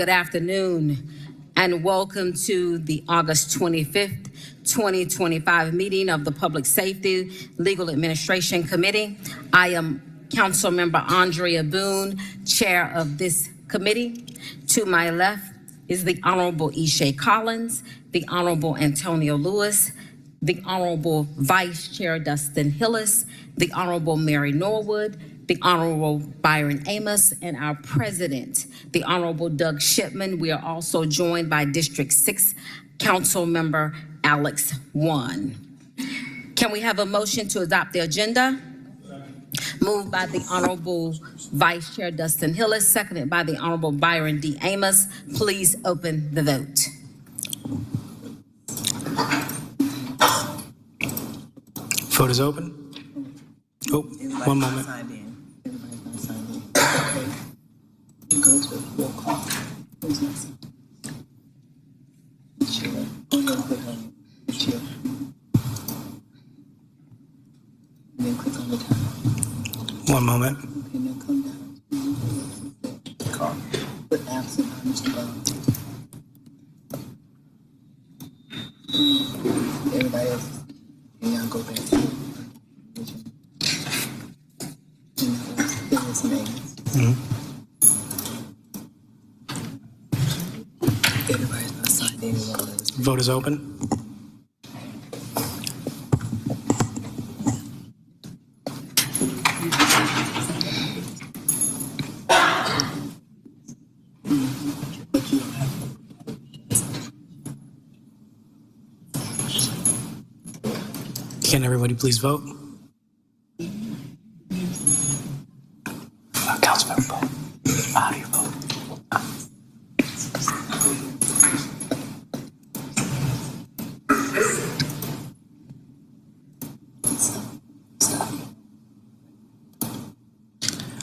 Good afternoon, and welcome to the August 25th, 2025 meeting of the Public Safety Legal Administration Committee. I am Councilmember Andrea Boone, Chair of this committee. To my left is the Honorable Ishay Collins, the Honorable Antonio Lewis, the Honorable Vice Chair Dustin Hillis, the Honorable Mary Norwood, the Honorable Byron Amos, and our President, the Honorable Doug Shipman. We are also joined by District 6 Council Member Alex One. Can we have a motion to adopt the agenda? Moved by the Honorable Vice Chair Dustin Hillis, seconded by the Honorable Byron D. Amos. Please open the vote. Vote is open. Oh, one moment. One moment. Everybody else, can y'all go back to Everybody's not signed in. Vote is open. Can everybody please vote? Councilmember vote. How do you vote?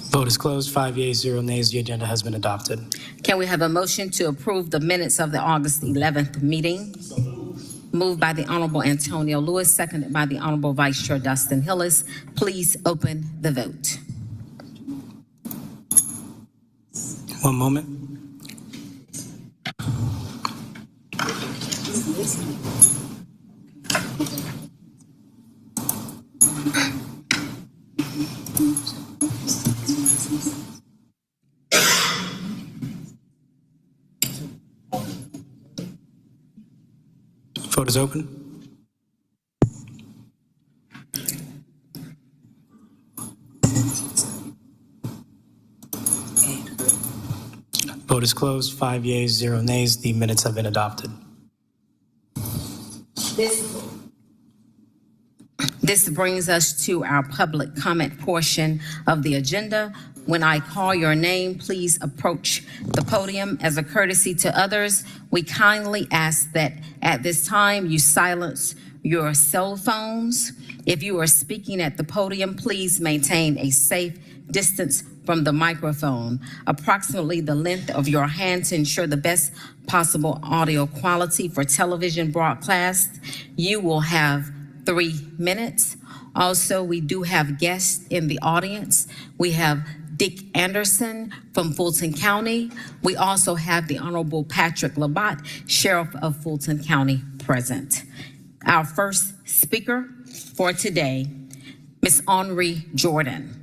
Vote is closed. 5 yeas, 0 nays. The agenda has been adopted. Can we have a motion to approve the minutes of the August 11th meeting? Moved by the Honorable Antonio Lewis, seconded by the Honorable Vice Chair Dustin Hillis. Please open the vote. One moment. Vote is open. Vote is closed. 5 yeas, 0 nays. The minutes have been adopted. This brings us to our public comment portion of the agenda. When I call your name, please approach the podium. As a courtesy to others, we kindly ask that at this time you silence your cell phones. If you are speaking at the podium, please maintain a safe distance from the microphone, approximately the length of your hand to ensure the best possible audio quality for television broadcast. You will have 3 minutes. Also, we do have guests in the audience. We have Dick Anderson from Fulton County. We also have the Honorable Patrick Labat, Sheriff of Fulton County, present. Our first speaker for today, Ms. Henri Jordan.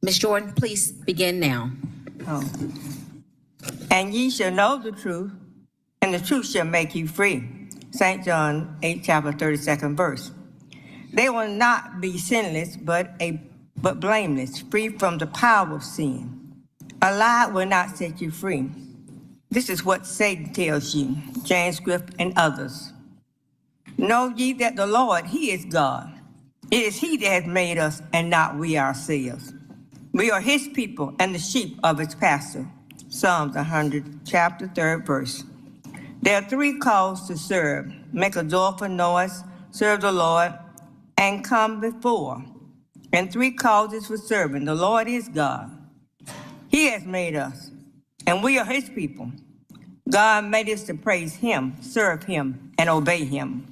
Ms. Jordan, please begin now. And ye shall know the truth, and the truth shall make you free. St. John 8, chapter 32nd verse. They will not be sinless, but blameless, free from the power of sin. A lie will not set you free. This is what Satan tells you, James Swift and others. Know ye that the Lord, he is God. It is he that has made us, and not we ourselves. We are his people and the sheep of his pasture. Psalms 100, chapter 3rd verse. There are 3 calls to serve. Make a joyful noise, serve the Lord, and come before. And 3 causes for serving. The Lord is God. He has made us, and we are his people. God made us to praise him, serve him, and obey him.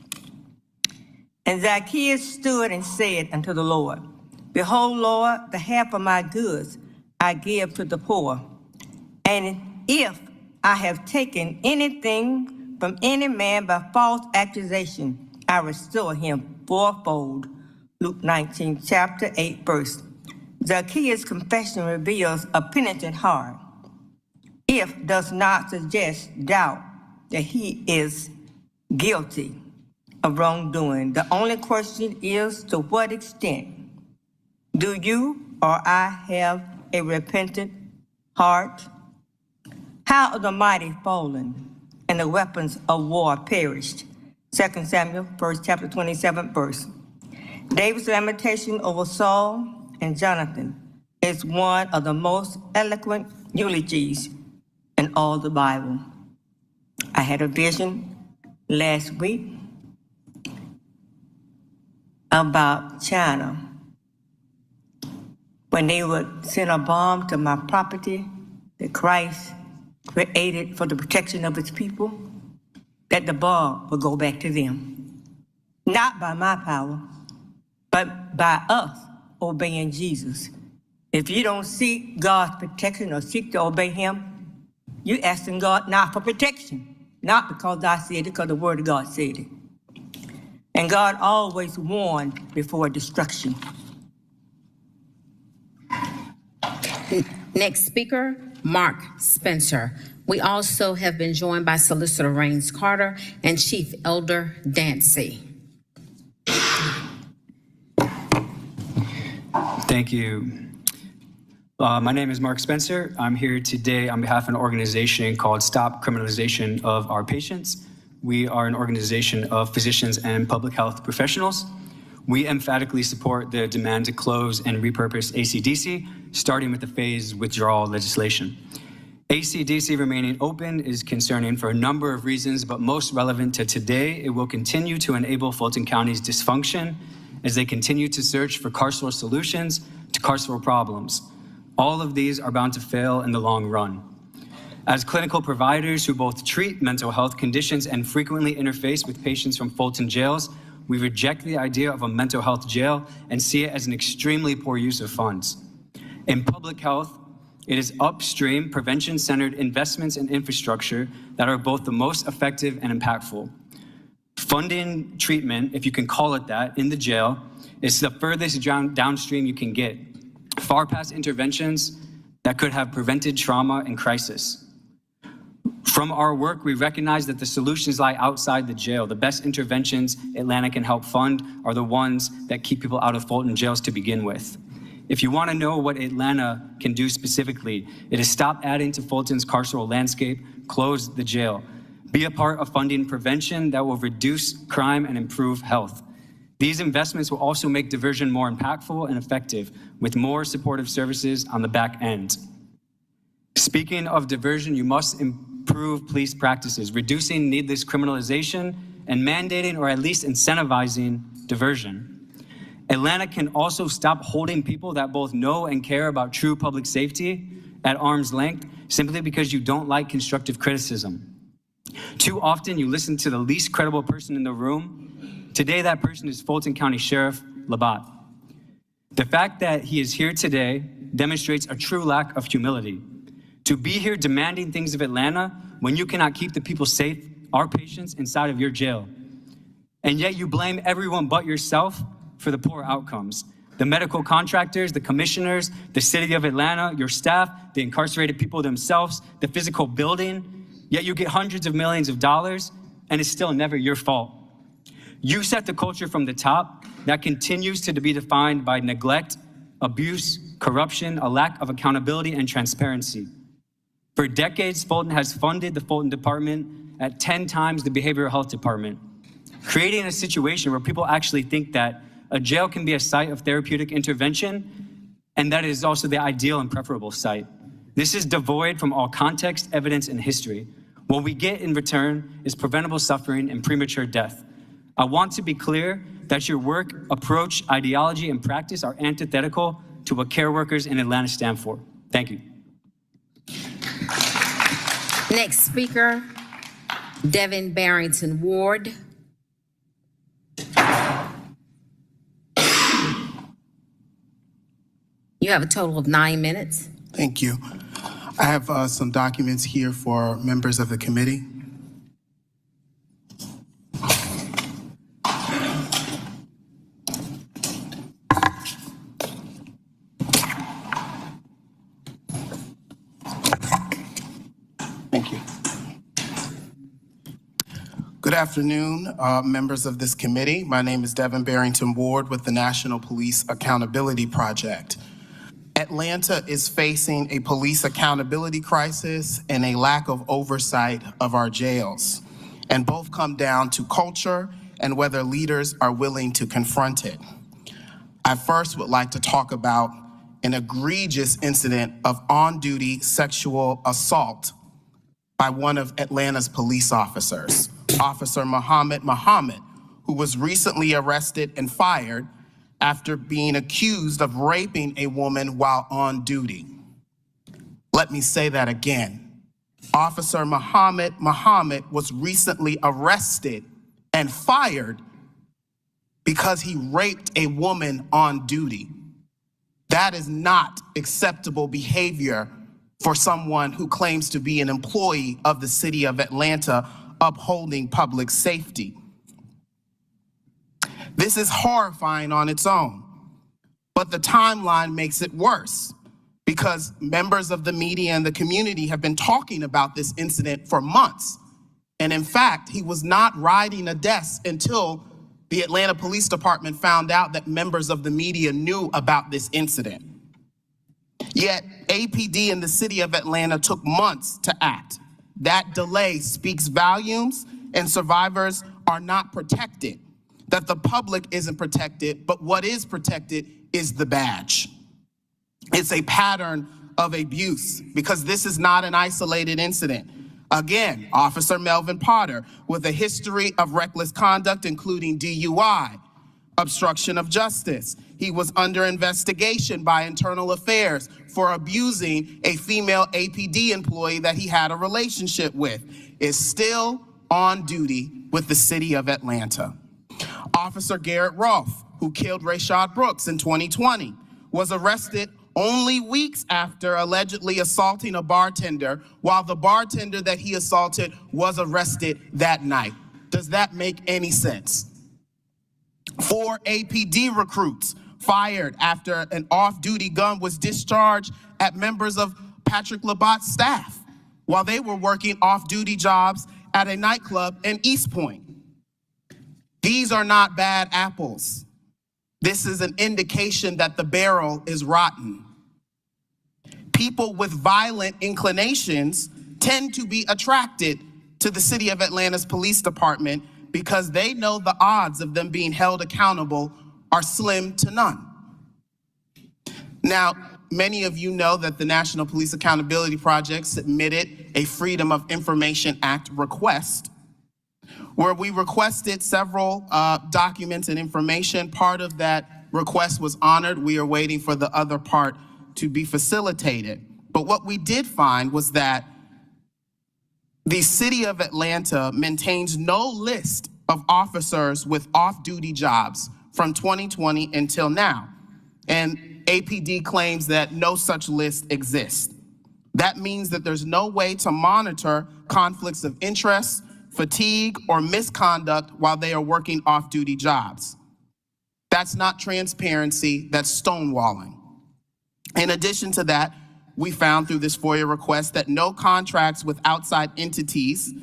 And Zacchaeus stood and said unto the Lord, Behold, Lord, the half of my goods I give to the poor. And if I have taken anything from any man by false accusation, I restore him fourfold. Luke 19, chapter 8, verse. Zacchaeus' confession reveals a penitent heart, if does not suggest doubt that he is guilty of wrongdoing. The only question is, to what extent do you or I have a repentant heart? How are the mighty fallen and the weapons of war perished? 2 Samuel, 1st chapter 27th verse. David's lamentation over Saul and Jonathan is one of the most eloquent eulogies in all the Bible. I had a vision last week about China when they would send a bomb to my property that Christ created for the protection of his people, that the bomb would go back to them. Not by my power, but by us obeying Jesus. If you don't seek God's protection or seek to obey him, you're asking God not for protection, not because I said it, because the word of God said it. And God always warned before destruction. Next speaker, Mark Spencer. We also have been joined by Solicitor Raines Carter and Chief Elder Dancy. Thank you. My name is Mark Spencer. I'm here today on behalf of an organization called Stop Criminalization of Our Patients. We are an organization of physicians and public health professionals. We emphatically support the demand to close and repurpose ACDC, starting with the phased withdrawal legislation. ACDC remaining open is concerning for a number of reasons, but most relevant to today, it will continue to enable Fulton County's dysfunction as they continue to search for carceral solutions to carceral problems. All of these are bound to fail in the long run. As clinical providers who both treat mental health conditions and frequently interface with patients from Fulton jails, we reject the idea of a mental health jail and see it as an extremely poor use of funds. In public health, it is upstream, prevention-centered investments in infrastructure that are both the most effective and impactful. Funding treatment, if you can call it that, in the jail is the furthest downstream you can get, far past interventions that could have prevented trauma and crisis. From our work, we recognize that the solutions lie outside the jail. The best interventions Atlanta can help fund are the ones that keep people out of Fulton jails to begin with. If you want to know what Atlanta can do specifically, it is stop adding to Fulton's carceral landscape, close the jail. Be a part of funding prevention that will reduce crime and improve health. These investments will also make diversion more impactful and effective with more supportive services on the back end. Speaking of diversion, you must improve police practices, reducing needless criminalization and mandating or at least incentivizing diversion. Atlanta can also stop holding people that both know and care about true public safety at arm's length simply because you don't like constructive criticism. Too often you listen to the least credible person in the room. Today that person is Fulton County Sheriff Labat. The fact that he is here today demonstrates a true lack of humility. To be here demanding things of Atlanta when you cannot keep the people safe, our patients, inside of your jail. And yet you blame everyone but yourself for the poor outcomes. The medical contractors, the commissioners, the city of Atlanta, your staff, the incarcerated people themselves, the physical building, yet you get hundreds of millions of dollars and it's still never your fault. You set the culture from the top that continues to be defined by neglect, abuse, corruption, a lack of accountability and transparency. For decades, Fulton has funded the Fulton Department at 10 times the Behavioral Health Department, creating a situation where people actually think that a jail can be a site of therapeutic intervention, and that it is also the ideal and preferable site. This is devoid from all context, evidence, and history. What we get in return is preventable suffering and premature death. I want to be clear that your work, approach, ideology, and practice are antithetical to what care workers in Atlanta stand for. Thank you. Next speaker, Devin Barrington Ward. You have a total of 9 minutes. Thank you. I have some documents here for members of the committee. Good afternoon, members of this committee. My name is Devin Barrington Ward with the National Police Accountability Project. Atlanta is facing a police accountability crisis and a lack of oversight of our jails, and both come down to culture and whether leaders are willing to confront it. I first would like to talk about an egregious incident of on-duty sexual assault by one of Atlanta's police officers, Officer Muhammad, who was recently arrested and fired after being accused of raping a woman while on duty. Let me say that again. Officer Muhammad was recently arrested and fired because he raped a woman on duty. That is not acceptable behavior for someone who claims to be an employee of the city of Atlanta upholding public safety. This is horrifying on its own, but the timeline makes it worse because members of the media and the community have been talking about this incident for months. And in fact, he was not riding a desk until the Atlanta Police Department found out that members of the media knew about this incident. Yet, APD in the city of Atlanta took months to act. That delay speaks volumes, and survivors are not protected. That the public isn't protected, but what is protected is the badge. It's a pattern of abuse because this is not an isolated incident. Again, Officer Melvin Potter with a history of reckless conduct, including DUI, obstruction of justice. He was under investigation by Internal Affairs for abusing a female APD employee that he had a relationship with, is still on duty with the city of Atlanta. Officer Garrett Rolfe, who killed Rayshad Brooks in 2020, was arrested only weeks after allegedly assaulting a bartender, while the bartender that he assaulted was arrested that night. Does that make any sense? 4 APD recruits fired after an off-duty gun was discharged at members of Patrick Labat's staff while they were working off-duty jobs at a nightclub in East Point. These are not bad apples. This is an indication that the barrel is rotten. People with violent inclinations tend to be attracted to the city of Atlanta's police department because they know the odds of them being held accountable are slim to none. Now, many of you know that the National Police Accountability Project submitted a Freedom of Information Act request where we requested several documents and information. Part of that request was honored. We are waiting for the other part to be facilitated. But what we did find was that the city of Atlanta maintains no list of officers with off-duty jobs from 2020 until now. And APD claims that no such list exists. That means that there's no way to monitor conflicts of interest, fatigue, or misconduct while they are working off-duty jobs. That's not transparency, that's stonewalling. In addition to that, we found through this FOIA request that no contracts with outside entities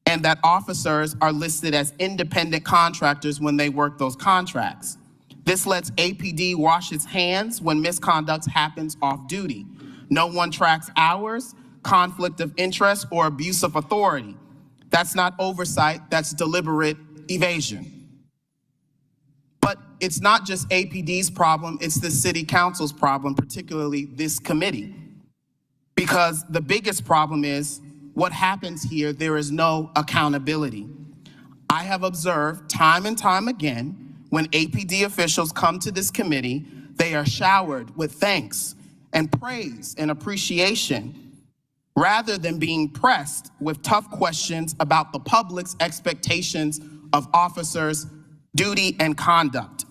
and that officers are listed as independent contractors when they work those contracts. This lets APD wash its hands when misconduct happens off duty. No one tracks hours, conflict of interest, or abuse of authority. That's not oversight, that's deliberate evasion. But it's not just APD's problem, it's the city council's problem, particularly this committee. Because the biggest problem is what happens here, there is no accountability. I have observed time and time again, when APD officials come to this committee, they are showered with thanks and praise and appreciation, rather than being pressed with tough questions about the public's expectations of officers' duty and conduct.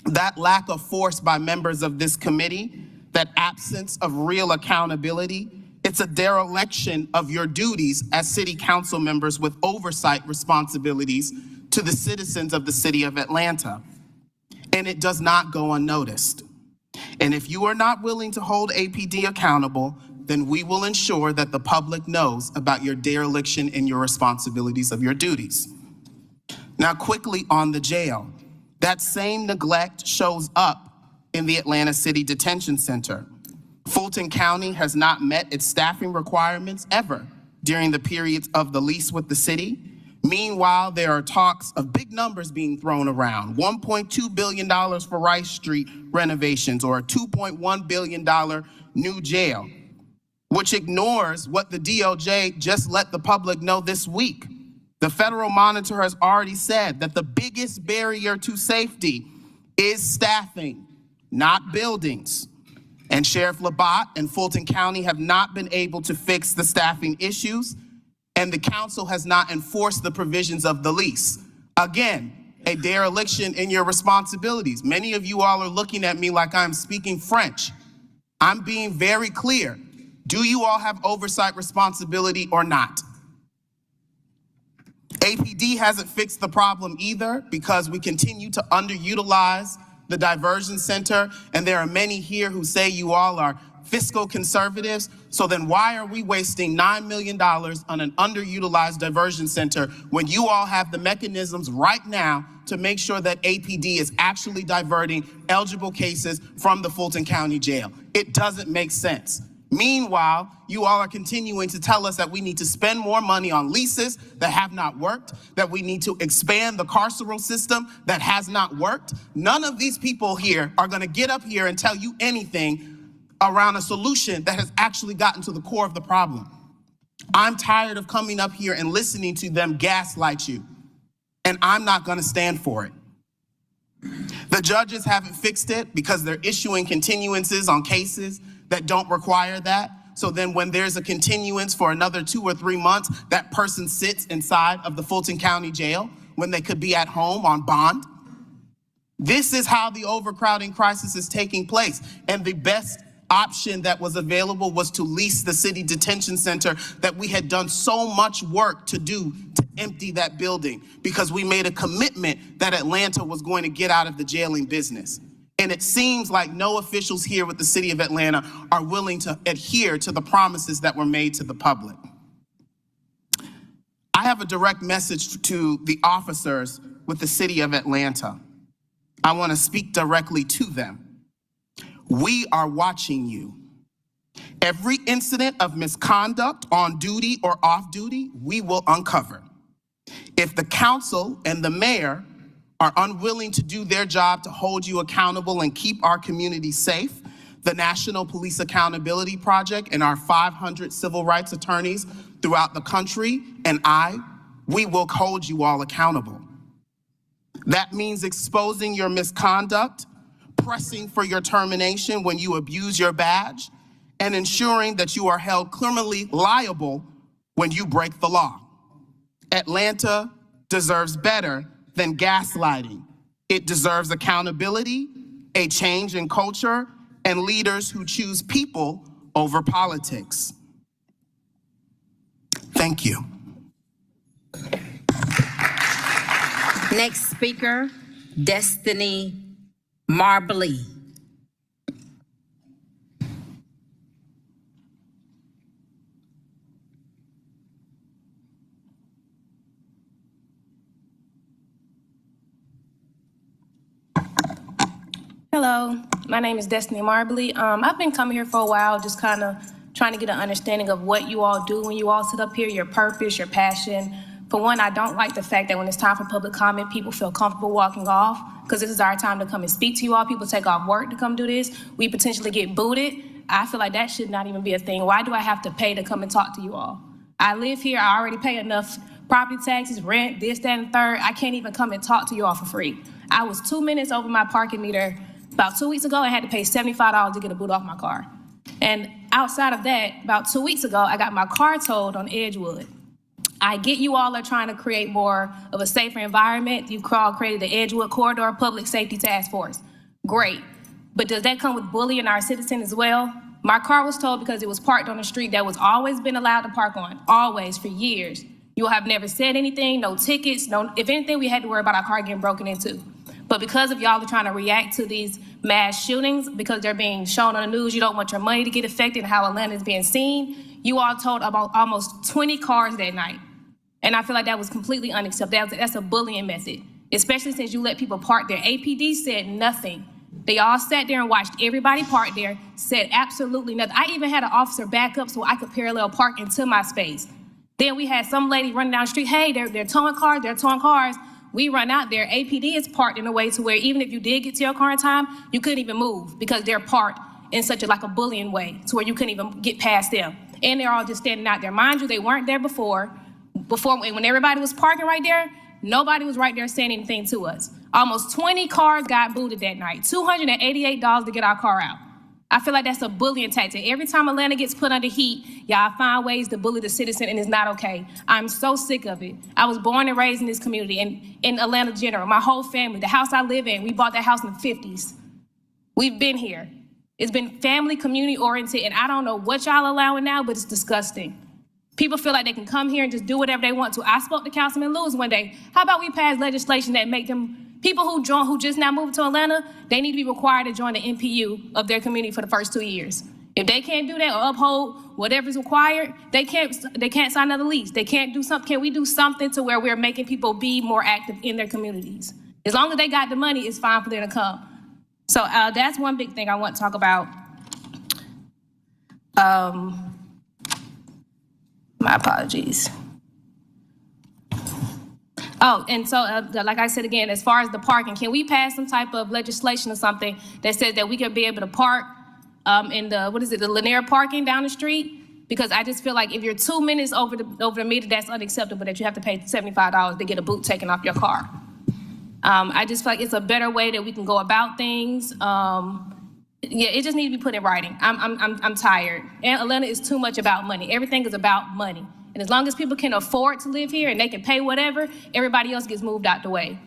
That lack of force by members of this committee, that absence of real accountability, it's a dereliction of your duties as city council members with oversight responsibilities to the citizens of the city of Atlanta. And it does not go unnoticed. And if you are not willing to hold APD accountable, then we will ensure that the public knows about your dereliction in your responsibilities of your duties. Now, quickly on the jail. That same neglect shows up in the Atlanta City Detention Center. Fulton County has not met its staffing requirements ever during the periods of the lease with the city. Meanwhile, there are talks of big numbers being thrown around, $1.2 billion for Rice Street renovations or a $2.1 billion new jail, which ignores what the DOJ just let the public know this week. The Federal Monitor has already said that the biggest barrier to safety is staffing, not buildings. And Sheriff Labat and Fulton County have not been able to fix the staffing issues, and the council has not enforced the provisions of the lease. Again, a dereliction in your responsibilities. Many of you all are looking at me like I'm speaking French. I'm being very clear. Do you all have oversight responsibility or not? APD hasn't fixed the problem either because we continue to underutilize the diversion center, and there are many here who say you all are fiscal conservatives. So then why are we wasting $9 million on an underutilized diversion center when you all have the mechanisms right now to make sure that APD is actually diverting eligible cases from the Fulton County Jail? It doesn't make sense. Meanwhile, you all are continuing to tell us that we need to spend more money on leases that have not worked, that we need to expand the carceral system that has not worked. None of these people here are going to get up here and tell you anything around a solution that has actually gotten to the core of the problem. I'm tired of coming up here and listening to them gaslight you, and I'm not going to stand for it. The judges haven't fixed it because they're issuing continuances on cases that don't require that. So then when there's a continuance for another 2 or 3 months, that person sits inside of the Fulton County Jail when they could be at home on bond. This is how the overcrowding crisis is taking place. And the best option that was available was to lease the city detention center that we had done so much work to do to empty that building because we made a commitment that Atlanta was going to get out of the jailing business. And it seems like no officials here with the city of Atlanta are willing to adhere to the promises that were made to the public. I have a direct message to the officers with the city of Atlanta. I want to speak directly to them. We are watching you. Every incident of misconduct on duty or off duty, we will uncover. If the council and the mayor are unwilling to do their job to hold you accountable and keep our community safe, the National Police Accountability Project and our 500 civil rights attorneys throughout the country and we will hold you all accountable. That means exposing your misconduct, pressing for your termination when you abuse your badge, and ensuring that you are held criminally liable when you break the law. Atlanta deserves better than gaslighting. It deserves accountability, a change in culture, and leaders who choose people over politics. Thank you. Next speaker, Destiny Marbley. Hello, my name is Destiny Marbley. I've been coming here for a while, just kind of trying to get an understanding of what you all do when you all sit up here, your purpose, your passion. For one, I don't like the fact that when it's time for public comment, people feel comfortable walking off, because this is our time to come and speak to you all. People take off work to come do this. We potentially get booted. I feel like that should not even be a thing. Why do I have to pay to come and talk to you all? I live here, I already pay enough property taxes, rent, this, that, and third. I can't even come and talk to you all for free. I was 2 minutes over my parking meter about 2 weeks ago. I had to pay $75 to get a boot off my car. And outside of that, about 2 weeks ago, I got my car towed on Edgewood. I get you all are trying to create more of a safer environment. You all created the Edgewood Corridor Public Safety Task Force. Great. But does that come with bullying our citizens as well? My car was towed because it was parked on a street that was always been allowed to park on, always, for years. You have never said anything, no tickets, no. If anything, we had to worry about our car getting broken into. But because of y'all are trying to react to these mass shootings, because they're being shown on the news, you don't want your money to get affected and how Atlanta is being seen, you all told about almost 20 cars that night. And I feel like that was completely unacceptable. That's a bullying method, especially since you let people park there. APD said nothing. They all sat there and watched everybody park there, said absolutely nothing. I even had an officer back up so I could parallel park into my space. Then we had some lady running down the street, hey, they're towing cars. We run out there, APD is parked in a way to where even if you did get to your car in time, you couldn't even move because they're parked in such a bullying way to where you couldn't even get past them. And they're all just standing out there. Mind you, they weren't there before when everybody was parking right there, nobody was right there saying anything to us. Almost 20 cars got booted that night, $288 to get our car out. I feel like that's a bullying tactic. Every time Atlanta gets put under heat, y'all find ways to bully the citizen, and it's not okay. I'm so sick of it. I was born and raised in this community, and in Atlanta general, my whole family, the house I live in, we bought that house in the 50s. We've been here. It's been family, community oriented, and I don't know what y'all allowing now, but it's disgusting. People feel like they can come here and just do whatever they want to. I spoke to Councilman Lewis one day. How about we pass legislation that make them, people who just now moved to Atlanta, they need to be required to join the NPU of their community for the first 2 years. If they can't do that or uphold whatever's required, they can't sign another lease. They can't do something. Can we do something to where we're making people be more active in their communities? As long as they got the money, it's fine for them to come. So that's one big thing I want to talk about. My apologies. Oh, and so like I said again, as far as the parking, can we pass some type of legislation or something that says that we can be able to park in the linear parking down the street? Because I just feel like if you're 2 minutes over the meter, that's unacceptable, that you have to pay $75 to get a boot taken off your car. I just feel like it's a better way that we can go about things. Yeah, it just needs to be put in writing. I'm tired. And Atlanta is too much about money. Everything is about money. And as long as people can afford to live here and they can pay whatever, everybody else gets moved out the way.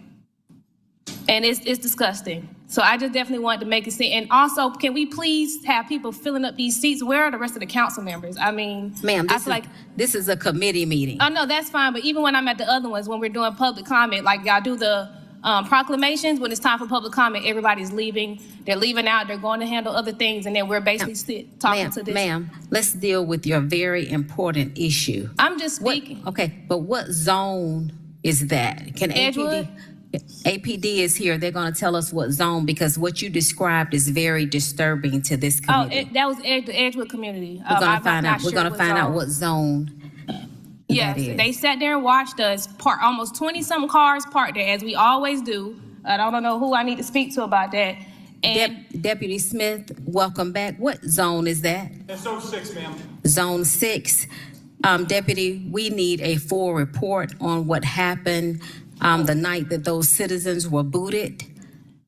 And it's disgusting. So I just definitely wanted to make it see. And also, can we please have people filling up these seats? Where are the rest of the council members? I mean, Ma'am, this is a committee meeting. Oh, no, that's fine. But even when I'm at the other ones, when we're doing public comment, like y'all do the proclamations, when it's time for public comment, everybody's leaving. They're leaving out. They're going to handle other things. And then we're basically talking to this. Ma'am, let's deal with your very important issue. I'm just speaking. Okay, but what zone is that? Can Edgewood? APD is here. They're going to tell us what zone, because what you described is very disturbing to this community. Oh, that was the Edgewood community. We're going to find out what zone. Yes, they sat there and watched us park almost 20-something cars parked there, as we always do. I don't know who I need to speak to about that. And Deputy Smith, welcome back. What zone is that? That's Zone 6, ma'am. Zone 6. Deputy, we need a full report on what happened the night that those citizens were booted.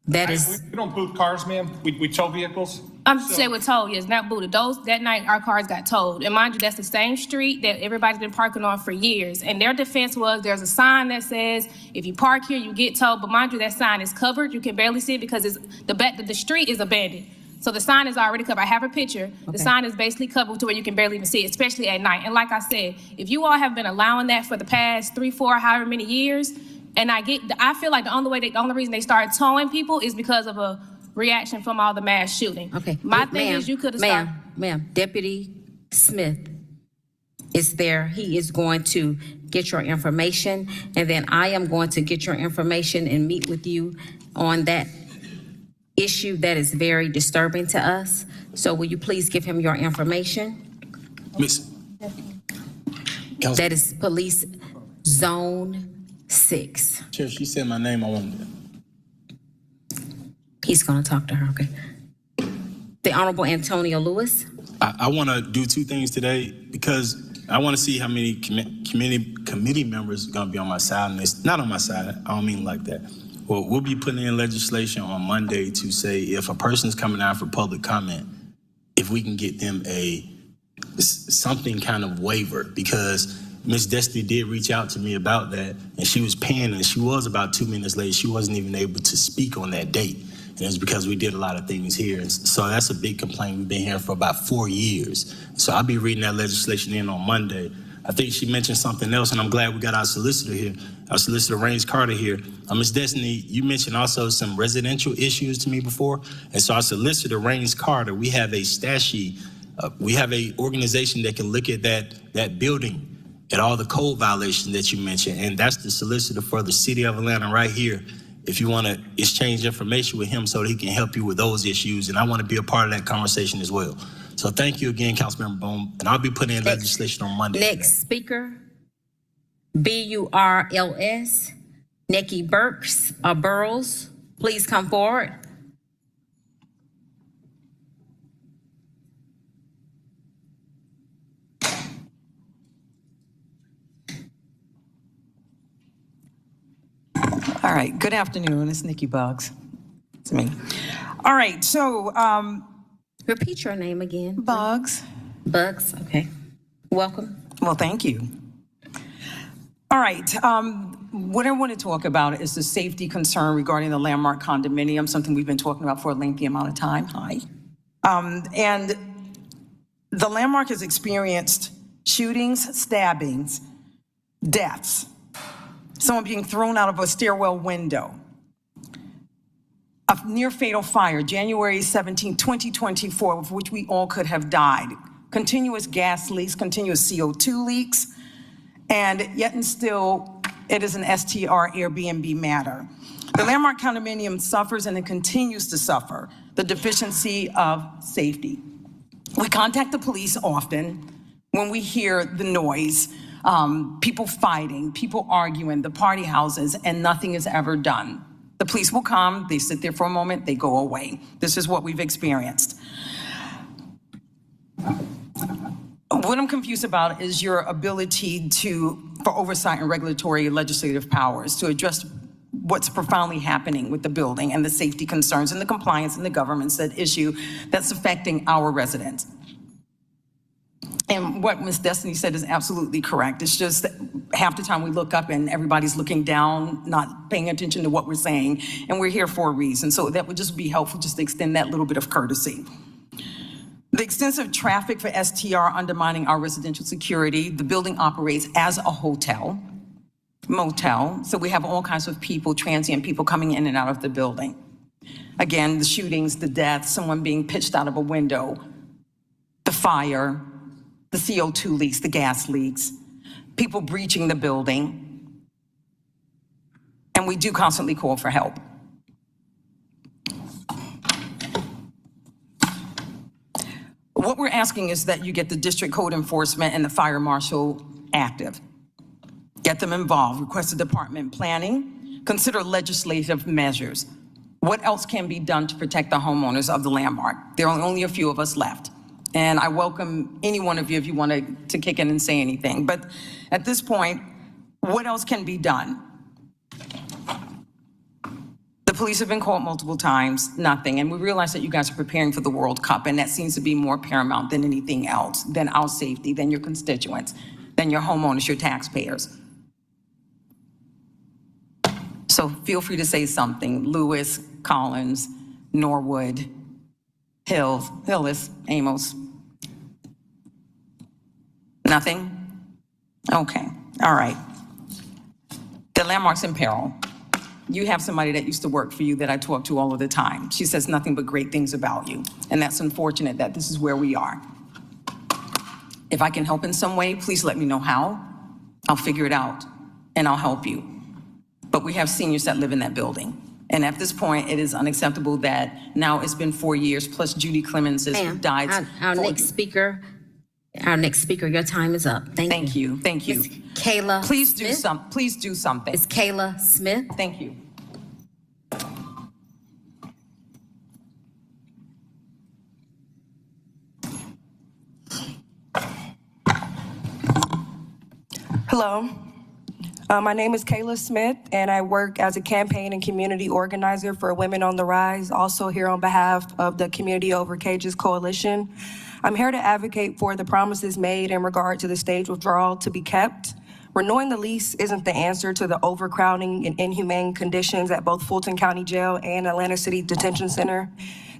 That is. We don't boot cars, ma'am. We tow vehicles. I'm saying we're told, yes, not booted. That night our cars got towed. And mind you, that's the same street that everybody's been parking on for years. And their defense was there's a sign that says, if you park here, you get towed. But mind you, that sign is covered. You can barely see it because the street is abandoned. So the sign is already covered. I have a picture. Okay. The sign is basically covered to where you can barely even see it, especially at night. And like I said, if you all have been allowing that for the past 3, 4, however many years, and I feel like the only reason they started towing people is because of a reaction from all the mass shooting. Okay. My thing is you could have started. Ma'am, Deputy Smith is there. He is going to get your information, and then I am going to get your information and meet with you on that issue that is very disturbing to us. So will you please give him your information? Miss. That is Police Zone 6. Chair, she said my name. I wanted to. He's going to talk to her, okay? The Honorable Antonio Lewis. I want to do 2 things today because I want to see how many committee members are going to be on my side. And it's not on my side. I don't mean like that. Well, we'll be putting in legislation on Monday to say if a person's coming out for public comment, if we can get them something kind of waiver, because Ms. Destiny did reach out to me about that, and she was paying, and she was about 2 minutes late. She wasn't even able to speak on that date. And it's because we did a lot of things here. And so that's a big complaint. We've been here for about 4 years. So I'll be reading that legislation in on Monday. I think she mentioned something else, and I'm glad we got our solicitor here, our solicitor Rains Carter here. Ms. Destiny, you mentioned also some residential issues to me before, and so our solicitor Rains Carter, we have a stat sheet. We have a organization that can look at that building, at all the code violations that you mentioned, and that's the solicitor for the city of Atlanta right here. If you want to exchange information with him so that he can help you with those issues, and I want to be a part of that conversation as well. So thank you again, Councilmember Bone, and I'll be putting in legislation on Monday. Next speaker, BURLS, Nikki Burrows. Please come forward. All right, good afternoon. It's Nikki Buggs. It's me. All right, so Repeat your name again. Buggs. Bugs, okay. Welcome. Well, thank you. All right, what I want to talk about is the safety concern regarding the Landmark condominium, something we've been talking about for a lengthy amount of time. Hi. And the Landmark has experienced shootings, stabbings, deaths, someone being thrown out of a stairwell window, a near fatal fire, January 17, 2024, of which we all could have died, continuous gas leaks, continuous CO2 leaks, and yet and still it is an STR Airbnb matter. The Landmark condominium suffers and it continues to suffer the deficiency of safety. We contact the police often when we hear the noise, people fighting, people arguing, the party houses, and nothing is ever done. The police will come, they sit there for a moment, they go away. This is what we've experienced. What I'm confused about is your ability for oversight and regulatory legislative powers to address what's profoundly happening with the building and the safety concerns and the compliance and the governance that issue that's affecting our residents. And what Ms. Destiny said is absolutely correct. It's just that half the time we look up and everybody's looking down, not paying attention to what we're saying, and we're here for a reason. So that would just be helpful just to extend that little bit of courtesy. The extensive traffic for STR undermining our residential security. The building operates as a hotel, motel, so we have all kinds of people, transient people coming in and out of the building. Again, the shootings, the deaths, someone being pitched out of a window, the fire, the CO2 leaks, the gas leaks, people breaching the building, and we do constantly call for help. What we're asking is that you get the district code enforcement and the fire marshal active. Get them involved, request the department planning, consider legislative measures. What else can be done to protect the homeowners of the Landmark? There are only a few of us left. And I welcome any one of you if you want to kick in and say anything. But at this point, what else can be done? The police have been called multiple times, nothing. And we realize that you guys are preparing for the World Cup, and that seems to be more paramount than anything else, than our safety, than your constituents, than your homeowners, your taxpayers. So feel free to say something. Lewis, Collins, Norwood, Hillis, Amos. Nothing? Okay, all right. The Landmark's in peril. You have somebody that used to work for you that I talk to all of the time. She says nothing but great things about you. And that's unfortunate that this is where we are. If I can help in some way, please let me know how. I'll figure it out and I'll help you. But we have seniors that live in that building. And at this point, it is unacceptable that now it's been 4 years, plus Judy Clemens has died. Our next speaker, your time is up. Thank you. Thank you. Ms. Kayla Please do Smith. Please do something. It's Kayla Smith. Thank you. Hello. My name is Kayla Smith, and I work as a campaign and community organizer for Women on the Rise, also here on behalf of the Community Over Cages Coalition. I'm here to advocate for the promises made in regard to the stage withdrawal to be kept. Renewing the lease isn't the answer to the overcrowding and inhumane conditions at both Fulton County Jail and Atlanta City Detention Center.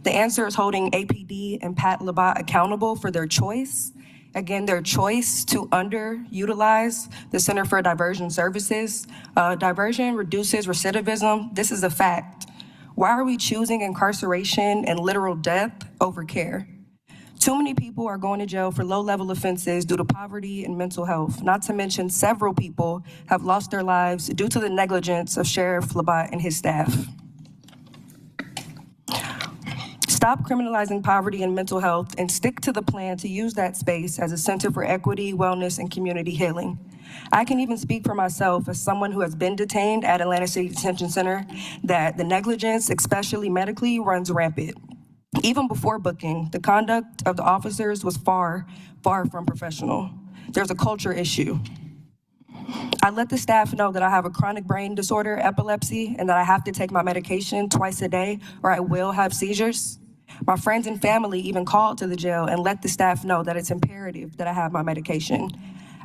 The answer is holding APD and Pat Labat accountable for their choice Again, their choice to underutilize the Center for Diversion Services. Diversion reduces recidivism. This is a fact. Why are we choosing incarceration and literal death over care? Too many people are going to jail for low-level offenses due to poverty and mental health. Not to mention, several people have lost their lives due to the negligence of Sheriff Labat and his staff. Stop criminalizing poverty and mental health and stick to the plan to use that space as a center for equity, wellness, and community healing. I can even speak for myself as someone who has been detained at Atlanta City Detention Center that the negligence, especially medically, runs rampant. Even before booking, the conduct of the officers was far, far from professional. There's a culture issue. I let the staff know that I have a chronic brain disorder, epilepsy, and that I have to take my medication twice a day or I will have seizures. My friends and family even called to the jail and let the staff know that it's imperative that I have my medication.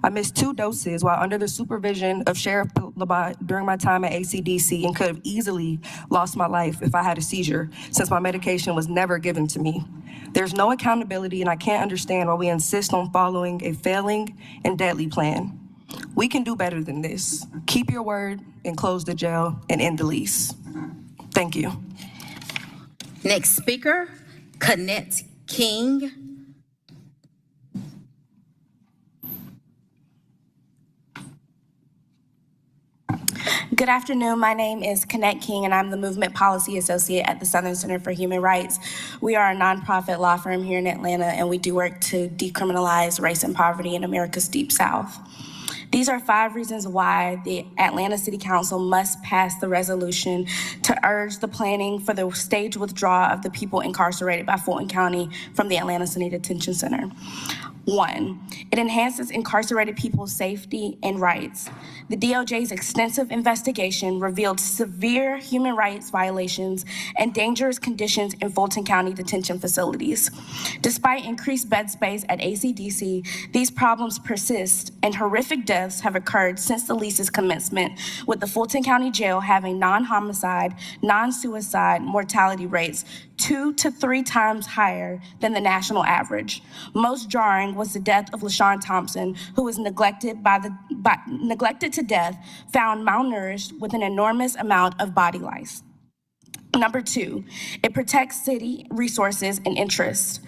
I missed 2 doses while under the supervision of Sheriff Labat during my time at ACDC and could have easily lost my life if I had a seizure, since my medication was never given to me. There's no accountability, and I can't understand why we insist on following a failing and deadly plan. We can do better than this. Keep your word and close the jail and end the lease. Thank you. Next speaker, Kenneth King. Good afternoon. My name is Kenneth King, and I'm the Movement Policy Associate at the Southern Center for Human Rights. We are a nonprofit law firm here in Atlanta, and we do work to decriminalize race and poverty in America's Deep South. These are 5 reasons why the Atlanta City Council must pass the resolution to urge the planning for the staged withdrawal of the people incarcerated by Fulton County from the Atlanta City Detention Center. 1, it enhances incarcerated people's safety and rights. The DOJ's extensive investigation revealed severe human rights violations and dangerous conditions in Fulton County detention facilities. Despite increased bed space at ACDC, these problems persist and horrific deaths have occurred since the lease's commencement, with the Fulton County Jail having non-homicide, non-suicide mortality rates 2 to 3 times higher than the national average. Most jarring was the death of LaShawn Thompson, who was neglected to death, found malnourished with an enormous amount of body lice. Number 2, it protects city resources and interests.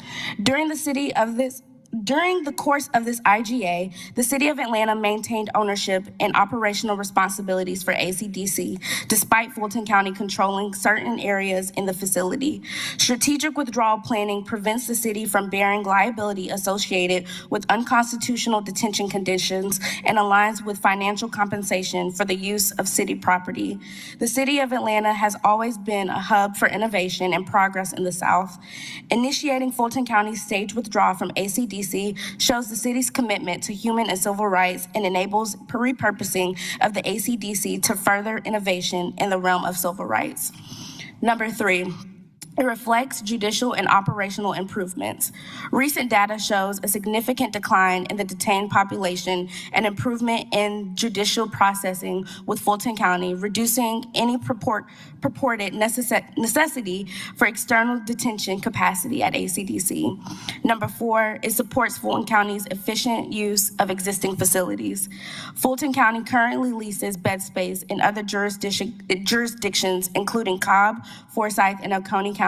During the course of this IGA, the City of Atlanta maintained ownership and operational responsibilities for ACDC, despite Fulton County controlling certain areas in the facility. Strategic withdrawal planning prevents the city from bearing liability associated with unconstitutional detention conditions and aligns with financial compensation for the use of city property. The City of Atlanta has always been a hub for innovation and progress in the South. Initiating Fulton County's staged withdrawal from ACDC shows the city's commitment to human and civil rights and enables repurposing of the ACDC to further innovation in the realm of civil rights. Number 3, it reflects judicial and operational improvements. Recent data shows a significant decline in the detained population and improvement in judicial processing with Fulton County, reducing any purported necessity for external detention capacity at ACDC. Number 4, it supports Fulton County's efficient use of existing facilities. Fulton County currently leases bed space in other jurisdictions, including Cobb, Forsyth, and Oconee counties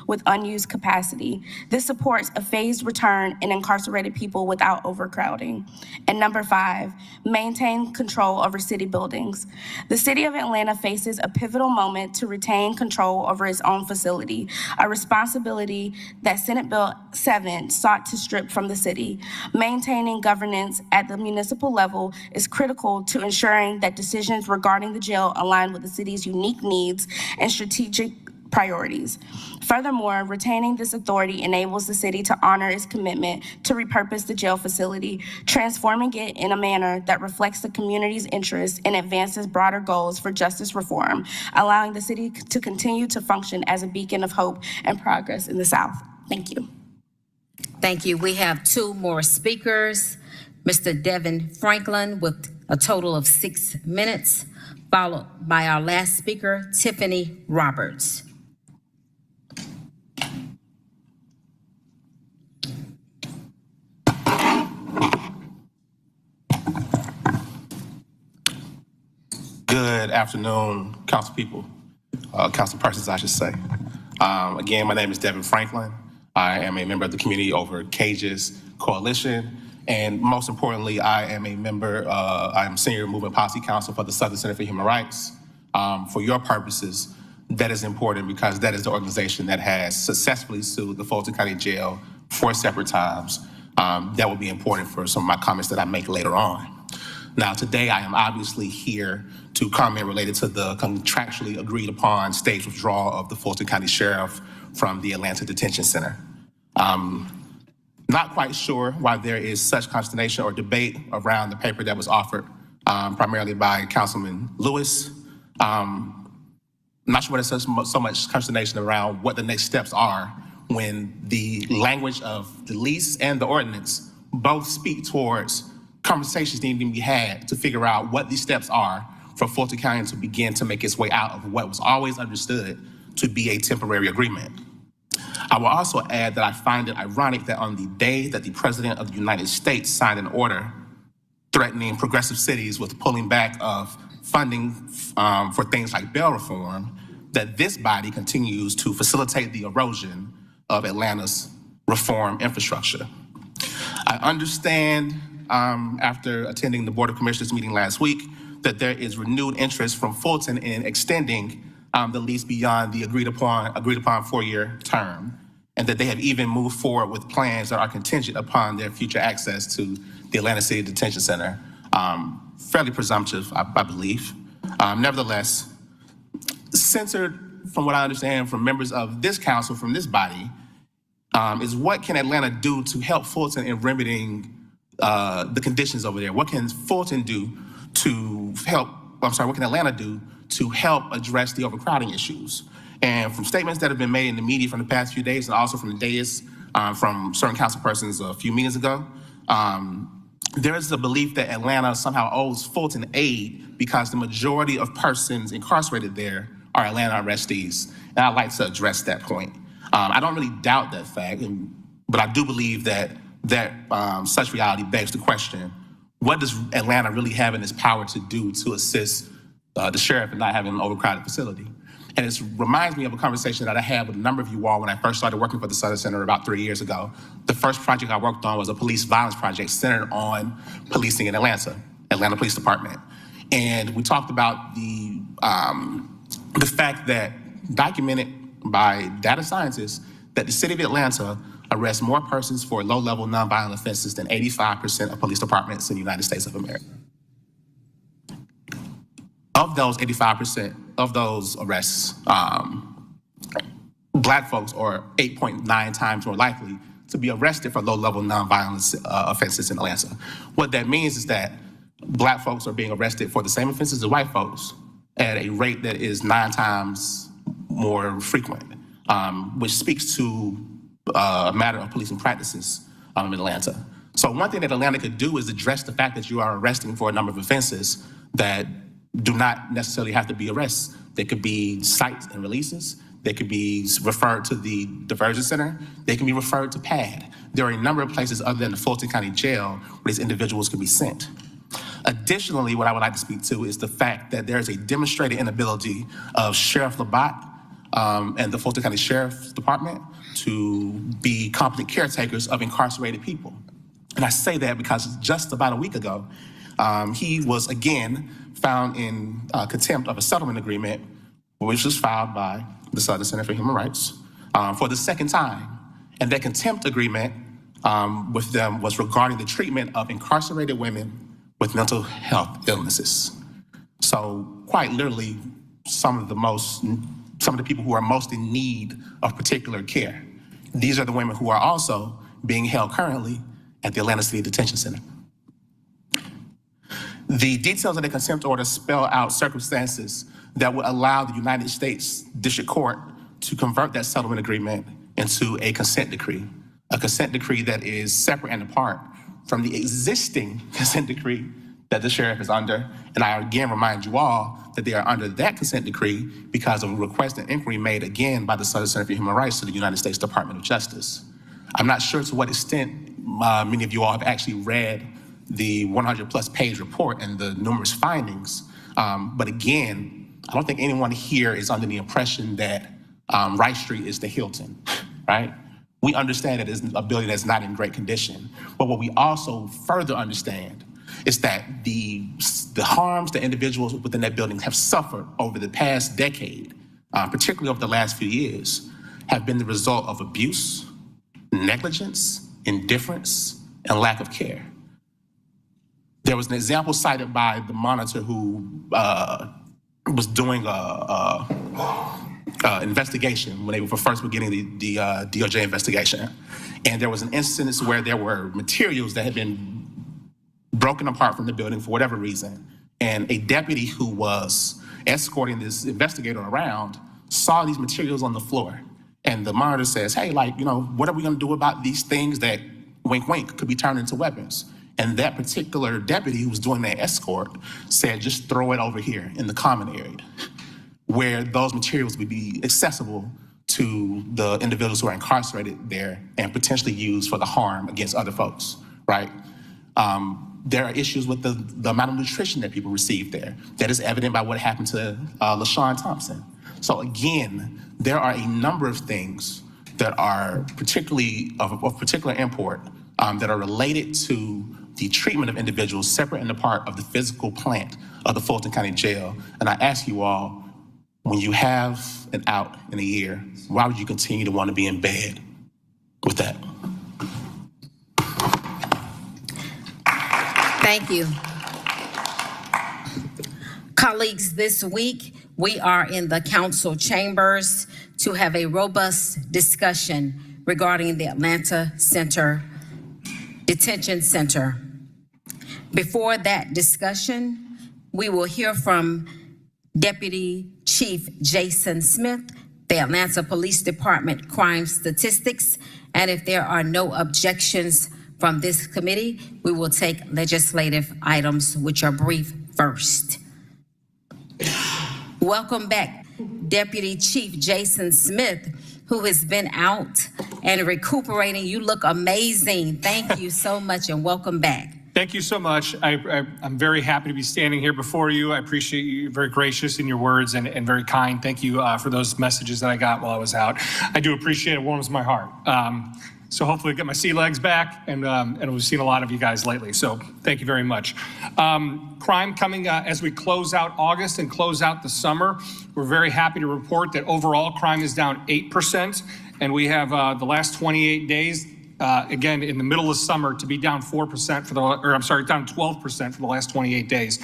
with unused capacity. This supports a phased return in incarcerated people without overcrowding. And number 5, maintain control over city buildings. The City of Atlanta faces a pivotal moment to retain control over its own facility, a responsibility that Senate Bill 7 sought to strip from the city. Maintaining governance at the municipal level is critical to ensuring that decisions regarding the jail align with the city's unique needs and strategic priorities. Furthermore, retaining this authority enables the city to honor its commitment to repurpose the jail facility, transforming it in a manner that reflects the community's interests and advances broader goals for justice reform, allowing the city to continue to function as a beacon of hope and progress in the South. Thank you. Thank you. We have 2 more speakers. Mr. Devin Franklin with a total of 6 minutes, followed by our last speaker, Tiffany Roberts. Good afternoon, council people, council persons, I should say. Again, my name is Devin Franklin. I am a member of the Community Over Cages Coalition, and most importantly, I am a member, I am Senior Movement Policy Counsel for the Southern Center for Human Rights. For your purposes, that is important because that is the organization that has successfully sued the Fulton County Jail 4 separate times. That will be important for some of my comments that I make later on. Now, today I am obviously here to comment related to the contractually agreed upon stage withdrawal of the Fulton County Sheriff from the Atlanta Detention Center. Not quite sure why there is such consternation or debate around the paper that was offered primarily by Councilman Lewis. I'm not sure why there's so much consternation around what the next steps are when the language of the lease and the ordinance both speak towards conversations needing to be had to figure out what these steps are for Fulton County to begin to make its way out of what was always understood to be a temporary agreement. I will also add that I find it ironic that on the day that the President of the United States signed an order threatening progressive cities with pulling back of funding for things like bail reform, that this body continues to facilitate the erosion of Atlanta's reform infrastructure. I understand after attending the Board of Commissioners meeting last week that there is renewed interest from Fulton in extending the lease beyond the agreed upon 4-year term, and that they have even moved forward with plans that are contingent upon their future access to the Atlanta City Detention Center. Fairly presumptive, I believe. Nevertheless, censored from what I understand from members of this council, from this body, is what can Atlanta do to help Fulton in remedying the conditions over there? What can Fulton do to help, what can Atlanta do to help address the overcrowding issues? And from statements that have been made in the media from the past few days and also from the dais from certain council persons a few meetings ago, there is a belief that Atlanta somehow owes Fulton aid because the majority of persons incarcerated there are Atlanta arrestees. And I'd like to address that point. I don't really doubt that fact, but I do believe that such reality begs the question, what does Atlanta really have in its power to do to assist the sheriff in not having an overcrowded facility? And it reminds me of a conversation that I had with a number of you all when I first started working for the Southern Center about 3 years ago. The first project I worked on was a police violence project centered on policing in Atlanta Police Department. And we talked about the fact that, documented by data scientists, that the city of Atlanta arrests more persons for low-level nonviolent offenses than 85% of police departments in the United States of America. Of those 85% of those arrests, Black folks are 8.9 times more likely to be arrested for low-level nonviolent offenses in Atlanta. What that means is that Black folks are being arrested for the same offenses as white folks at a rate that is 9 times more frequent, which speaks to a matter of policing practices in Atlanta. So one thing that Atlanta could do is address the fact that you are arresting for a number of offenses that do not necessarily have to be arrests. They could be cites and releases. They could be referred to the diversion center. They can be referred to PAD. There are a number of places other than the Fulton County Jail where these individuals can be sent. Additionally, what I would like to speak to is the fact that there is a demonstrated inability of Sheriff Labat and the Fulton County Sheriff's Department to be competent caretakers of incarcerated people. And I say that because just about a week ago, he was again found in contempt of a settlement agreement, which was filed by the Southern Center for Human Rights for the second time. And that contempt agreement with them was regarding the treatment of incarcerated women with mental health illnesses. So quite literally, some of the people who are most in need of particular care. These are the women who are also being held currently at the Atlanta City Detention Center. The details of the contempt order spell out circumstances that would allow the United States District Court to convert that settlement agreement into a consent decree that is separate and apart from the existing consent decree that the sheriff is under. And I again remind you all that they are under that consent decree because of a request and inquiry made again by the Southern Center for Human Rights to the United States Department of Justice. I'm not sure to what extent many of you all have actually read the 100+ page report and the numerous findings But again, I don't think anyone here is under the impression that Rice Street is the Hilton, right? We understand that it's a building that's not in great condition. But what we also further understand is that the harms that individuals within that building have suffered over the past decade, particularly over the last few years, have been the result of abuse, negligence, indifference, and lack of care. There was an example cited by the monitor who was doing a investigation when they were first beginning the DOJ investigation. And there was an instance where there were materials that had been broken apart from the building for whatever reason. And a deputy who was escorting this investigator around saw these materials on the floor. And the monitor says, hey, what are we gonna do about these things that, wink, wink, could be turned into weapons? And that particular deputy who was doing that escort said, just throw it over here in the common area, where those materials would be accessible to the individuals who are incarcerated there and potentially used for the harm against other folks, right? There are issues with the amount of nutrition that people receive there. That is evident by what happened to LaShawn Thompson. So again, there are a number of things that are particularly of particular import that are related to the treatment of individuals separate and apart of the physical plant of the Fulton County Jail. And I ask you all, when you have an out in a year, why would you continue to want to be in bed with that? Thank you. Colleagues, this week, we are in the council chambers to have a robust discussion regarding the Atlanta Detention Center. Before that discussion, we will hear from Deputy Chief Jason Smith, the Atlanta Police Department Crime Statistics, and if there are no objections from this committee, we will take legislative items, which are brief first. Welcome back, Deputy Chief Jason Smith, who has been out and recuperating. You look amazing. Thank you so much and welcome back. Thank you so much. I'm very happy to be standing here before you. I appreciate you. Very gracious in your words and very kind. Thank you for those messages that I got while I was out. I do appreciate it. It warms my heart. So hopefully I get my sea legs back, and we've seen a lot of you guys lately. So thank you very much. Crime coming as we close out August and close out the summer. We're very happy to report that overall crime is down 8%, and we have the last 28 days. Again, in the middle of summer, to be down 4% down 12% for the last 28 days.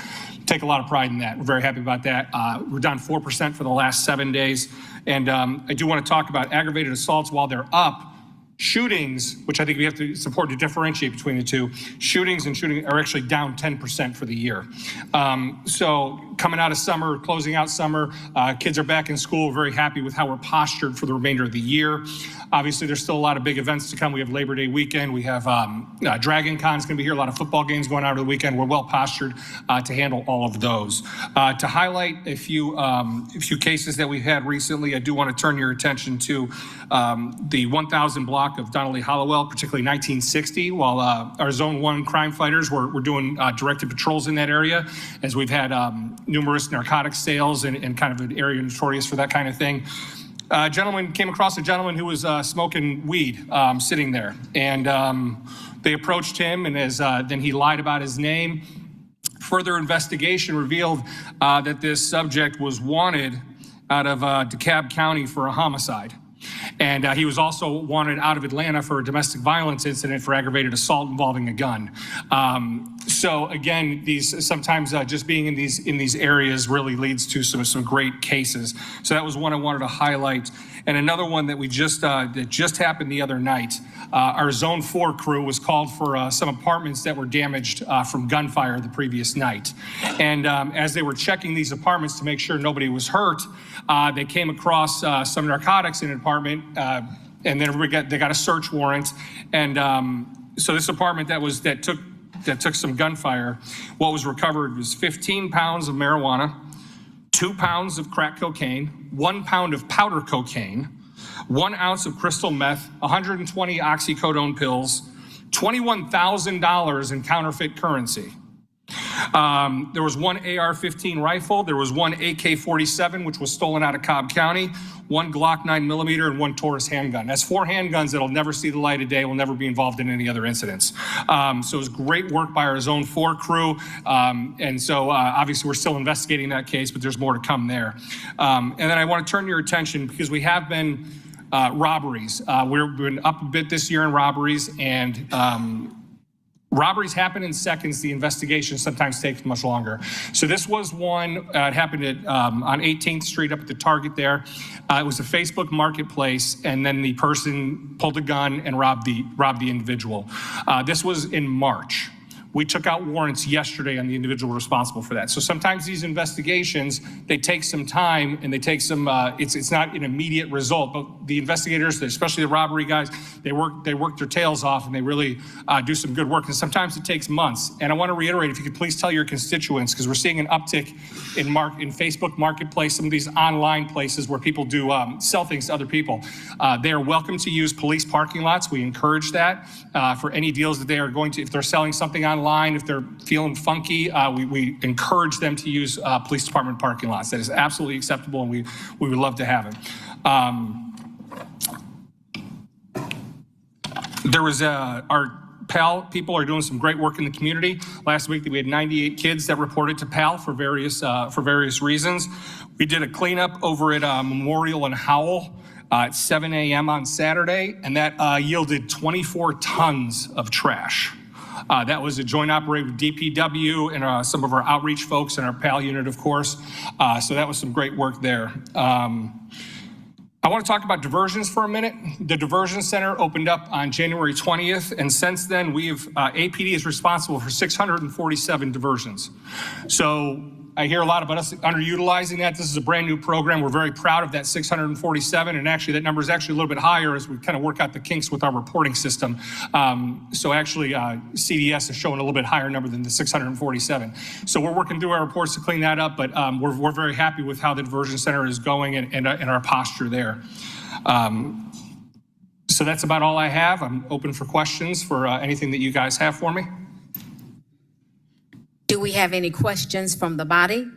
Take a lot of pride in that. We're very happy about that. We're down 4% for the last 7 days. And I do want to talk about aggravated assaults while they're up. Shootings, which I think we have to support to differentiate between the two, shootings and shooting are actually down 10% for the year. So coming out of summer, closing out summer, kids are back in school. We're very happy with how we're postured for the remainder of the year. Obviously, there's still a lot of big events to come. We have Labor Day weekend. We have Dragon Con's going to be here. A lot of football games going on over the weekend. We're well postured to handle all of those. To highlight a few cases that we've had recently, I do want to turn your attention to the 1000 block of Donnelly Hollowell, particularly 1960, while our Zone 1 crime fighters were doing directed patrols in that area, as we've had numerous narcotics sales and kind of an area notorious for that kind of thing. Came across a gentleman who was smoking weed sitting there, and they approached him, and then he lied about his name. Further investigation revealed that this subject was wanted out of DeKalb County for a homicide. And he was also wanted out of Atlanta for a domestic violence incident for aggravated assault involving a gun. So again, sometimes just being in these areas really leads to some great cases. So that was one I wanted to highlight. And another one that that just happened the other night. Our Zone 4 crew was called for some apartments that were damaged from gunfire the previous night. And as they were checking these apartments to make sure nobody was hurt, they came across some narcotics in an apartment, and then they got a search warrant. And so this apartment that took some gunfire, what was recovered was 15 pounds of marijuana, 2 pounds of crack cocaine, 1 pound of powder cocaine, 1 ounce of crystal meth, 120 oxycodone pills, $21,000 in counterfeit currency. There was one AR-15 rifle. There was one AK-47, which was stolen out of Cobb County, one Glock 9mm, and one Taurus handgun. That's 4 handguns that'll never see the light of day, will never be involved in any other incidents. So it was great work by our Zone 4 crew. And so obviously we're still investigating that case, but there's more to come there. And then I want to turn your attention, because we have been robberies. We've been up a bit this year in robberies, and robberies happen in seconds. The investigation sometimes takes much longer. So this was one, it happened at, on 18th Street up at the Target there. It was a Facebook marketplace, and then the person pulled a gun and robbed the individual. This was in March. We took out warrants yesterday on the individual responsible for that. So sometimes these investigations, they take some time and they take some, it's not an immediate result, but the investigators, especially the robbery guys, they work their tails off, and they really do some good work. And sometimes it takes months. And I want to reiterate, if you could please tell your constituents, because we're seeing an uptick in Facebook Marketplace, some of these online places where people do sell things to other people. They are welcome to use police parking lots. We encourage that for any deals that they are going to, if they're selling something online, if they're feeling funky, we encourage them to use police department parking lots. That is absolutely acceptable, and we would love to have it. There was our PAL people are doing some great work in the community. Last week we had 98 kids that reported to PAL for various reasons. We did a cleanup over at Memorial and Howell at 7 a.m. on Saturday, and that yielded 24 tons of trash. That was a joint operation with DPW and some of our outreach folks and our PAL unit, of course. So that was some great work there. I want to talk about diversions for a minute. The diversion center opened up on January 20th, and since then APD is responsible for 647 diversions. So I hear a lot about us underutilizing that. This is a brand new program. We're very proud of that 647, and actually that number is actually a little bit higher as we kind of work out the kinks with our reporting system. So actually CDS is showing a little bit higher number than the 647. So we're working through our reports to clean that up, but we're very happy with how the diversion center is going and our posture there. So that's about all I have. I'm open for questions for anything that you guys have for me. Do we have any questions from the body?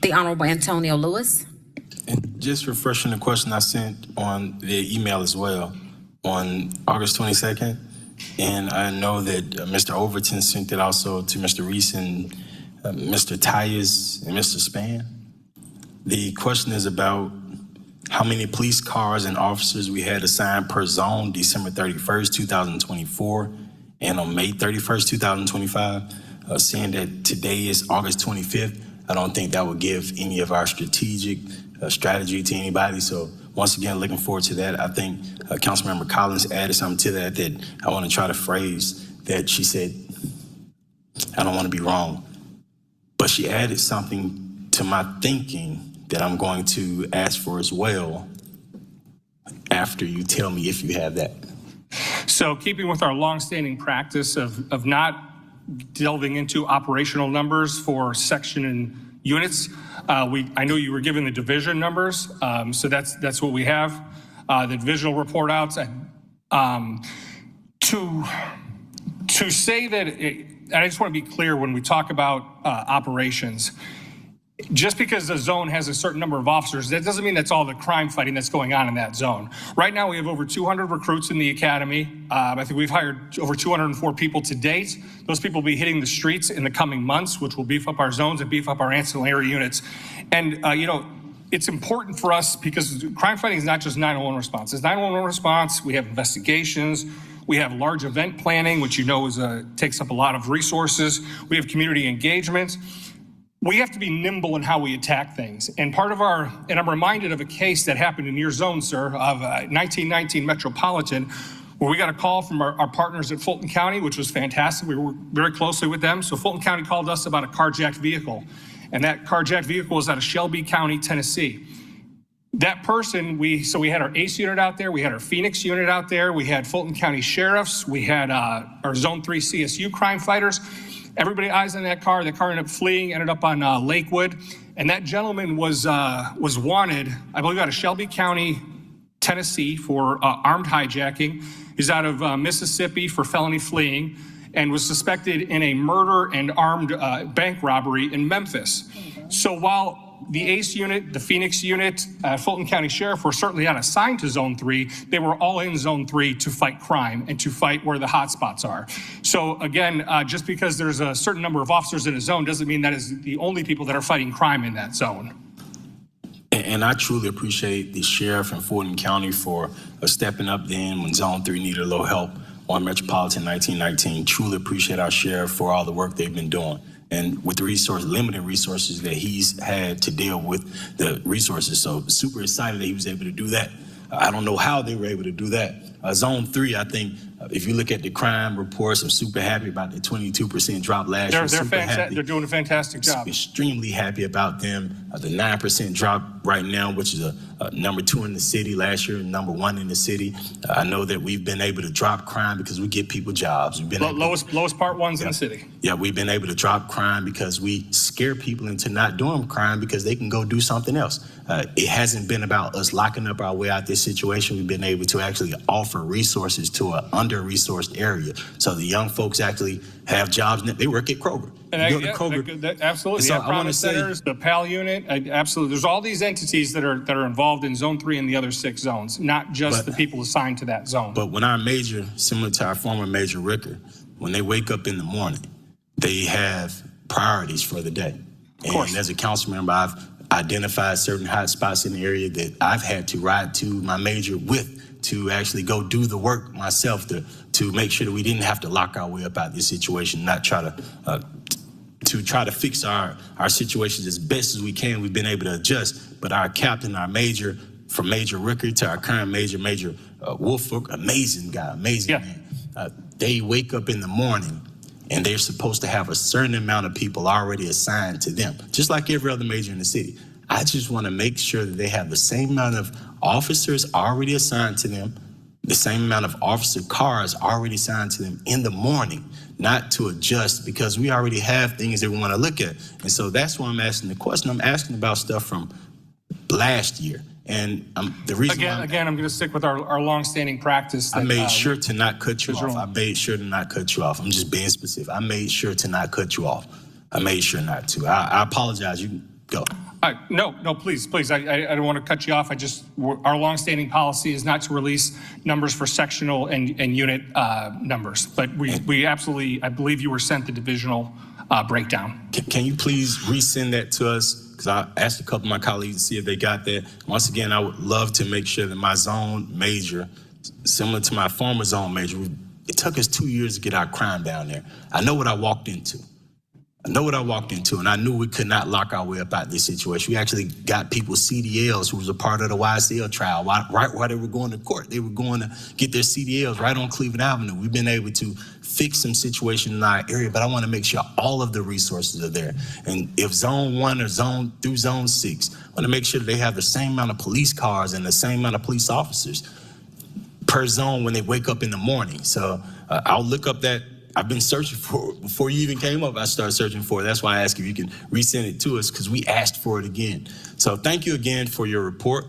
The Honorable Antonio Lewis. And just refreshing the question I sent on the email as well on August 22nd. And I know that Mr. Overton sent it also to Mr. Reese and Mr. Tyus and Mr. Spann. The question is about how many police cars and officers we had assigned per zone December 31st, 2024, and on May 31st, 2025. Seeing that today is August 25th, I don't think that would give any of our strategic strategy to anybody. So once again, looking forward to that. I think Councilmember Collins added something to that I want to try to phrase that she said, I don't want to be wrong, but she added something to my thinking that I'm going to ask for as well after you tell me if you have that. So keeping with our longstanding practice of not delving into operational numbers for section and units, I know you were given the division numbers, so that's what we have. The divisional report outs. To say that, and I just want to be clear when we talk about operations, just because the zone has a certain number of officers, that doesn't mean that's all the crime fighting that's going on in that zone. Right now, we have over 200 recruits in the academy. I think we've hired over 204 people to date. Those people will be hitting the streets in the coming months, which will beef up our zones and beef up our ancillary units. And, it's important for us because crime fighting is not just 911 response. It's 911 response, we have investigations, we have large event planning, which takes up a lot of resources. We have community engagement. We have to be nimble in how we attack things. And and I'm reminded of a case that happened in your zone, sir, of 1919 Metropolitan, where we got a call from our partners at Fulton County, which was fantastic. We worked very closely with them. So Fulton County called us about a carjacked vehicle. And that carjacked vehicle was out of Shelby County, Tennessee. That person, we had our ACE unit out there, we had our Phoenix unit out there, we had Fulton County sheriffs, we had our Zone 3 CSU crime fighters. Everybody eyes on that car. The car ended up fleeing, ended up on Lakewood. And that gentleman was wanted, I believe, out of Shelby County, Tennessee for armed hijacking. He's out of Mississippi for felony fleeing. and was suspected in a murder and armed bank robbery in Memphis. So while the ACE unit, the Phoenix unit, Fulton County Sheriff were certainly not assigned to Zone 3. They were all in Zone 3 to fight crime and to fight where the hot spots are. So again, just because there's a certain number of officers in a zone doesn't mean that is the only people that are fighting crime in that zone. And I truly appreciate the sheriff in Fulton County for stepping up then when Zone 3 needed a little help on Metropolitan 1919. Truly appreciate our sheriff for all the work they've been doing. And with the limited resources that he's had to deal with the resources. So super excited that he was able to do that. I don't know how they were able to do that. Zone 3, I think, if you look at the crime reports, I'm super happy about the 22% drop last year. They're doing a fantastic job. Extremely happy about them. The 9% drop right now, which is a number 2 in the city. Last year, number 1 in the city. I know that we've been able to drop crime because we give people jobs. We've been lowest part ones in the city. Yeah, we've been able to drop crime because we scare people into not doing crime because they can go do something else. It hasn't been about us locking up our way out this situation. We've been able to actually offer resources to an under-resourced area. So the young folks actually have jobs. They work at Kroger. Absolutely. So Yeah, Promise Centers, the PAL unit, absolutely. There's all these entities that are involved in Zone 3 and the other 6 zones, not just the people assigned to that zone. But when our major, similar to our former Major Ricker, when they wake up in the morning, they have priorities for the day. And as a council member, I've identified certain hot spots in the area that I've had to ride to my major with to actually go do the work myself to make sure that we didn't have to lock our way up out of this situation, not try to fix our situations as best as we can. We've been able to adjust, but our captain, our major, from Major Ricker to our current Major Wolford, amazing guy, amazing man. They wake up in the morning and they're supposed to have a certain amount of people already assigned to them, just like every other major in the city. I just want to make sure that they have the same amount of officers already assigned to them, the same amount of officer cars already assigned to them in the morning, not to adjust because we already have things that we want to look at. And so that's why I'm asking the question. I'm asking about stuff from last year. And the reason Again, I'm going to stick with our longstanding practice. I made sure to not cut you off. I made sure to not cut you off. I'm just being specific. I made sure to not cut you off. I made sure not to. I apologize. You can go. No, please. I don't want to cut you off. Our longstanding policy is not to release numbers for sectional and unit numbers. But we absolutely, I believe you were sent the divisional breakdown. Can you please resend that to us? Because I asked a couple of my colleagues to see if they got that. Once again, I would love to make sure that my zone major, similar to my former zone major, it took us 2 years to get our crime down there. I know what I walked into. And I knew we could not lock our way up out of this situation. We actually got people CDLs who was a part of the YSL trial right while they were going to court. They were going to get their CDLs right on Cleveland Avenue. We've been able to fix some situations in our area, but I want to make sure all of the resources are there. And if Zone 1 or Zone 6, I want to make sure that they have the same amount of police cars and the same amount of police officers per zone when they wake up in the morning. So I'll look up that. I've been searching for it. Before you even came up, I started searching for it. That's why I asked if you can resend it to us because we asked for it again. So thank you again for your report.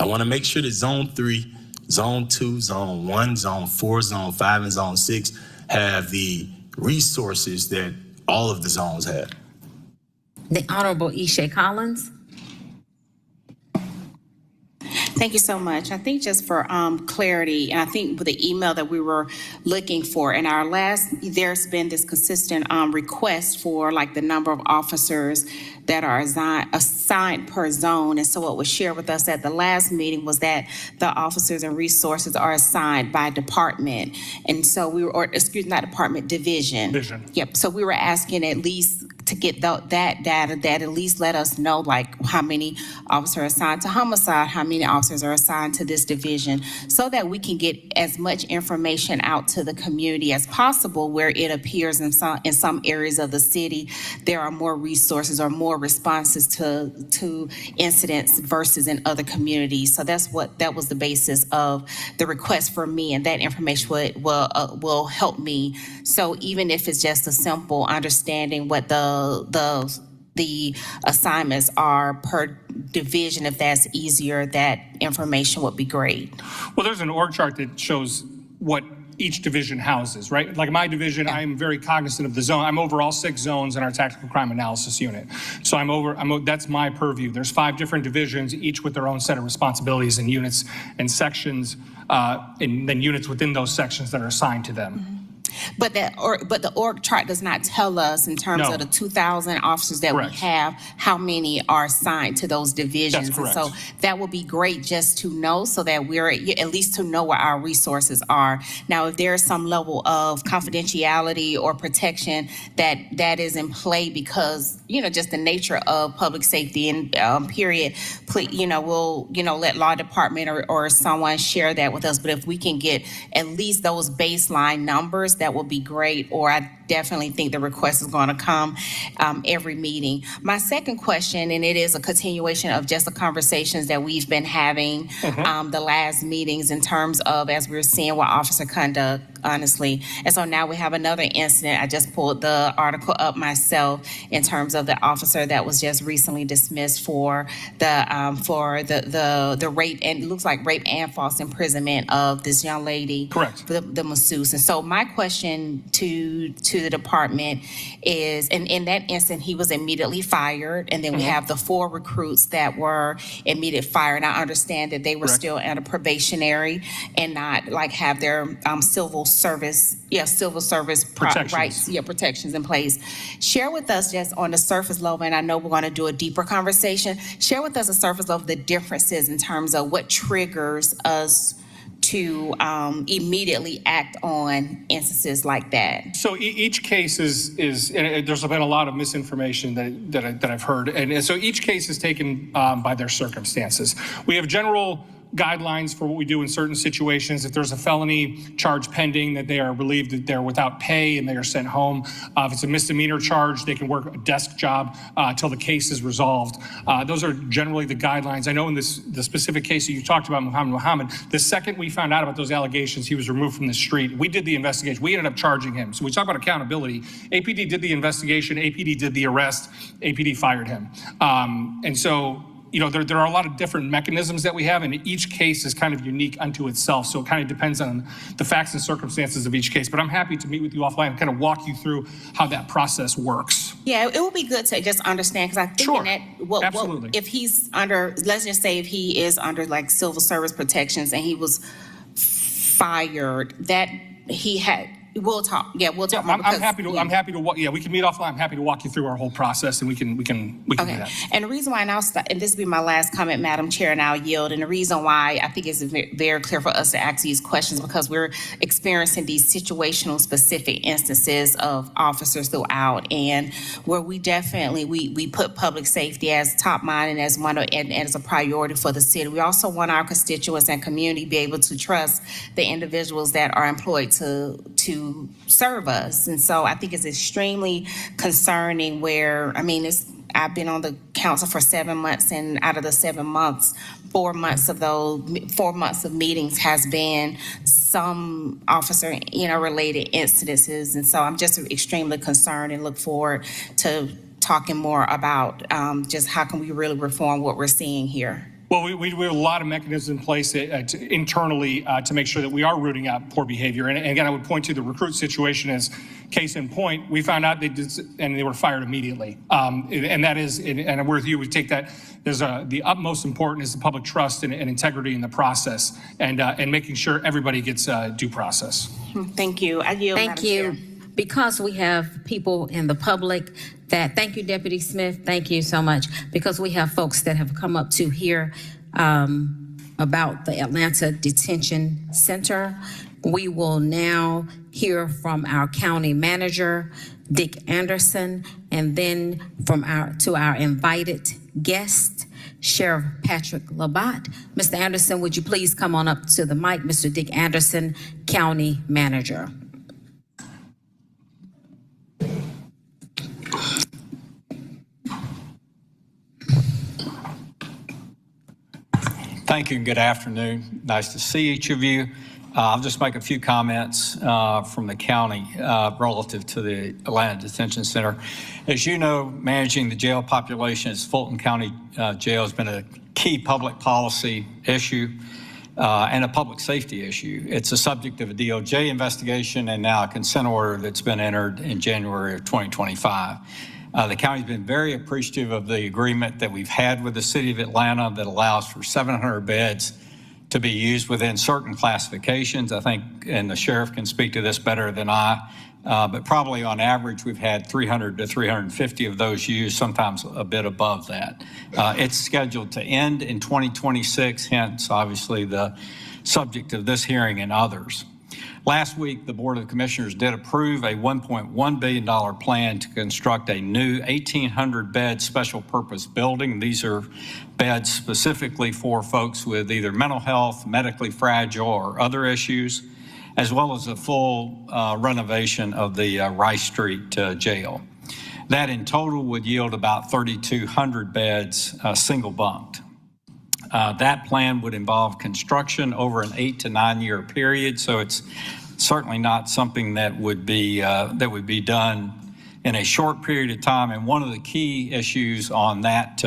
I want to make sure that Zone 3, Zone 2, Zone 1, Zone 4, Zone 5, and Zone 6 have the resources that all of the zones have. The Honorable Isha Collins. Thank you so much. I think just for clarity, and I think with the email that we were looking for in our there's been this consistent request for like the number of officers that are assigned per zone. And so what was shared with us at the last meeting was that the officers and resources are assigned by department. And so not department, division. Yep. So we were asking at least to get that data that at least let us know like how many officers are assigned to homicide, how many officers are assigned to this division, so that we can get as much information out to the community as possible where it appears in some areas of the city there are more resources or more responses to incidents versus in other communities. So that was the basis of the request for me, and that information will help me. So even if it's just a simple understanding what the assignments are per division, if that's easier, that information would be great. Well, there's an org chart that shows what each division houses, right? Like my division, I'm very cognizant of the zone. I'm over all 6 zones in our tactical crime analysis unit. So that's my purview. There's 5 different divisions, each with their own set of responsibilities and units and sections, and then units within those sections that are assigned to them. But the org chart does not tell us in terms of the 2,000 officers that we have, how many are assigned to those divisions. That's correct. And so that would be great just to know, so that we're at least to know where our resources are. Now, if there is some level of confidentiality or protection that is in play because, just the nature of public safety and period, please, we'll, let law department or someone share that with us. But if we can get at least those baseline numbers, that will be great, or I definitely think the request is going to come every meeting. My second question, and it is a continuation of just the conversations that we've been having the last meetings in terms of, as we're seeing with officer conduct, honestly. And so now we have another incident. I just pulled the article up myself in terms of the officer that was just recently dismissed for the rape, and it looks like rape and false imprisonment of this young lady. Correct. The masseuse. And so my question to the department is, and in that instant, he was immediately fired. And then we have the 4 recruits that were immediately fired. And I understand that they were still under probationary and not like have their civil service Protections. rights, protections in place. Share with us just on the surface level, and I know we're going to do a deeper conversation. Share with us the surface level, the differences in terms of what triggers us to immediately act on instances like that. So each case is and there's been a lot of misinformation that I've heard, and so each case is taken by their circumstances. We have general guidelines for what we do in certain situations. If there's a felony charge pending, that they are relieved that they're without pay and they are sent home. If it's a misdemeanor charge, they can work a desk job until the case is resolved. Those are generally the guidelines. I know in the specific case that you talked about, Muhammad, the second we found out about those allegations, he was removed from the street. We did the investigation. We ended up charging him. So we talk about accountability. APD did the investigation. APD did the arrest. APD fired him. And so, there are a lot of different mechanisms that we have, and each case is kind of unique unto itself. So it kind of depends on the facts and circumstances of each case. But I'm happy to meet with you offline and kind of walk you through how that process works. Yeah, it would be good to just understand, because I think Absolutely. if he's under, let's just say if he is under like civil service protections and he was fired, that he had. We'll talk. Yeah, we'll talk. I'm happy to. I'm happy to. We can meet offline. I'm happy to walk you through our whole process, and we can do that. And the reason why, and this will be my last comment, Madam Chair, and I'll yield. And the reason why I think it's very clear for us to ask these questions, because we're experiencing these situational specific instances of officers throughout, and where we definitely we put public safety as top mind and as and as a priority for the city. We also want our constituents and community be able to trust the individuals that are employed to serve us. And so I think it's extremely concerning where, I've been on the council for 7 months, and out of the 7 months, 4 months of meetings has been some officer, related incidences. And so I'm just extremely concerned and look forward to talking more about just how can we really reform what we're seeing here. Well, we have a lot of mechanisms in place internally to make sure that we are rooting out poor behavior. And again, I would point to the recruit situation as case in point. We found out they were fired immediately. And that is, and we're with you, we take that. There's the utmost important is the public trust and integrity in the process, and making sure everybody gets due process. Thank you. I yield, Thank Madam you. Chair. Because we have people in the public thank you, Deputy Smith, thank you so much. Because we have folks that have come up to hear about the Atlanta Detention Center. We will now hear from our county manager, Dick Anderson, and then to our invited guest, Sheriff Patrick Labat. Mr. Anderson, would you please come on up to the mic? Mr. Dick Anderson, County Manager. Thank you and good afternoon. Nice to see each of you. I'll just make a few comments from the county relative to the Atlanta Detention Center. As you know, managing the jail population at Fulton County Jail has been a key public policy issue. and a public safety issue. It's a subject of a DOJ investigation and now a consent order that's been entered in January of 2025. The county's been very appreciative of the agreement that we've had with the city of Atlanta that allows for 700 beds to be used within certain classifications. I think, and the sheriff can speak to this better than I, but probably on average, we've had 300 to 350 of those used, sometimes a bit above that. It's scheduled to end in 2026, hence obviously the subject of this hearing and others. Last week, the Board of Commissioners did approve a $1.1 billion plan to construct a new 1,800-bed special purpose building. These are beds specifically for folks with either mental health, medically fragile, or other issues, as well as a full renovation of the Rice Street jail. That in total would yield about 3,200 beds, single bunked. That plan would involve construction over an 8 to 9 year period, so it's certainly not something that would be done in a short period of time. And one of the key issues on that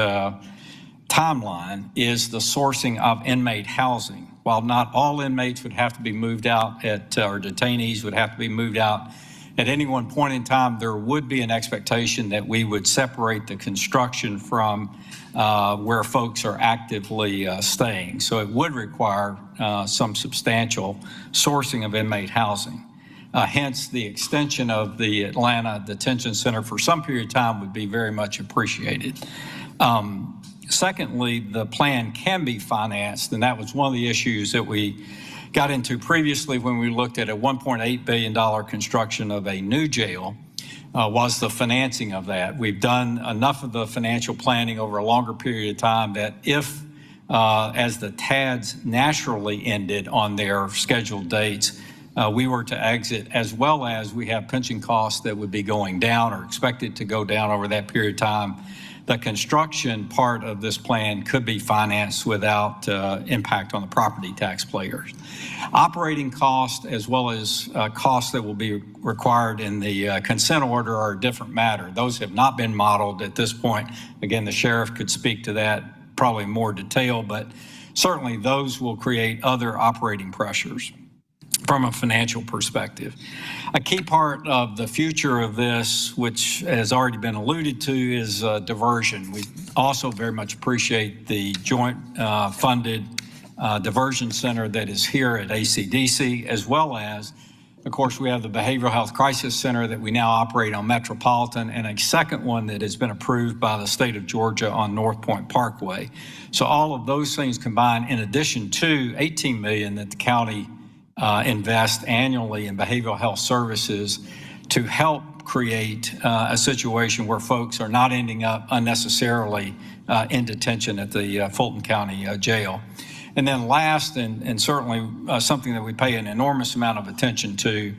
timeline is the sourcing of inmate housing. While not all inmates would have to be moved out or detainees would have to be moved out at any one point in time, there would be an expectation that we would separate the construction from where folks are actively staying. So it would require some substantial sourcing of inmate housing. Hence, the extension of the Atlanta Detention Center for some period of time would be very much appreciated. Secondly, the plan can be financed, and that was one of the issues that we got into previously when we looked at a $1.8 billion construction of a new jail, was the financing of that. We've done enough of the financial planning over a longer period of time that if, as the TADs naturally ended on their scheduled dates, we were to exit, as well as we have pension costs that would be going down or expected to go down over that period of time, the construction part of this plan could be financed without impact on the property tax payers. Operating costs, as well as costs that will be required in the consent order, are a different matter. Those have not been modeled at this point. Again, the sheriff could speak to that probably in more detail, but certainly those will create other operating pressures from a financial perspective. A key part of the future of this, which has already been alluded to, is diversion. We also very much appreciate the joint funded diversion center that is here at ACDC, as well as, of course, we have the Behavioral Health Crisis Center that we now operate on Metropolitan, and a second one that has been approved by the state of Georgia on North Point Parkway. So all of those things combined, in addition to $18 million that the county invest annually in behavioral health services, to help create a situation where folks are not ending up unnecessarily in detention at the Fulton County Jail. And then last, and certainly something that we pay an enormous amount of attention to,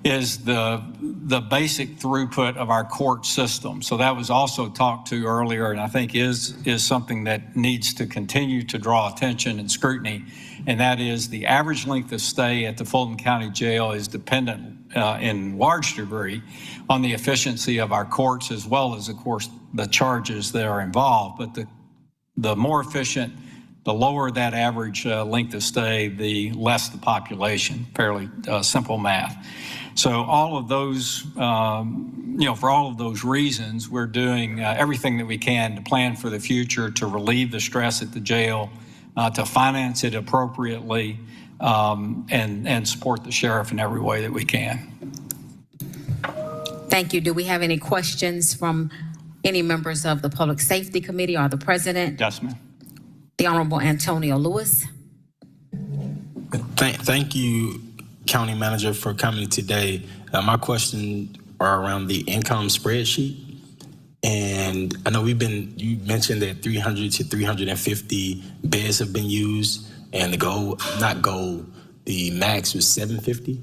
is the basic throughput of our court system. So that was also talked to earlier, and I think is something that needs to continue to draw attention and scrutiny, and that is the average length of stay at the Fulton County Jail is dependent in large degree on the efficiency of our courts, as well as, of course, the charges that are involved. But the more efficient, the lower that average length of stay, the less the population. Fairly simple math. So all of those, for all of those reasons, we're doing everything that we can to plan for the future, to relieve the stress at the jail, to finance it appropriately, and support the sheriff in every way that we can. Thank you. Do we have any questions from any members of the Public Safety Committee or the President? Yes, ma'am. The Honorable Antonio Lewis. Thank you, County Manager, for coming today. My questions are around the income spreadsheet. And I know you mentioned that 300 to 350 beds have been used, and the max was 750.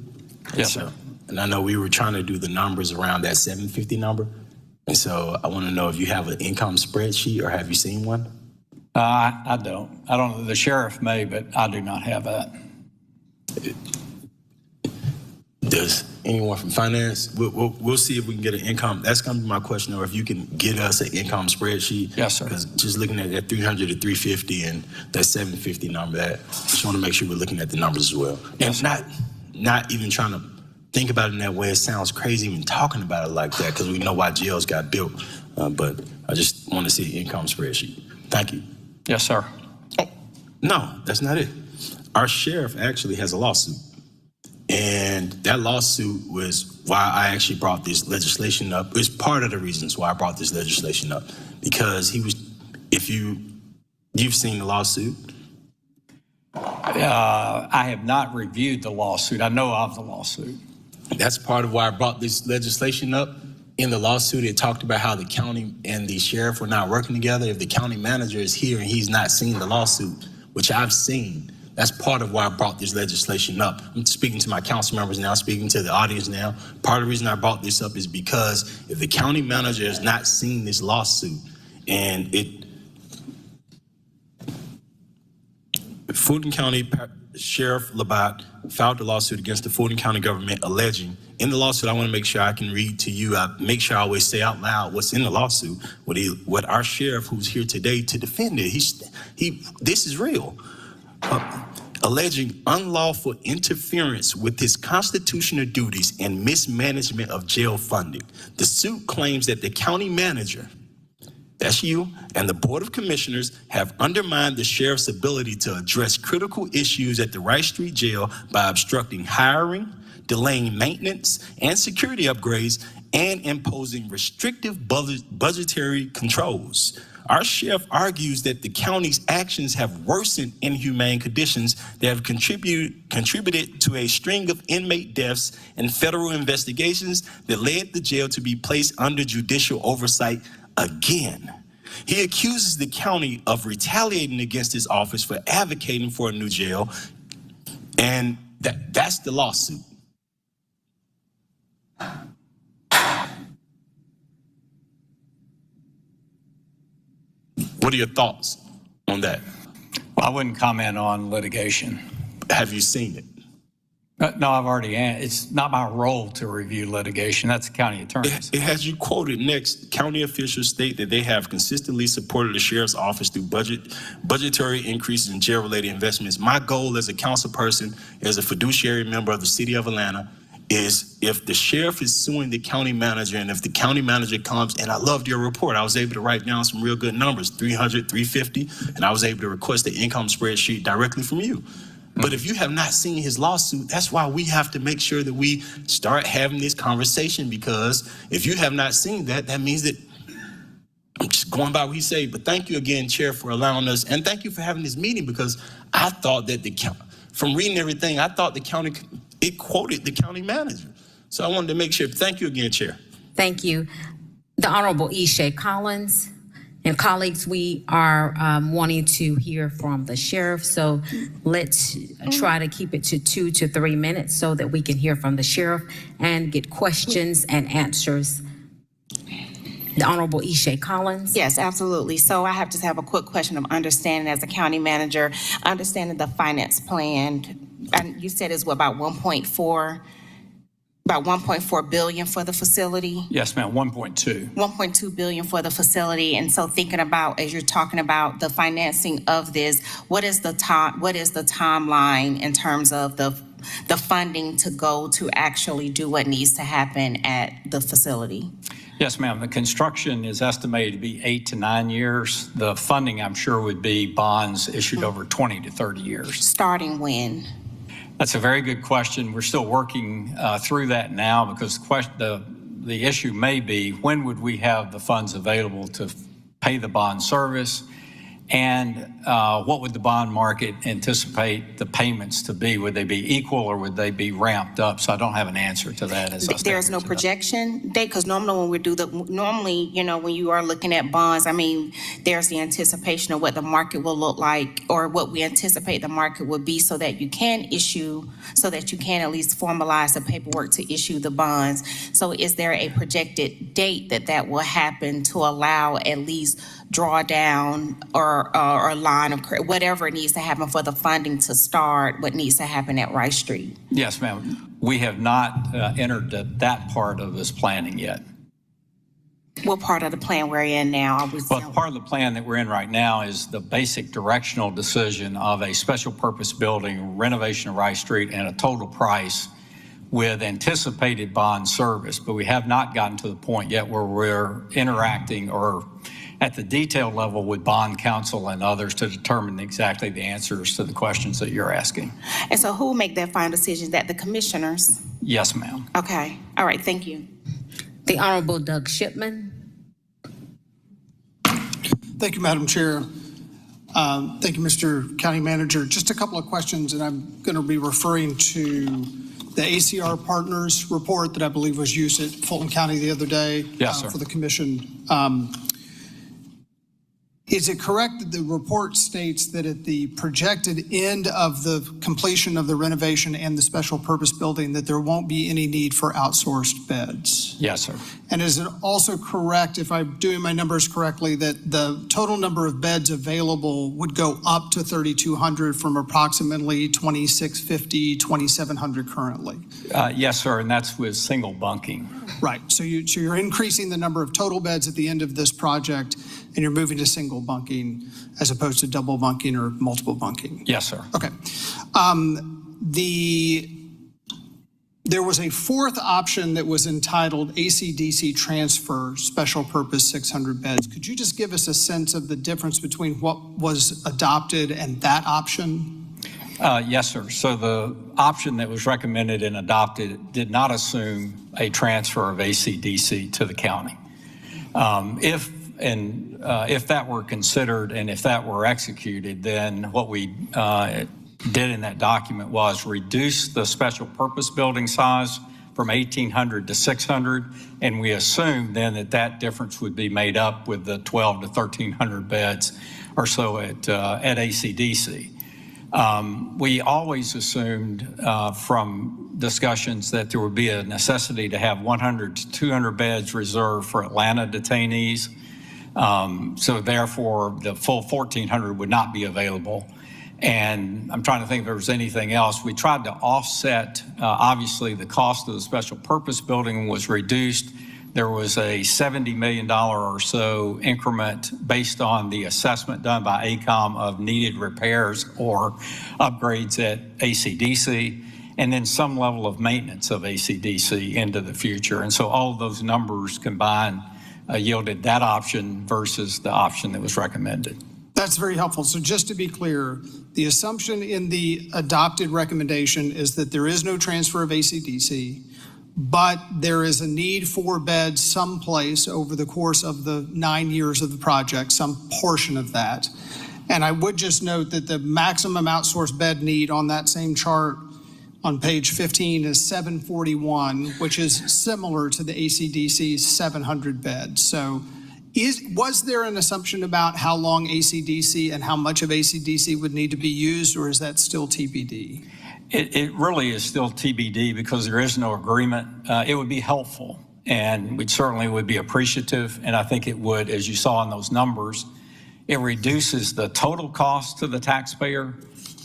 Yes, sir. And I know we were trying to do the numbers around that 750 number. And so I want to know if you have an income spreadsheet, or have you seen one? I don't. I don't know. The sheriff may, but I do not have that. Does anyone from finance? We'll see if we can get an income. That's going to be my question, or if you can get us an income spreadsheet. Yes, sir. Because just looking at that 300 to 350 and that 750 number, that just want to make sure we're looking at the numbers as well. Yes, and not even trying to think about it in that way. It sounds crazy even talking about it like that, because we know why jails got built. But I just want to see an income spreadsheet. Thank you. Yes, sir. Oh, no, that's not it. Our sheriff actually has a lawsuit. And that lawsuit was why I actually brought this legislation up. It's part of the reasons why I brought this legislation up. Because he was, if you've seen the lawsuit. I have not reviewed the lawsuit. I know of the lawsuit. That's part of why I brought this legislation up. In the lawsuit, it talked about how the county and the sheriff were not working together. If the county manager is here and he's not seen the lawsuit, which I've seen, that's part of why I brought this legislation up. I'm speaking to my council members now, speaking to the audience now. Part of the reason I brought this up is because if the county manager has not seen this lawsuit, and Fulton County Sheriff Labat filed a lawsuit against the Fulton County government alleging, in the lawsuit, I want to make sure I can read to you, I make sure I always say out loud what's in the lawsuit, what our sheriff who's here today to defend it, this is real. Alleging unlawful interference with his constitutional duties and mismanagement of jail funding. The suit claims that the county manager, that's you, and the Board of Commissioners have undermined the sheriff's ability to address critical issues at the Rice Street Jail by obstructing hiring, delaying maintenance and security upgrades, and imposing restrictive budgetary controls. Our sheriff argues that the county's actions have worsened inhumane conditions that have contributed to a string of inmate deaths and federal investigations that led the jail to be placed under judicial oversight again. He accuses the county of retaliating against his office for advocating for a new jail, and that's the lawsuit. What are your thoughts on that? Well, I wouldn't comment on litigation. Have you seen it? No, I've already answered. It's not my role to review litigation. That's the county attorney's. It has you quoted next. County officials state that they have consistently supported the sheriff's office through budgetary increases in jail-related investments. My goal as a council person, as a fiduciary member of the city of Atlanta, is if the sheriff is suing the county manager, and if the county manager comes, and I loved your report, I was able to write down some real good numbers, 300, 350, and I was able to request the income spreadsheet directly from you. But if you have not seen his lawsuit, that's why we have to make sure that we start having this conversation, because if you have not seen that, that means that, I'm just going by what he said, but thank you again, Chair, for allowing us, and thank you for having this meeting, because I thought that from reading everything, I thought the county, it quoted the county manager. So I wanted to make sure. Thank you again, Chair. Thank you. The Honorable Ishe Collins. And colleagues, we are wanting to hear from the sheriff, so let's try to keep it to 2 to 3 minutes so that we can hear from the sheriff and get questions and answers. The Honorable Ishe Collins. Yes, absolutely. So I just have a quick question of understanding as a county manager, understanding the finance plan. And you said it's what, about 1.4 billion for the facility? Yes, ma'am, 1.2. 1.2 billion for the facility. And so thinking about, as you're talking about the financing of this, what is the timeline in terms of the funding to go to actually do what needs to happen at the facility? Yes, ma'am. The construction is estimated to be 8 to 9 years. The funding, I'm sure, would be bonds issued over 20 to 30 years. Starting when? That's a very good question. We're still working through that now, because the issue may be, when would we have the funds available to pay the bond service? And what would the bond market anticipate the payments to be? Would they be equal or would they be ramped up? So I don't have an answer to that. There's no projection date, because normally when we do when you are looking at bonds, I mean, there's the anticipation of what the market will look like, or what we anticipate the market will be, so that you can at least formalize the paperwork to issue the bonds. So is there a projected date that will happen to allow at least draw down or line of credit, whatever needs to happen for the funding to start, what needs to happen at Rice Street? Yes, ma'am. We have not entered that part of this planning yet. What part of the plan we're in now? Well, part of the plan that we're in right now is the basic directional decision of a special purpose building, renovation of Rice Street, and a total price with anticipated bond service. But we have not gotten to the point yet where we're interacting or at the detailed level with bond counsel and others to determine exactly the answers to the questions that you're asking. And so who will make that final decision? That the commissioners? Yes, ma'am. Okay. All right. Thank you. The Honorable Doug Shipman. Thank you, Madam Chair. Thank you, Mr. County Manager. Just a couple of questions, and I'm going to be referring to the ACR Partners report that I believe was used at Fulton County the other day. Yes, sir. For the commission. Is it correct that the report states that at the projected end of the completion of the renovation and the special purpose building that there won't be any need for outsourced beds? Yes, sir. And is it also correct, if I'm doing my numbers correctly, that the total number of beds available would go up to 3,200 from approximately 2,650, 2,700 currently? Yes, sir, and that's with single bunking. Right, so you're increasing the number of total beds at the end of this project, and you're moving to single bunking as opposed to double bunking or multiple bunking? Yes, sir. Okay. There was a fourth option that was entitled ACDC Transfer Special Purpose 600 Beds. Could you just give us a sense of the difference between what was adopted and that option? Yes, sir. So the option that was recommended and adopted did not assume a transfer of ACDC to the county. If that were considered and if that were executed, then what we did in that document was reduce the special purpose building size from 1,800 to 600, and we assumed then that difference would be made up with the 1,200 to 1,300 beds or so at ACDC. We always assumed from discussions that there would be a necessity to have 100 to 200 beds reserved for Atlanta detainees. So therefore, the full 1,400 would not be available. And I'm trying to think if there was anything else. We tried to offset, obviously, the cost of the special purpose building was reduced. There was a $70 million or so increment based on the assessment done by ACOM of needed repairs or upgrades at ACDC, and then some level of maintenance of ACDC into the future. And so all of those numbers combined yielded that option versus the option that was recommended. That's very helpful. So just to be clear, the assumption in the adopted recommendation is that there is no transfer of ACDC, but there is a need for beds someplace over the course of the 9 years of the project, some portion of that. And I would just note that the maximum outsourced bed need on that same chart on page 15 is 741, which is similar to the ACDC's 700 beds. So was there an assumption about how long ACDC and how much of ACDC would need to be used, or is that still TBD? It really is still TBD because there is no agreement. It would be helpful, and we certainly would be appreciative, and I think it would, as you saw in those numbers, it reduces the total cost to the taxpayer,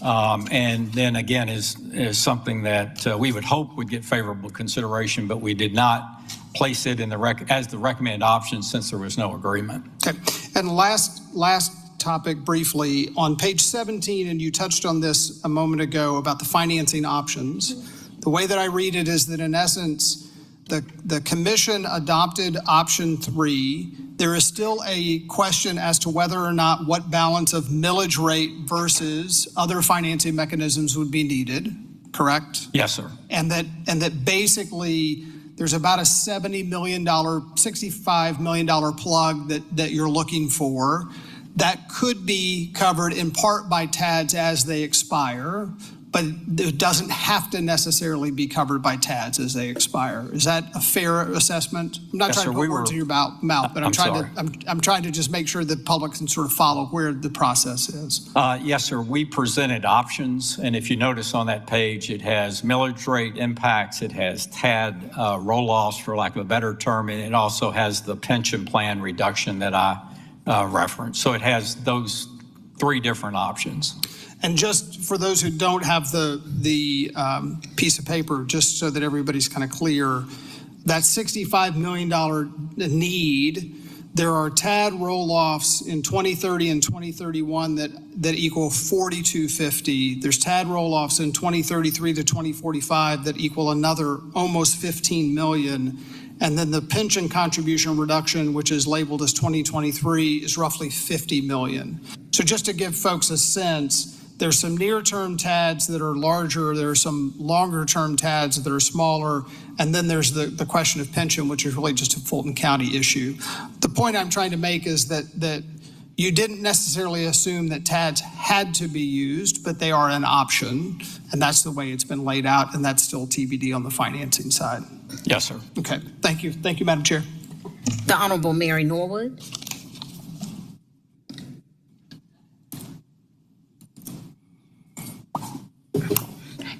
and then again is something that we would hope would get favorable consideration, but we did not place it in as the recommended option since there was no agreement. Okay, and last topic briefly, on page 17, and you touched on this a moment ago about the financing options. The way that I read it is that in essence, the commission adopted option 3. There is still a question as to whether or not what balance of millage rate versus other financing mechanisms would be needed, correct? Yes, sir. And that basically there's about a $70 million, $65 million plug that you're looking for that could be covered in part by TADs as they expire, but it doesn't have to necessarily be covered by TADs as they expire. Is that a fair assessment? I'm not trying to put words in your mouth, but I'm trying to just make sure the public can sort of follow where the process is. Yes, sir. We presented options, and if you notice on that page, it has millage rate impacts, it has TAD roll-offs, for lack of a better term, and it also has the pension plan reduction that I referenced. So it has those 3 different options. And just for those who don't have the piece of paper, just so that everybody's kind of clear, that $65 million need, there are TAD roll-offs in 2030 and 2031 that equal 4,250. There's TAD roll-offs in 2033 to 2045 that equal another almost 15 million. And then the pension contribution reduction, which is labeled as 2023, is roughly 50 million. So just to give folks a sense, there's some near-term TADs that are larger, there are some longer-term TADs that are smaller, and then there's the question of pension, which is really just a Fulton County issue. The point I'm trying to make is that you didn't necessarily assume that TADs had to be used, but they are an option, and that's the way it's been laid out, and that's still TBD on the financing side. Yes, sir. Okay, thank you. Thank you, Madam Chair. The Honorable Mary Norwood.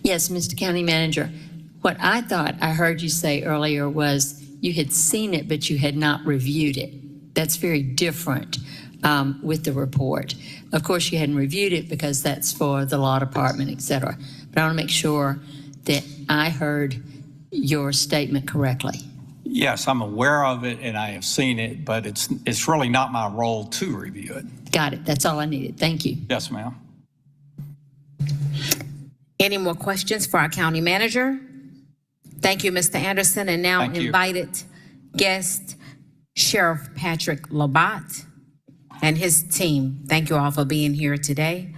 Yes, Mr. County Manager, what I thought I heard you say earlier was you had seen it, but you had not reviewed it. That's very different with the report. Of course, you hadn't reviewed it because that's for the law department, et cetera. But I want to make sure that I heard your statement correctly. Yes, I'm aware of it and I have seen it, but it's really not my role to review it. Got it. That's all I needed. Thank you. Yes, ma'am. Any more questions for our county manager? Thank you, Mr. Anderson. And now Thank you. invited guest, Sheriff Patrick Labat and his team. Thank you all for being here today.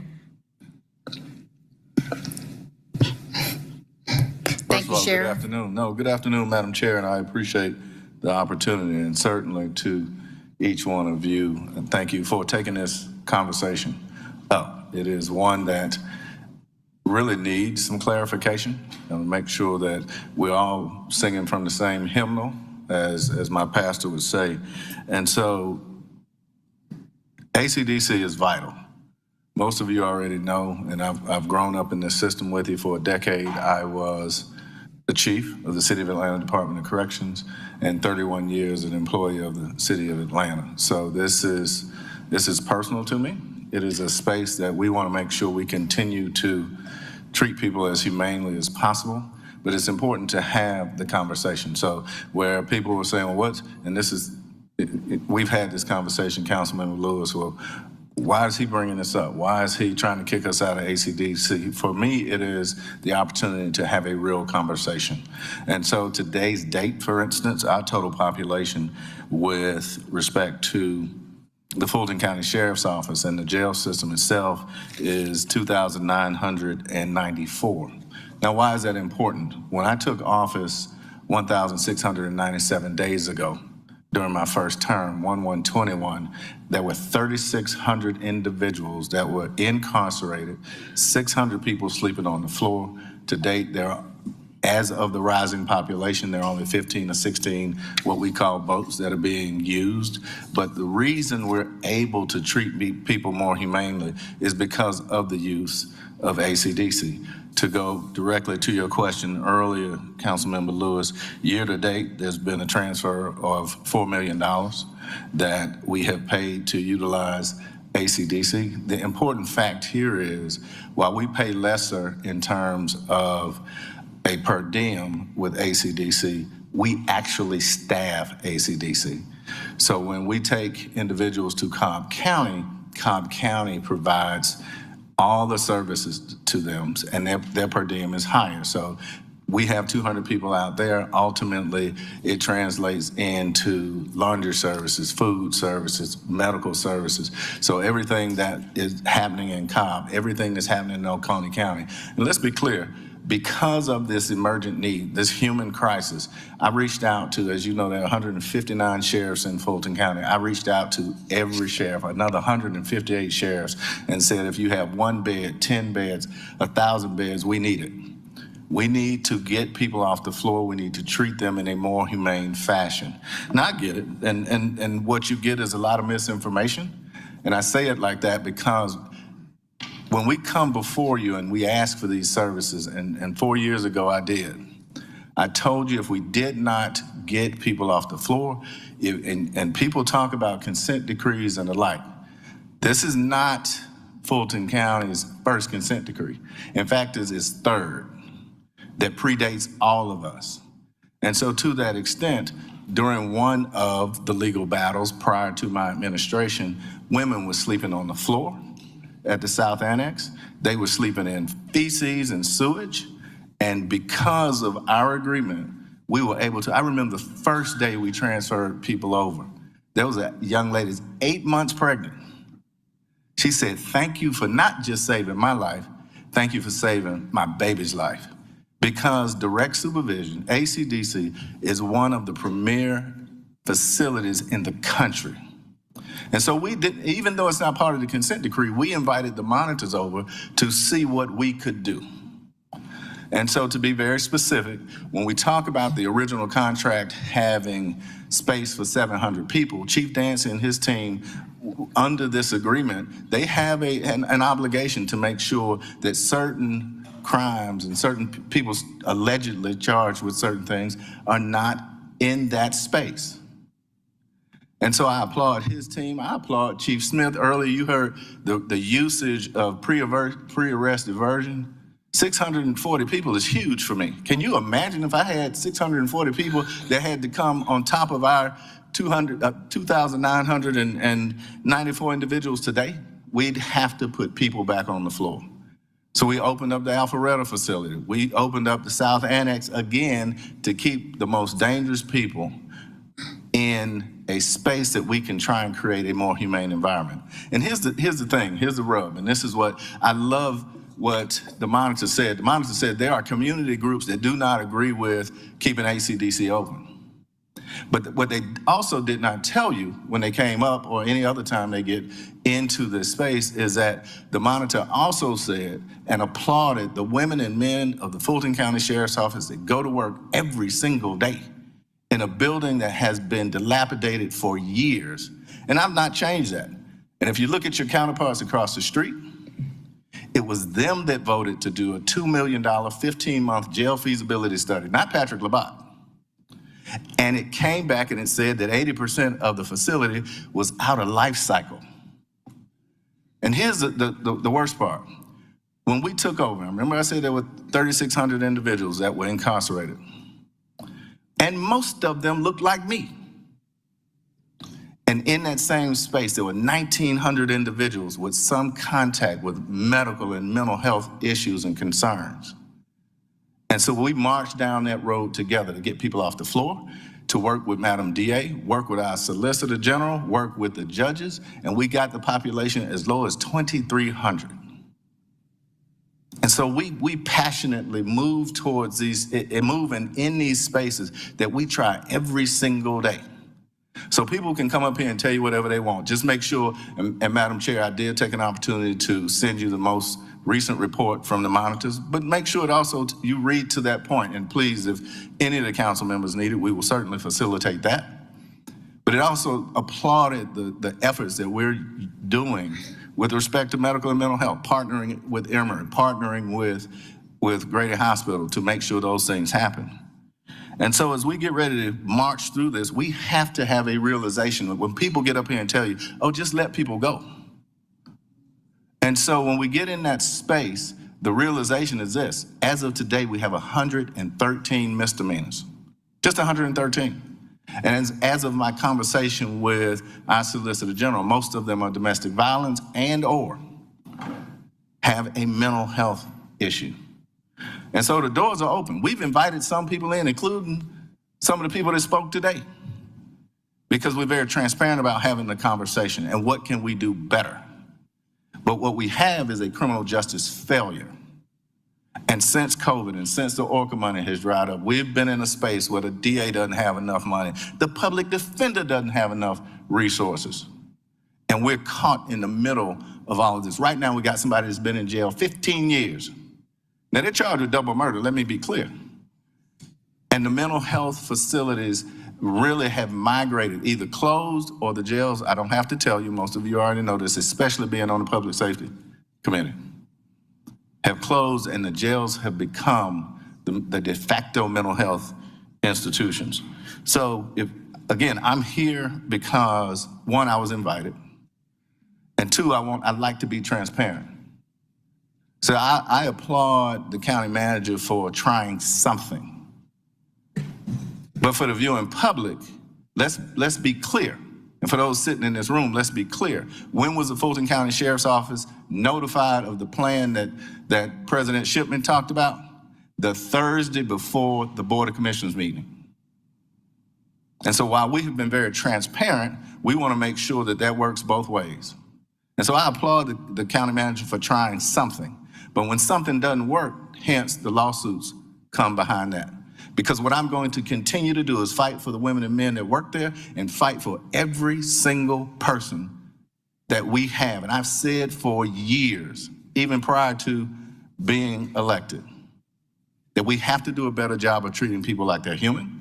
Thank you, Sheriff. Good afternoon. Good afternoon, Madam Chair, and I appreciate the opportunity, and certainly to each one of you, and thank you for taking this conversation up. It is one that really needs some clarification and make sure that we're all singing from the same hymnal, as my pastor would say. And so ACDC is vital. Most of you already know, and I've grown up in this system with you for a decade. I was the chief of the City of Atlanta Department of Corrections and 31 years an employee of the City of Atlanta. So this is personal to me. It is a space that we want to make sure we continue to treat people as humanely as possible, but it's important to have the conversation. So where people were saying, well, what, and this is, we've had this conversation, Councilmember Lewis, well, why is he bringing this up? Why is he trying to kick us out of ACDC? For me, it is the opportunity to have a real conversation. And so today's date, for instance, our total population with respect to the Fulton County Sheriff's Office and the jail system itself is 2,994. Now, why is that important? When I took office 1,697 days ago, during my first term, 1/1/21, there were 3,600 individuals that were incarcerated, 600 people sleeping on the floor. To date, there are, as of the rising population, there are only 15 or 16 what we call boats that are being used. But the reason we're able to treat people more humanely is because of the use of ACDC. To go directly to your question earlier, Councilmember Lewis, year to date, there's been a transfer of $4 million that we have paid to utilize ACDC. The important fact here is, while we pay lesser in terms of a per diem with ACDC, we actually staff ACDC. So when we take individuals to Cobb County provides all the services to them, and their per diem is higher. So we have 200 people out there. Ultimately, it translates into laundry services, food services, medical services. So everything that is happening in Cobb, everything that's happening in Oconee County. And let's be clear, because of this emergent need, this human crisis, I reached out to, as you know, there are 159 sheriffs in Fulton County. I reached out to every sheriff, another 158 sheriffs, and said, if you have 1 bed, 10 beds, 1,000 beds, we need it. We need to get people off the floor. We need to treat them in a more humane fashion. Now, I get it, and what you get is a lot of misinformation, and I say it like that because when we come before you and we ask for these services, and 4 years ago I did, I told you if we did not get people off the floor, and people talk about consent decrees and the like, this is not Fulton County's first consent decree. In fact, it's third that predates all of us. And so to that extent, during one of the legal battles prior to my administration, women were sleeping on the floor at the South Annex. They were sleeping in feces and sewage. And because of our agreement, we were able to, I remember the first day we transferred people over. There was a young lady, 8 months pregnant. She said, thank you for not just saving my life, thank you for saving my baby's life. Because direct supervision, ACDC, is one of the premier facilities in the country. And so we did, even though it's not part of the consent decree, we invited the monitors over to see what we could do. And so to be very specific, when we talk about the original contract having space for 700 people, Chief Dancy and his team, under this agreement, they have an obligation to make sure that certain crimes and certain people allegedly charged with certain things are not in that space. And so I applaud his team. I applaud Chief Smith. Earlier you heard the usage of pre-arrest diversion. 640 people is huge for me. Can you imagine if I had 640 people that had to come on top of our 2,994 individuals today? We'd have to put people back on the floor. So we opened up the Alpharetta facility. We opened up the South Annex again to keep the most dangerous people in a space that we can try and create a more humane environment. And here's the thing, here's the rub, and this is what I love what the monitor said. The monitor said there are community groups that do not agree with keeping ACDC open. But what they also did not tell you when they came up or any other time they get into this space is that the monitor also said and applauded the women and men of the Fulton County Sheriff's Office that go to work every single day in a building that has been dilapidated for years. And I've not changed that. And if you look at your counterparts across the street, it was them that voted to do a $2 million 15-month jail feasibility study, not Patrick Labat. And it came back and it said that 80% of the facility was out of life cycle. And here's the worst part. When we took over, remember I said there were 3,600 individuals that were incarcerated. And most of them looked like me. And in that same space, there were 1,900 individuals with some contact with medical and mental health issues and concerns. And so we marched down that road together to get people off the floor, to work with Madam DA, work with our Solicitor General, work with the judges, and we got the population as low as 2,300. And so we passionately move towards moving in these spaces that we try every single day. So people can come up here and tell you whatever they want. Just make sure, and Madam Chair, I did take an opportunity to send you the most recent report from the monitors, but make sure it also you read to that point. And please, if any of the council members need it, we will certainly facilitate that. But it also applauded the efforts that we're doing with respect to medical and mental health, partnering with Emory, partnering with Grady Hospital to make sure those things happen. And so as we get ready to march through this, we have to have a realization that when people get up here and tell you, oh, just let people go. And so when we get in that space, the realization is this. As of today, we have 113 misdemeanors, just 113. And as of my conversation with our Solicitor General, most of them are domestic violence and or have a mental health issue. And so the doors are open. We've invited some people in, including some of the people that spoke today, because we're very transparent about having the conversation and what can we do better. But what we have is a criminal justice failure. And since COVID and since the ORCA money has dried up, we've been in a space where the DA doesn't have enough money. The public defender doesn't have enough resources. And we're caught in the middle of all of this. Right now, we got somebody that's been in jail 15 years. Now, they're charged with double murder, let me be clear. And the mental health facilities really have migrated, either closed or the jails, I don't have to tell you, most of you already know this, especially being on the Public Safety Committee, have closed and the jails have become the de facto mental health institutions. So, again, I'm here because, one, I was invited, And two, I'd like to be transparent. So I applaud the county manager for trying something. But for the viewing public, let's be clear. And for those sitting in this room, let's be clear. When was the Fulton County Sheriff's Office notified of the plan that President Shipman talked about? The Thursday before the Board of Commissioners meeting. And so while we have been very transparent, we want to make sure that that works both ways. And so I applaud the county manager for trying something. But when something doesn't work, hence the lawsuits come behind that. Because what I'm going to continue to do is fight for the women and men that work there and fight for every single person that we have. And I've said for years, even prior to being elected, that we have to do a better job of treating people like they're human.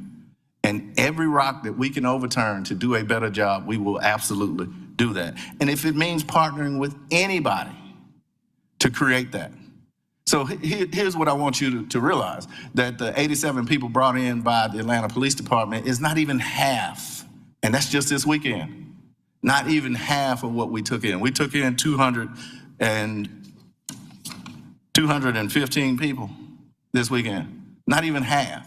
And every rock that we can overturn to do a better job, we will absolutely do that. And if it means partnering with anybody to create that. So here's what I want you to realize, that the 87 people brought in by the Atlanta Police Department is not even half, and that's just this weekend, not even half of what we took in. We took in 215 people this weekend, not even half.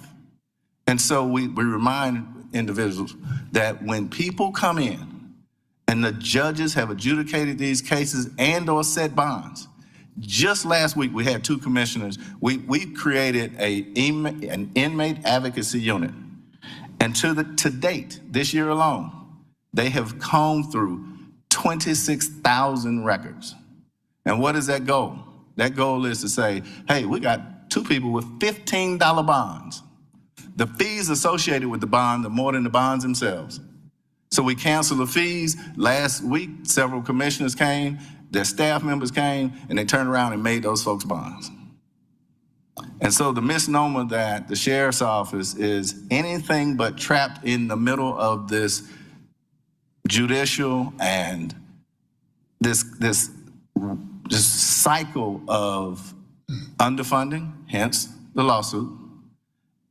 And so we remind individuals that when people come in and the judges have adjudicated these cases and or set bonds, just last week, we had two commissioners. We created an inmate advocacy unit. And to date, this year alone, they have combed through 26,000 records. And what is that goal? That goal is to say, hey, we got two people with $15 bonds. The fees associated with the bond are more than the bonds themselves. So we canceled the fees. Last week, several commissioners came. Their staff members came, and they turned around and made those folks bonds. And so the misnomer that the sheriff's office is anything but trapped in the middle of this judicial and this cycle of underfunding, hence the lawsuit,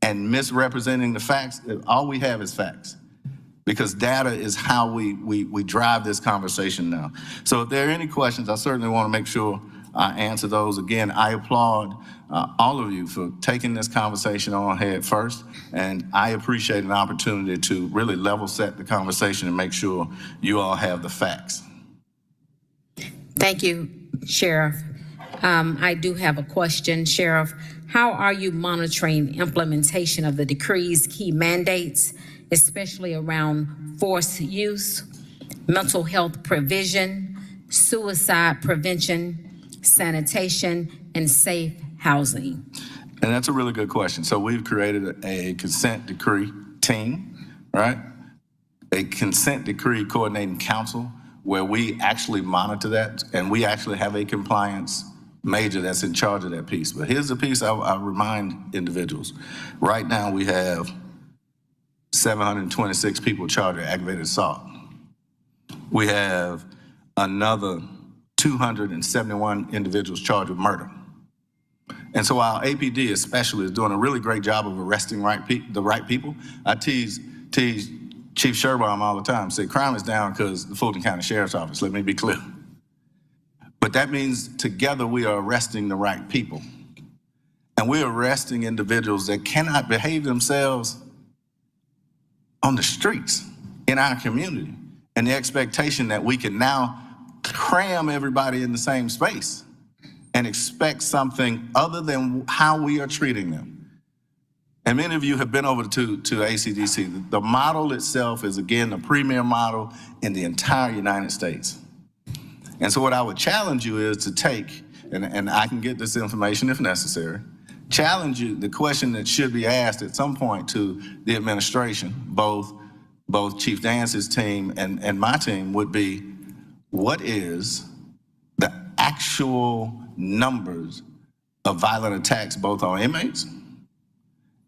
and misrepresenting the facts. All we have is facts. Because data is how we drive this conversation now. So if there are any questions, I certainly want to make sure I answer those. Again, I applaud all of you for taking this conversation on head first, and I appreciate an opportunity to really level set the conversation and make sure you all have the facts. Thank you, Sheriff. I do have a question, Sheriff. How are you monitoring implementation of the decree's key mandates, especially around force use, mental health provision, suicide prevention, sanitation, and safe housing? And that's a really good question. So we've created a consent decree team, right? A consent decree coordinating council where we actually monitor that, and we actually have a compliance major that's in charge of that piece. But here's the piece I remind individuals. Right now we have 726 people charged with aggravated assault. We have another 271 individuals charged with murder. And so our APD especially is doing a really great job of arresting the right people. I tease Chief Sherbaum all the time, say crime is down because the Fulton County Sheriff's Office, let me be clear. But that means together we are arresting the right people. And we're arresting individuals that cannot behave themselves on the streets in our community, and the expectation that we can now cram everybody in the same space and expect something other than how we are treating them. And many of you have been over to ACDC. The model itself is, again, the premier model in the entire United States. And so what I would challenge you is to take, and I can get this information if necessary, challenge you, the question that should be asked at some point to the administration, both Chief Dance's team and my team, would be, what is the actual numbers of violent attacks both on inmates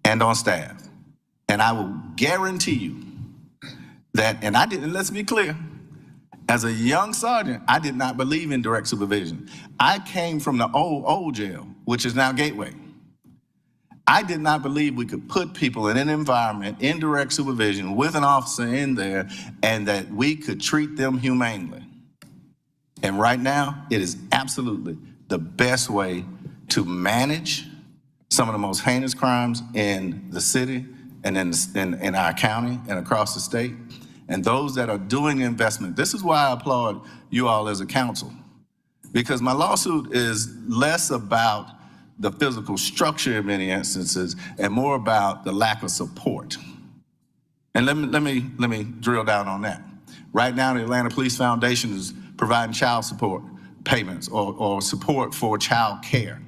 and on staff? And I will guarantee you that, and let's be clear, as a young sergeant, I did not believe in direct supervision. I came from the old jail, which is now Gateway. I did not believe we could put people in an environment, in direct supervision, with an officer in there, and that we could treat them humanely. And right now, it is absolutely the best way to manage some of the most heinous crimes in the city and in our county and across the state. And those that are doing investment, this is why I applaud you all as a council, because my lawsuit is less about the physical structure in many instances and more about the lack of support. And let me drill down on that. Right now, the Atlanta Police Foundation is providing child support payments or support for child care.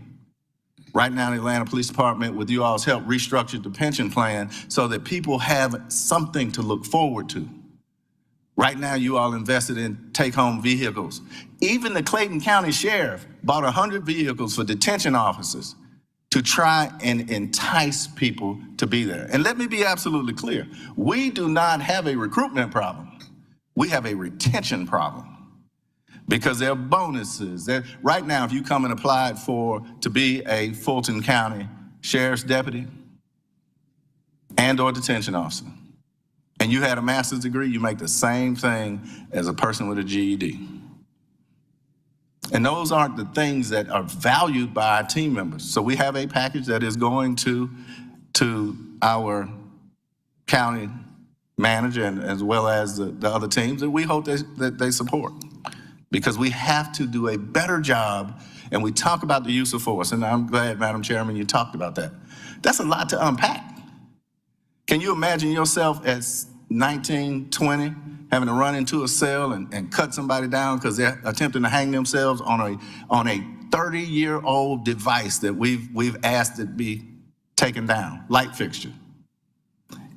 Right now, the Atlanta Police Department, with you all's help, restructured the pension plan so that people have something to look forward to. Right now, you all invested in take-home vehicles. Even the Clayton County Sheriff bought 100 vehicles for detention officers to try and entice people to be there. And let me be absolutely clear. We do not have a recruitment problem. We have a retention problem. Because there are bonuses. Right now, if you come and applied to be a Fulton County Sheriff's Deputy and/or detention officer, and you had a master's degree, you make the same thing as a person with a GED. And those aren't the things that are valued by our team members. So we have a package that is going to our county manager and as well as the other teams that we hope that they support. Because we have to do a better job, and we talk about the use of force, and I'm glad, Madam Chairman, you talked about that. That's a lot to unpack. Can you imagine yourself at 19, 20, having to run into a cell and cut somebody down because they're attempting to hang themselves on a 30-year-old device that we've asked it be taken down, light fixture.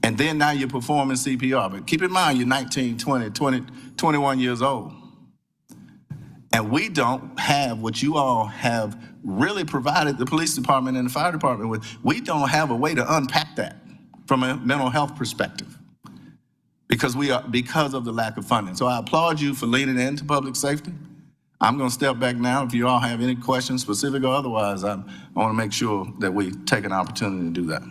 And then now you're performing CPR. But keep in mind, you're 19, 20, 21 years old. And we don't have what you all have really provided the police department and the fire department with. We don't have a way to unpack that from a mental health perspective because of the lack of funding. So I applaud you for leaning into public safety. I'm going to step back now. If you all have any questions, specific or otherwise, I want to make sure that we take an opportunity to do that.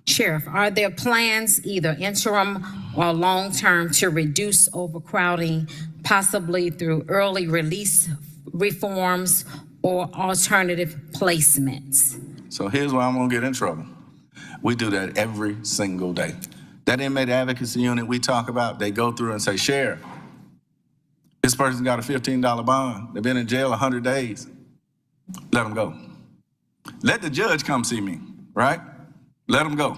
Sheriff, are there plans, either interim or long-term, to reduce overcrowding, possibly through early release reforms or alternative placements? So here's where I'm going to get in trouble. We do that every single day. That inmate advocacy unit we talk about, they go through and say, Sheriff, this person got a $15 bond. They've been in jail 100 days. Let them go. Let the judge come see me, right? Let them go.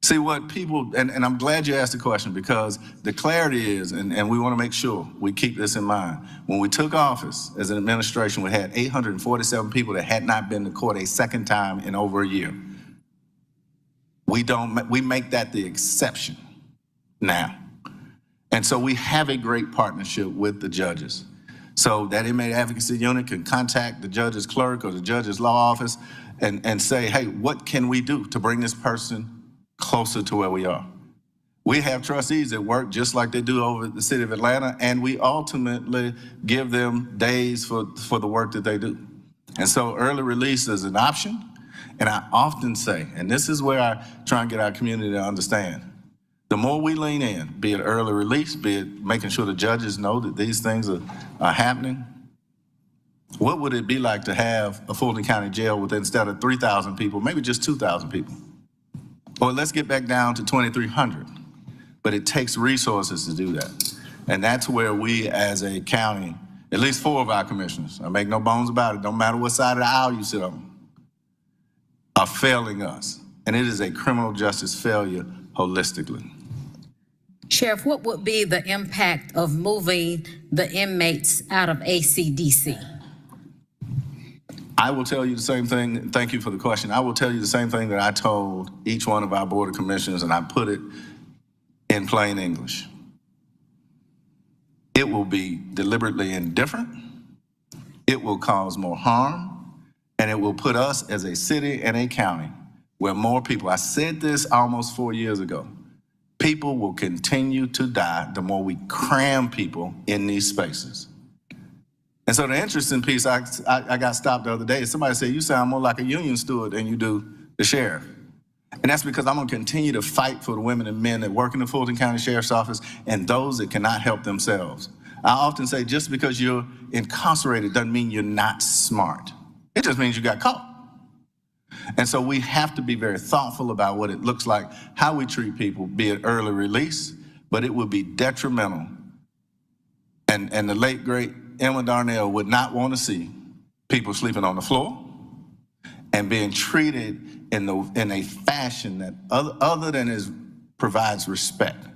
See what people, and I'm glad you asked the question because the clarity is, and we want to make sure we keep this in mind. When we took office as an administration, we had 847 people that had not been to court a second time in over a year. We make that the exception now. And so we have a great partnership with the judges. So that inmate advocacy unit can contact the judge's clerk or the judge's law office and say, hey, what can we do to bring this person closer to where we are? We have trustees that work just like they do over at the city of Atlanta, and we ultimately give them days for the work that they do. And so early release is an option. And I often say, and this is where I try and get our community to understand, the more we lean in, be it early release, be it making sure the judges know that these things are happening, what would it be like to have a Fulton County jail with, instead of 3,000 people, maybe just 2,000 people? Or let's get back down to 2,300. But it takes resources to do that. And that's where we as a county, at least 4 of our commissioners, I make no bones about it, don't matter what side of the aisle you sit on, are failing us. And it is a criminal justice failure holistically. Sheriff, what would be the impact of moving the inmates out of ACDC? I will tell you the same thing. Thank you for the question. I will tell you the same thing that I told each one of our Board of Commissioners, and I put it in plain English. It will be deliberately indifferent. It will cause more harm. And it will put us as a city and a county where more people, I said this almost 4 years ago, people will continue to die the more we cram people in these spaces. And so the interesting piece, I got stopped the other day. Somebody said, you sound more like a union steward than you do the sheriff. And that's because I'm gonna continue to fight for the women and men that work in the Fulton County Sheriff's Office and those that cannot help themselves. I often say just because you're incarcerated doesn't mean you're not smart. It just means you got caught. And so we have to be very thoughtful about what it looks like, how we treat people, be it early release, but it would be detrimental. And the late, great Emma Darnell would not want to see people sleeping on the floor and being treated in a fashion that other than provides respect.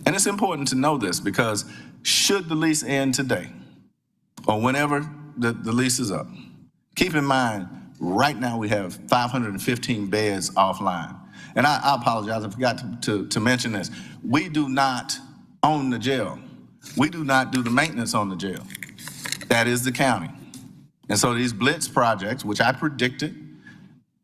And it's important to know this because should the lease end today or whenever the lease is up, keep in mind, right now we have 515 beds offline. And I apologize, I forgot to mention this. We do not own the jail. We do not do the maintenance on the jail. That is the county. And so these blitz projects, which I predicted,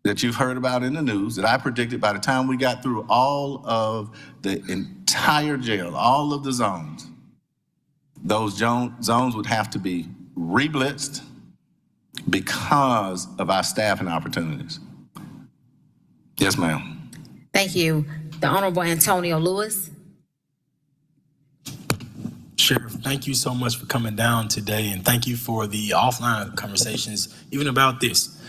that you've heard about in the news, that I predicted by the time we got through all of the entire jail, all of the zones, those zones would have to be re-blitzed because of our staffing opportunities. Yes, ma'am. Thank you. The Honorable Antonio Lewis. Sheriff, thank you so much for coming down today, and thank you for the offline conversations, even about this.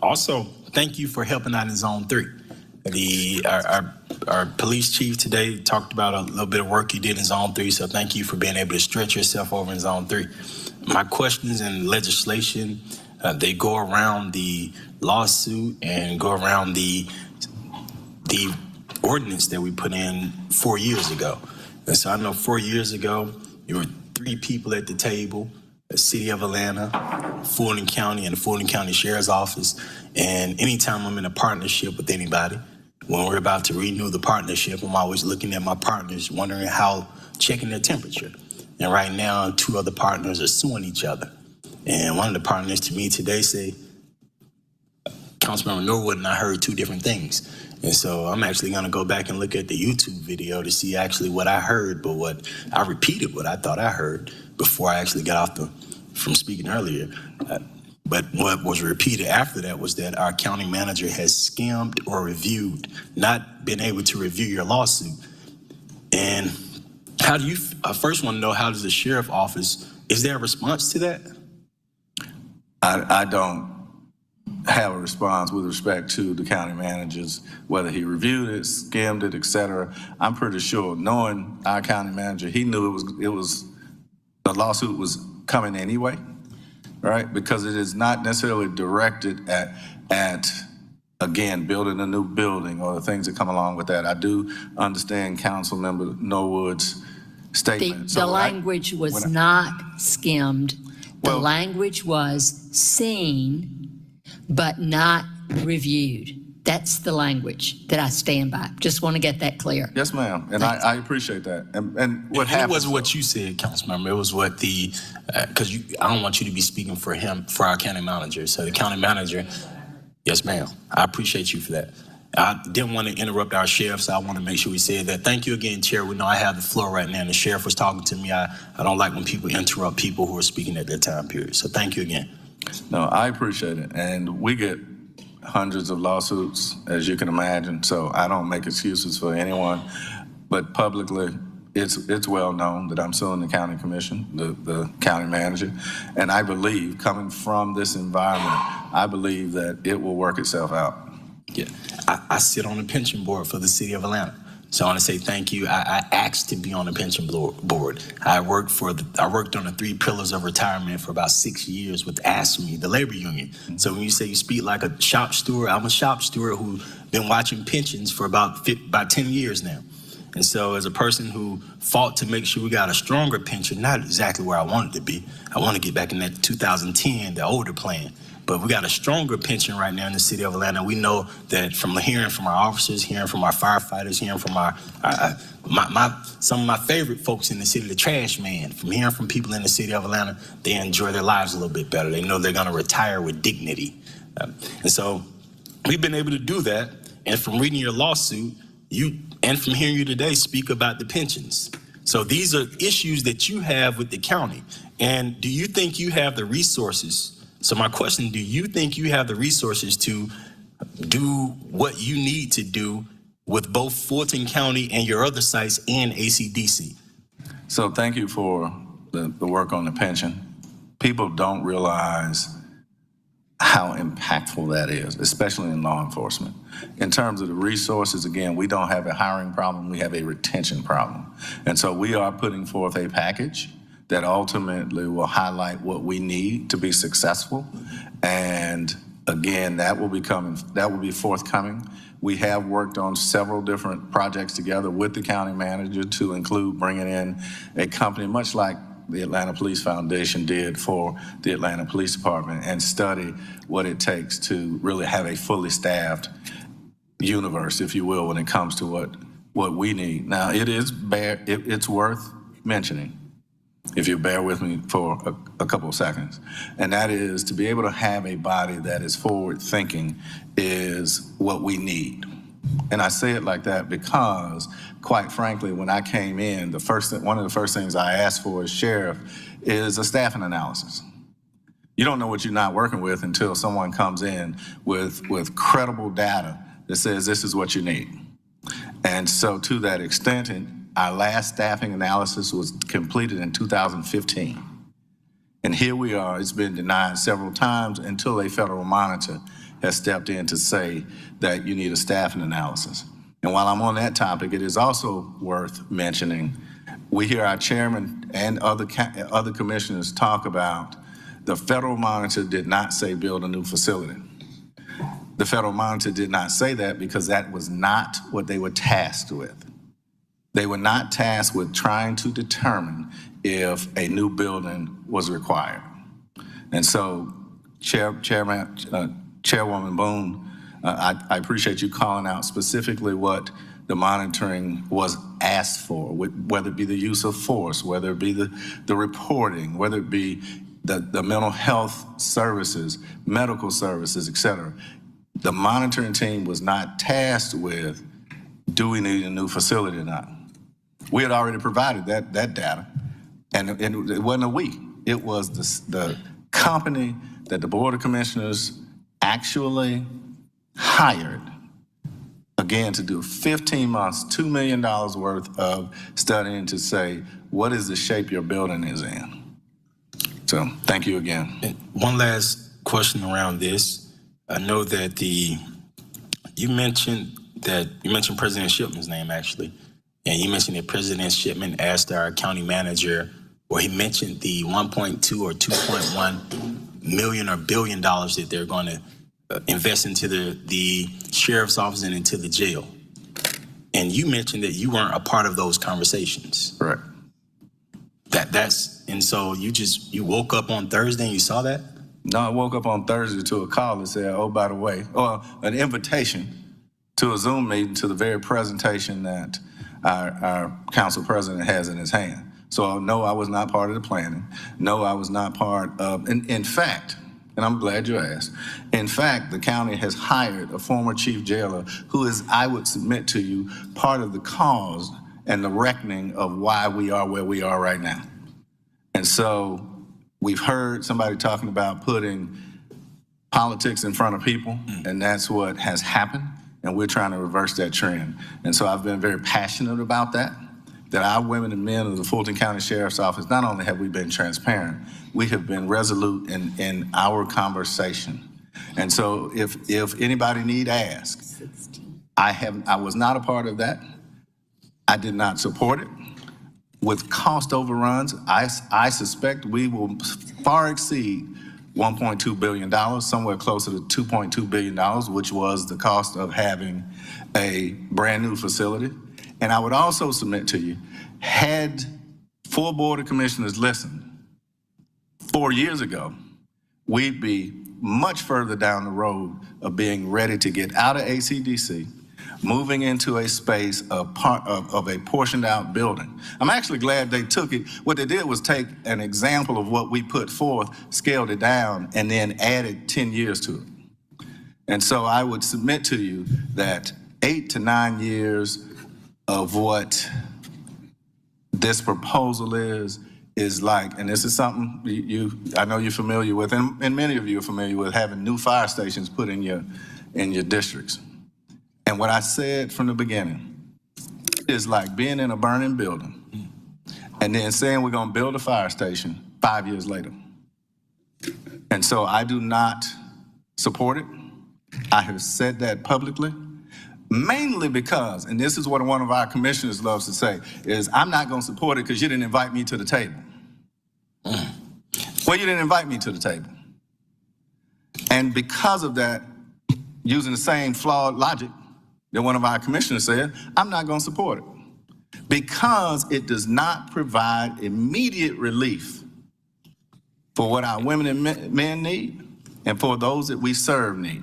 Also, thank you for helping out in Zone 3. Our police chief today talked about a little bit of work you did in Zone 3, so thank you for being able to stretch yourself over in Zone 3. My questions in legislation, they go around the lawsuit and go around the ordinance that we put in 4 years ago. And so I know 4 years ago, there were 3 people at the table, the City of Atlanta, Fulton County, and the Fulton County Sheriff's Office. And anytime I'm in a partnership with anybody, when we're about to renew the partnership, I'm always looking at my partners, wondering how, checking their temperature. And right now, 2 other partners are suing each other. And one of the partners to me today say, Councilmember Norwood and I heard 2 different things. And so I'm actually gonna go back and look at the YouTube video to see actually what I heard, but what I repeated what I thought I heard before I actually got off from speaking earlier. But what was repeated after that was that our county manager has skimmed or reviewed, not been able to review your lawsuit. And how do you, I first want to know, how does the sheriff office, is there a response to that? I don't have a response with respect to the county managers, whether he reviewed it, skimmed it, et cetera. I'm pretty sure, knowing our county manager, he knew the lawsuit was coming anyway, right? Because it is not necessarily directed at again, building a new building or the things that come along with that. I do understand Councilmember Norwood's statement. The language was not skimmed. The language was seen, but not reviewed. That's the language that I stand by. Just want to get that clear. Yes, ma'am. And I appreciate that. And what happened? It wasn't what you said, Councilmember. It was what because I don't want you to be speaking for him, for our county manager. So the county manager, yes, ma'am. I appreciate you for that. I didn't want to interrupt our sheriff, so I want to make sure we said that. Thank you again, Chair. We know I have the floor right now, and the sheriff was talking to me. I don't like when people interrupt people who are speaking at their time period. So thank you again. No, I appreciate it. And we get hundreds of lawsuits, as you can imagine, so I don't make excuses for anyone. But publicly, it's well known that I'm suing the county commission, the county manager. And I believe, coming from this environment, I believe that it will work itself out. Yeah, I sit on the pension board for the City of Atlanta. So I want to say thank you. I asked to be on the pension board. I worked on the 3 pillars of retirement for about 6 years with ASME, the labor union. So when you say you speak like a shop steward, I'm a shop steward who's been watching pensions for about 10 years now. And so as a person who fought to make sure we got a stronger pension, not exactly where I wanted to be. I want to get back in that 2010, the older plan. But we got a stronger pension right now in the City of Atlanta. We know that from hearing from our officers, hearing from our firefighters, hearing from some of my favorite folks in the city, the trash man, from hearing from people in the City of Atlanta, they enjoy their lives a little bit better. They know they're gonna retire with dignity. And so we've been able to do that. And from reading your lawsuit, and from hearing you today speak about the pensions. So these are issues that you have with the county. And do you think you have the resources? So my question, do you think you have the resources to do what you need to do with both Fulton County and your other sites and ACDC? So thank you for the work on the pension. People don't realize how impactful that is, especially in law enforcement. In terms of the resources, again, we don't have a hiring problem, we have a retention problem. And so we are putting forth a package that ultimately will highlight what we need to be successful. And again, that will be forthcoming. We have worked on several different projects together with the county manager to include bringing in a company much like the Atlanta Police Foundation did for the Atlanta Police Department and study what it takes to really have a fully staffed universe, if you will, when it comes to what we need. Now, it's worth mentioning, if you bear with me for a couple of seconds, and that is to be able to have a body that is forward-thinking is what we need. And I say it like that because, quite frankly, when I came in, one of the first things I asked for as sheriff is a staffing analysis. You don't know what you're not working with until someone comes in with credible data that says this is what you need. And so to that extent, our last staffing analysis was completed in 2015. And here we are, it's been denied several times until a federal monitor has stepped in to say that you need a staffing analysis. And while I'm on that topic, it is also worth mentioning, we hear our chairman and other commissioners talk about the federal monitor did not say build a new facility. The federal monitor did not say that because that was not what they were tasked with. They were not tasked with trying to determine if a new building was required. And so, Chairwoman Boone, I appreciate you calling out specifically what the monitoring was asked for, whether it be the use of force, whether it be the reporting, whether it be the mental health services, medical services, et cetera. The monitoring team was not tasked with, do we need a new facility or not? We had already provided that data, and it wasn't a we. It was the company that the Board of Commissioners actually hired, again, to do 15 months, $2 million worth of studying to say, what is the shape your building is in? So thank you again. And one last question around this. I know that you mentioned President Shipman's name, actually. And you mentioned that President Shipman asked our county manager, or he mentioned the 1.2 or 2.1 million or billion dollars that they're going to invest into the sheriff's office and into the jail. And you mentioned that you weren't a part of those conversations. Correct. And so you woke up on Thursday and you saw that? No, I woke up on Thursday to a call that said, oh, by the way, or an invitation to a Zoom meeting to the very presentation that our council president has in his hand. So no, I was not part of the planning. No, I was not part of, in fact, and I'm glad you asked, in fact, the county has hired a former chief jailer who is, I would submit to you, part of the cause and the reckoning of why we are where we are right now. And so we've heard somebody talking about putting politics in front of people, and that's what has happened, and we're trying to reverse that trend. And so I've been very passionate about that our women and men of the Fulton County Sheriff's Office, not only have we been transparent, we have been resolute in our conversation. And so if anybody need ask, I was not a part of that. I did not support it. With cost overruns, I suspect we will far exceed $1.2 billion, somewhere closer to $2.2 billion, which was the cost of having a brand new facility. And I would also submit to you, had full Board of Commissioners listened 4 years ago, we'd be much further down the road of being ready to get out of ACDC, moving into a space of a portioned out building. I'm actually glad they took it. What they did was take an example of what we put forth, scaled it down, and then added 10 years to it. And so I would submit to you that 8 to 9 years of what this proposal is like, and this is something I know you're familiar with, and many of you are familiar with, having new fire stations put in your districts. And what I said from the beginning is like being in a burning building and then saying we're gonna build a fire station 5 years later. And so I do not support it. I have said that publicly, mainly because, and this is what one of our commissioners loves to say, is I'm not gonna support it because you didn't invite me to the table. Well, you didn't invite me to the table. And because of that, using the same flawed logic that one of our commissioners said, I'm not gonna support it because it does not provide immediate relief for what our women and men need and for those that we serve need.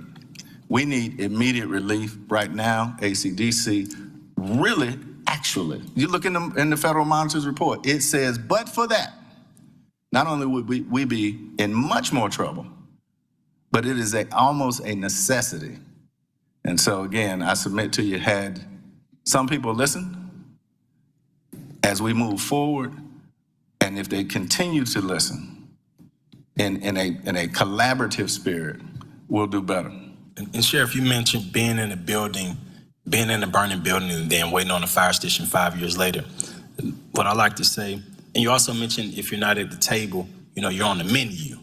We need immediate relief right now. ACDC really, actually, you look in the Federal Monitor's report, it says, but for that, not only would we be in much more trouble, but it is almost a necessity. And so again, I submit to you, had some people listen as we move forward, and if they continue to listen in a collaborative spirit, we'll do better. And Sheriff, you mentioned being in a building, being in a burning building and then waiting on a fire station 5 years later. What I like to say, and you also mentioned if you're not at the table, you're on the menu.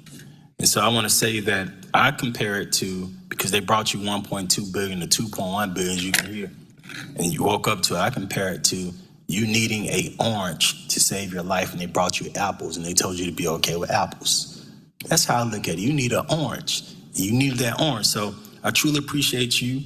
And so I want to say that I compare it to, because they brought you 1.2 billion to 2.1 billion, as you can hear, and you woke up to it, I compare it to you needing an orange to save your life, and they brought you apples, and they told you to be okay with apples. That's how I look at it. You need an orange. You need that orange. So I truly appreciate you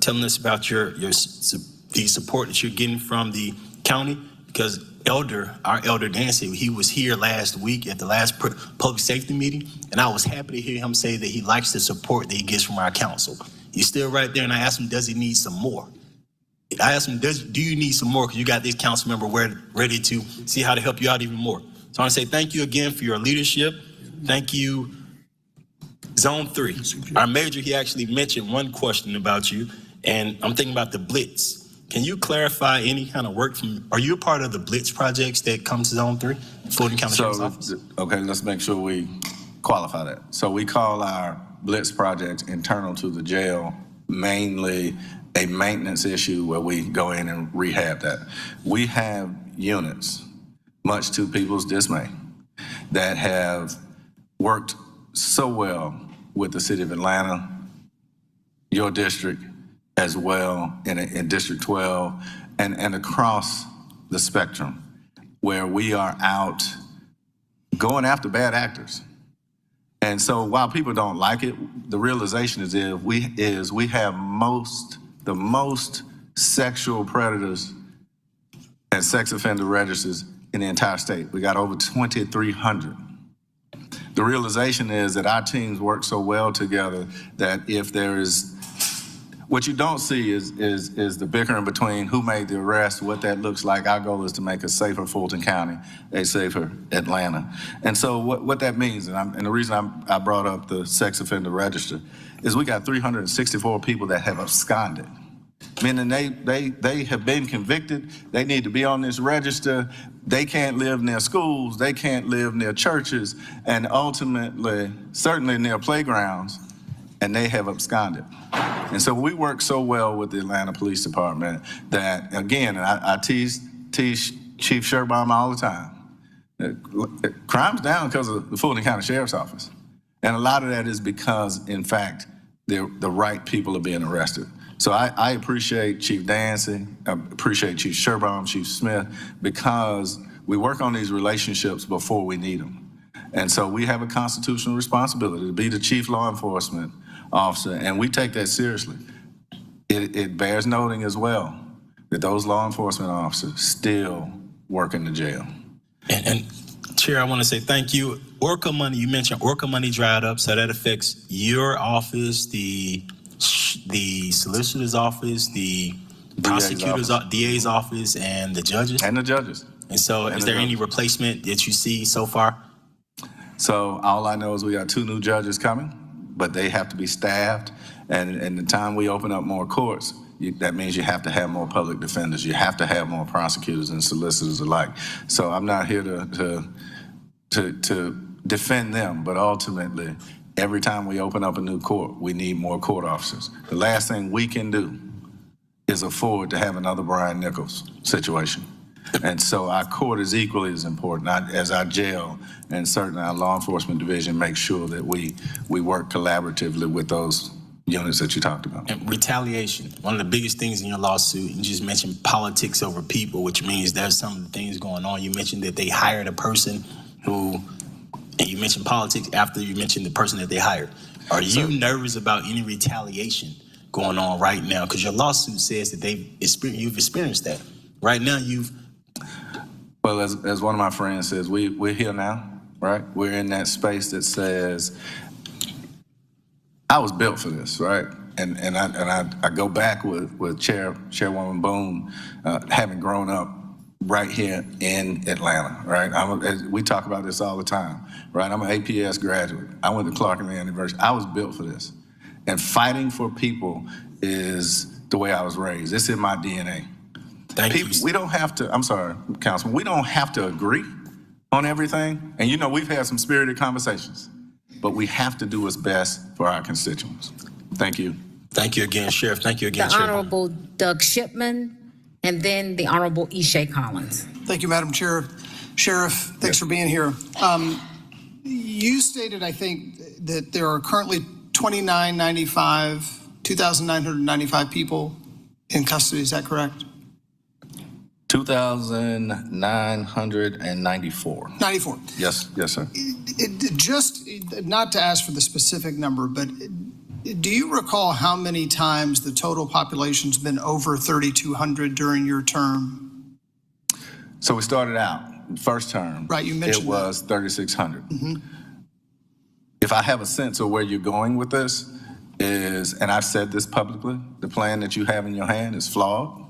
telling us about the support that you're getting from the county, because our elder Dancy, he was here last week at the last public safety meeting, and I was happy to hear him say that he likes the support that he gets from our council. He's still right there, and I asked him, does he need some more? I asked him, do you need some more? Because you got this council member ready to see how to help you out even more. So I want to say thank you again for your leadership. Thank you, Zone 3. Our major, he actually mentioned one question about you, and I'm thinking about the Blitz. Can you clarify any kind of work are you a part of the Blitz projects that come to Zone 3, Fulton County Sheriff's Office? Okay, let's make sure we qualify that. So we call our Blitz projects internal to the jail, mainly a maintenance issue where we go in and rehab that. We have units, much to people's dismay, that have worked so well with the city of Atlanta, your district as well, in District 12, and across the spectrum, where we are out going after bad actors. And so while people don't like it, the realization is we have the most sexual predators and sex offender registers in the entire state. We got over 2,300. The realization is that our teams work so well together that if there is, what you don't see is the bickering between who made the arrest, what that looks like. Our goal is to make a safer Fulton County, a safer Atlanta. And so what that means, and the reason I brought up the sex offender register, is we got 364 people that have absconded, meaning they have been convicted, they need to be on this register, they can't live near schools, they can't live near churches, and ultimately, certainly near playgrounds, and they have absconded. And so we work so well with the Atlanta Police Department that, again, and I tease Chief Sherbaum all the time, crime's down because of the Fulton County Sheriff's Office. And a lot of that is because, in fact, the right people are being arrested. So I appreciate Chief Dancy, I appreciate Chief Sherbaum, Chief Smith, because we work on these relationships before we need them. And so we have a constitutional responsibility to be the chief law enforcement officer, and we take that seriously. It bears noting as well that those law enforcement officers still work in the jail. And Chair, I want to say thank you. Orca money, you mentioned Orca money dried up, so that affects your office, the solicitor's office, the prosecutor's DA's office, and the judges? And the judges. And so is there any replacement that you see so far? So all I know is we got 2 new judges coming, but they have to be staffed. And the time we open up more courts, that means you have to have more public defenders. You have to have more prosecutors and solicitors alike. So I'm not here to defend them, but ultimately, every time we open up a new court, we need more court officers. The last thing we can do is afford to have another Brian Nichols situation. And so our court is equally as important, as our jail, and certainly our law enforcement division makes sure that we work collaboratively with those units that you talked about. And retaliation, one of the biggest things in your lawsuit, you just mentioned politics over people, which means there's some things going on. You mentioned that they hired a person who, and you mentioned politics after you mentioned the person that they hired. Are you nervous about any retaliation going on right now? Because your lawsuit says that you've experienced that. Right now, Well, as one of my friends says, we're here now, right? We're in that space that says, I was built for this, right? And I go back with Chairwoman Boone, having grown up right here in Atlanta, right? We talk about this all the time, right? I'm an APS graduate. I went to Clark Atlanta University. I was built for this. And fighting for people is the way I was raised. It's in my DNA. We don't have to, I'm sorry, Councilman, we don't have to agree on everything. And you know, we've had some spirited conversations, but we have to do what's best for our constituents. Thank you. Thank you again, Sheriff. Thank you again, The Chairman. Honorable Doug Shipman, and then the Honorable Ishay Collins. Thank you, Madam Chair. Sheriff, thanks for being here. You stated, I think, that there are currently 2,995 people in custody. Is that correct? 2,994. 94. Yes, sir. Just not to ask for the specific number, but do you recall how many times the total population's been over 3,200 during your term? So we started out, first term. Right, you mentioned it was 3,600. Mm-hmm. If I have a sense of where you're going with this is, and I've said this publicly, the plan that you have in your hand is flawed.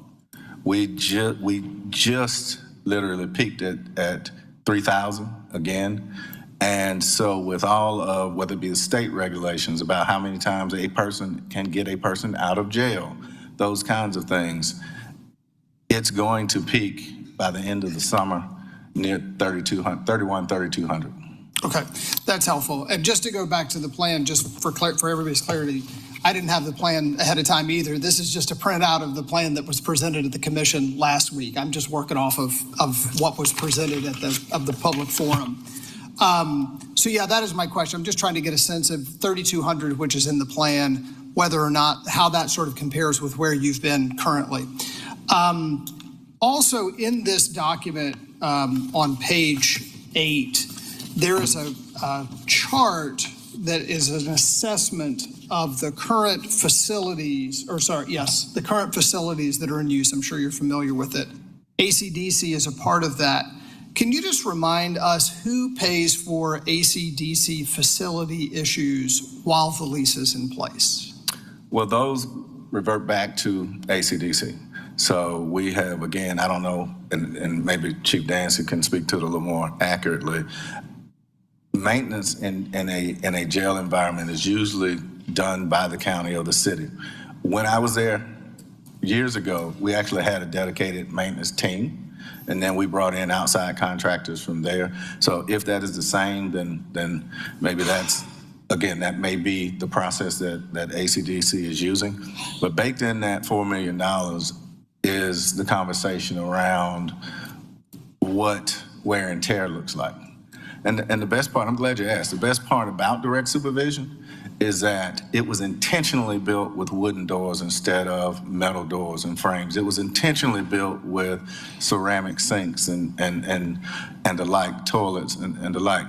We just literally peaked at 3,000 again. And so with all of, whether it be the state regulations about how many times a person can get a person out of jail, those kinds of things, it's going to peak by the end of the summer near 3,200. Okay, that's helpful. And just to go back to the plan, just for everybody's clarity, I didn't have the plan ahead of time either. This is just a printout of the plan that was presented at the commission last week. I'm just working off of what was presented at the public forum. So yeah, that is my question. I'm just trying to get a sense of 3,200, which is in the plan, whether or not, how that sort of compares with where you've been currently. Also in this document, on page 8, there is a chart that is an assessment of the current facilities, the current facilities that are in use. I'm sure you're familiar with it. ACDC is a part of that. Can you just remind us who pays for ACDC facility issues while the lease is in place? Well, those revert back to ACDC. So we have, again, I don't know, and maybe Chief Dancy can speak to it a little more accurately. Maintenance in a jail environment is usually done by the county or the city. When I was there years ago, we actually had a dedicated maintenance team, and then we brought in outside contractors from there. So if that is the same, then maybe that's, again, that may be the process that ACDC is using. But baked in that $4 million is the conversation around what wear and tear looks like. And the best part, I'm glad you asked, the best part about direct supervision is that it was intentionally built with wooden doors instead of metal doors and frames. It was intentionally built with ceramic sinks and the like, toilets and the like,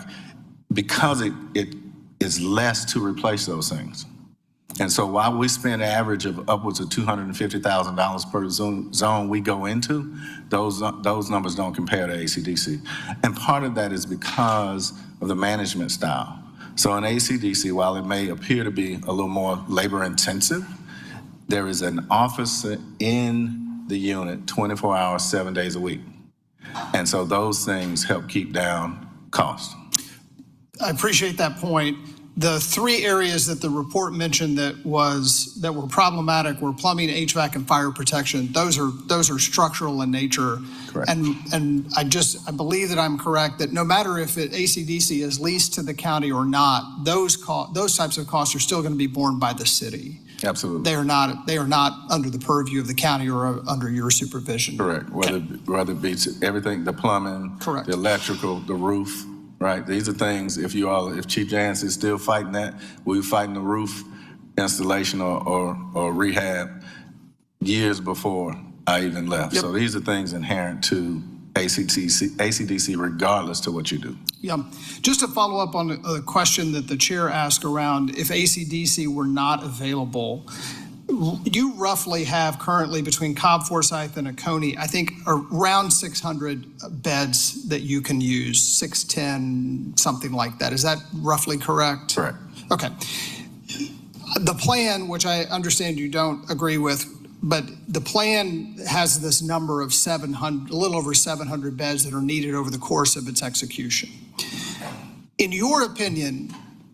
because it is less to replace those things. And so while we spend an average of upwards of $250,000 per zone we go into, those numbers don't compare to ACDC. And part of that is because of the management style. So in ACDC, while it may appear to be a little more labor intensive, there is an officer in the unit 24 hours, 7 days a week. And so those things help keep down costs. I appreciate that point. The 3 areas that the report mentioned that were problematic were plumbing, HVAC, and fire protection. Those are structural in nature. Correct. And I believe that I'm correct that no matter if ACDC is leased to the county or not, those types of costs are still going to be borne by the city. Absolutely. They are not under the purview of the county or under your supervision. Correct. Whether it be everything, the plumbing, correct, the electrical, the roof, right? These are things, if Chief Jans is still fighting that, we're fighting the roof installation or rehab years before I even left. Yep. So these are things inherent to ACDC regardless to what you do. Yeah. Just to follow up on a question that the chair asked around if ACDC were not available, you roughly have currently between Cobb, Forsyth, and Oconee, I think around 600 beds that you can use, 610, something like that. Is that roughly correct? Correct. Okay. The plan, which I understand you don't agree with, but the plan has this number of 700, a little over 700 beds that are needed over the course of its execution. In your opinion,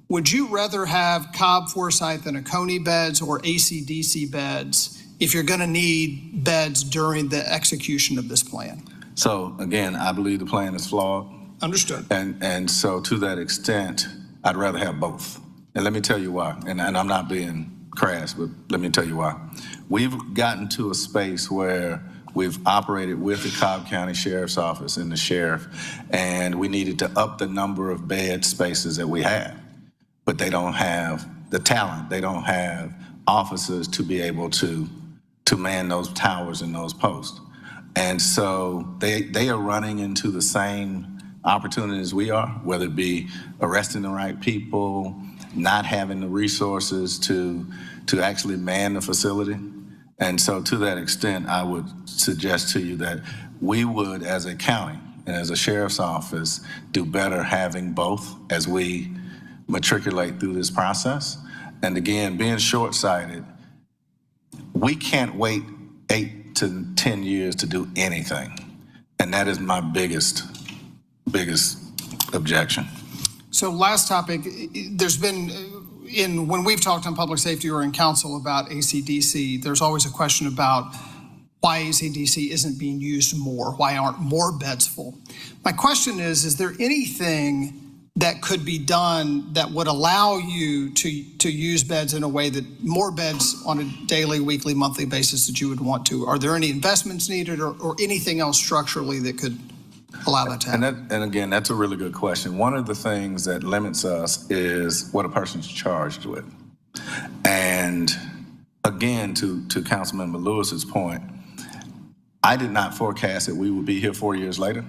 would you rather have Cobb, Forsyth, and Oconee beds or ACDC beds if you're going to need beds during the execution of this plan? So again, I believe the plan is flawed. Understood. And so to that extent, I'd rather have both. And let me tell you why. And I'm not being crass, but let me tell you why. We've gotten to a space where we've operated with the Cobb County Sheriff's Office and the sheriff, and we needed to up the number of bed spaces that we have. But they don't have the talent. They don't have officers to be able to man those towers and those posts. And so they are running into the same opportunities we are, whether it be arresting the right people, not having the resources to actually man the facility. And so to that extent, I would suggest to you that we would, as a county and as a sheriff's office, do better having both as we matriculate through this process. And again, being short-sighted, we can't wait 8 to 10 years to do anything. And that is my biggest objection. So last topic, there's been, when we've talked on public safety or in council about ACDC, there's always a question about why ACDC isn't being used more, why aren't more beds full? My question is there anything that could be done that would allow you to use beds in a way that more beds on a daily, weekly, monthly basis that you would want to? Are there any investments needed or anything else structurally that could allow that to happen? And again, that's a really good question. One of the things that limits us is what a person's charged with. And again, to Councilmember Lewis's point, I did not forecast that we would be here 4 years later.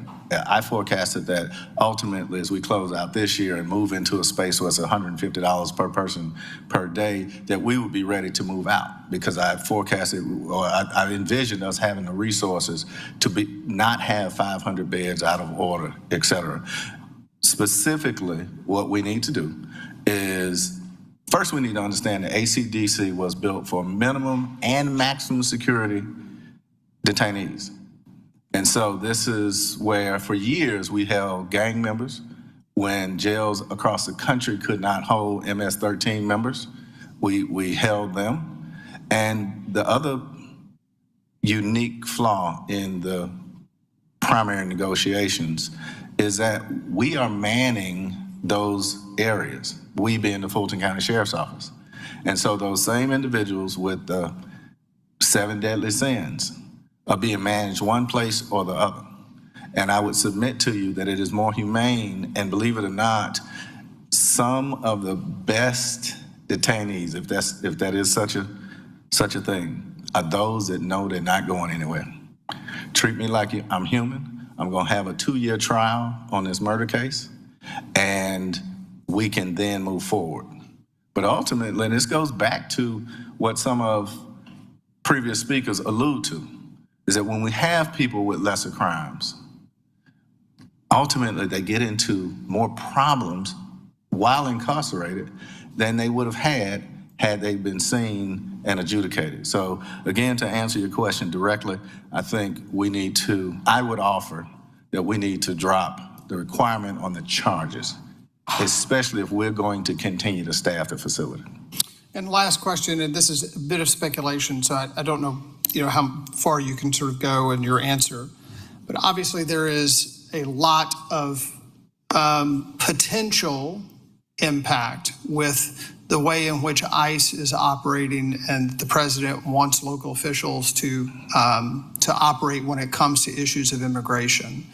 I forecasted that ultimately, as we close out this year and move into a space where it's $150 per person per day, that we would be ready to move out, because I forecasted, or I envisioned us having the resources to not have 500 beds out of order, et cetera. Specifically, what we need to do is, first we need to understand that ACDC was built for minimum and maximum security detainees. And so this is where for years we held gang members when jails across the country could not hold MS-13 members. We held them. And the other unique flaw in the primary negotiations is that we are manning those areas, we being the Fulton County Sheriff's Office. And so those same individuals with the 7 deadly sins are being managed one place or the other. And I would submit to you that it is more humane, and believe it or not, some of the best detainees, if that is such a thing, are those that know they're not going anywhere. Treat me like I'm human. I'm gonna have a 2-year trial on this murder case, and we can then move forward. But ultimately, and this goes back to what some of previous speakers allude to, is that when we have people with lesser crimes, ultimately they get into more problems while incarcerated than they would have had they been seen and adjudicated. So again, to answer your question directly, I think I would offer that we need to drop the requirement on the charges, especially if we're going to continue to staff the facility. And last question, and this is a bit of speculation, so I don't know how far you can sort of go in your answer, but obviously there is a lot of potential impact with the way in which ICE is operating, and the president wants local officials to operate when it comes to issues of immigration.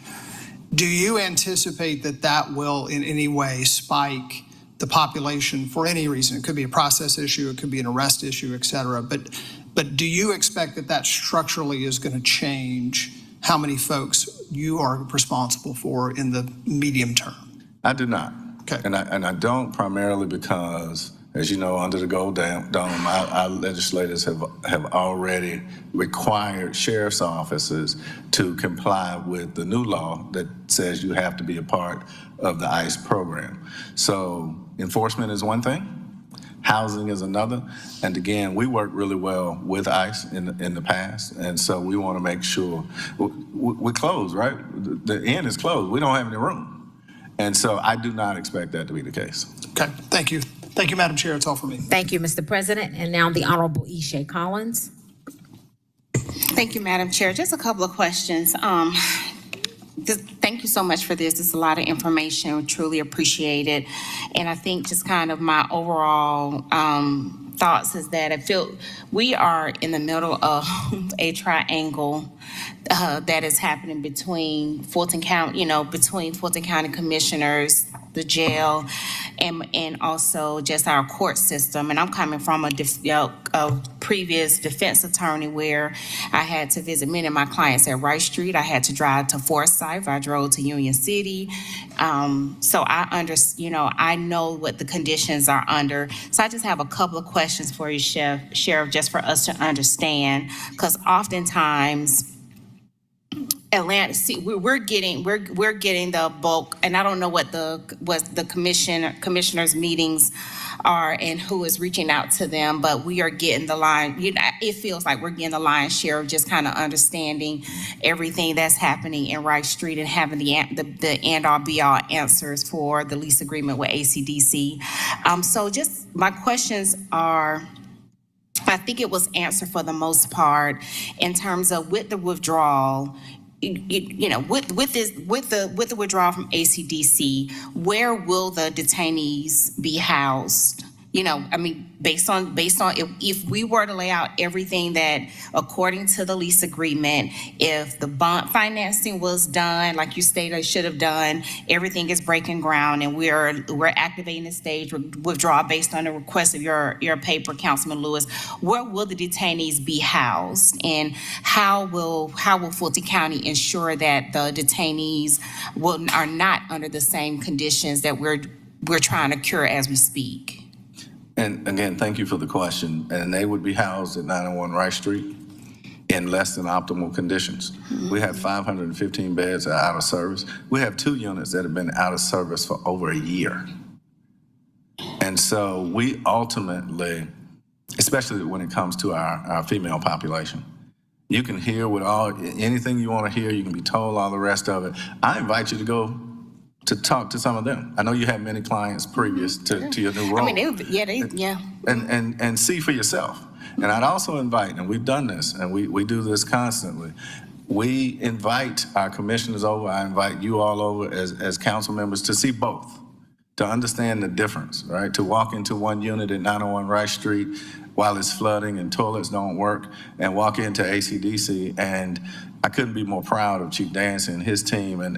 Do you anticipate that that will in any way spike the population for any reason? It could be a process issue, it could be an arrest issue, et cetera. But do you expect that that structurally is going to change how many folks you are responsible for in the medium term? I do not. Okay. And I don't primarily because, as you know, under the Gold Dome, our legislators have already required sheriff's offices to comply with the new law that says you have to be a part of the ICE program. So enforcement is one thing, housing is another, and again, we work really well with ICE in the past, and so we want to make sure we're closed, right? The end is closed. We don't have any room. And so I do not expect that to be the case. Okay, thank you. Thank you, Madam Chair. That's all for me. Thank you, Mr. President. And now the Honorable Ishe Collins. Thank you, Madam Chair. Just a couple of questions. Thank you so much for this. It's a lot of information. Truly appreciate it. And I think just kind of my overall thoughts is that I feel we are in the middle of a triangle that is happening between Fulton County, between Fulton County commissioners, the jail, and also just our court system. And I'm coming from a previous defense attorney where I had to visit many of my clients at Rice Street. I had to drive to Forsyth. I drove to Union City. So I know what the conditions are under. So I just have a couple of questions for you, Sheriff, just for us to understand, because oftentimes Atlanta, we're getting the bulk, and I don't know what the commissioners meetings are and who is reaching out to them, but we are getting the line. It feels like we're getting the lion's share of just kind of understanding everything that's happening in Rice Street and having the end all be all answers for the lease agreement with ACDC. So just my questions are, I think it was answered for the most part in terms of with the withdrawal. With the withdrawal from ACDC, where will the detainees be housed? Based on if we were to lay out everything that according to the lease agreement, if the bond financing was done like you stated it should have done, everything is breaking ground, and we're activating the stage withdrawal based on the request of your paper, Councilman Lewis. Where will the detainees be housed, and how will Fulton County ensure that the detainees are not under the same conditions that we're trying to cure as we speak? And again, thank you for the question. And they would be housed at 901 Rice Street in less than optimal conditions. Mm-hmm. We have 515 beds that are out of service. We have 2 units that have been out of service for over a year. And so we ultimately, especially when it comes to our female population, you can hear anything you want to hear. You can be told all the rest of it. I invite you to go to talk to some of them. I know you have many clients previous to your new role. And see for yourself. And I'd also invite, and we've done this, and we do this constantly, we invite our commissioners over, I invite you all over as council members to see both, to understand the difference, right? To walk into one unit at 901 Rice Street while it's flooding and toilets don't work, and walk into ACDC, and I couldn't be more proud of Chief Dancy and his team and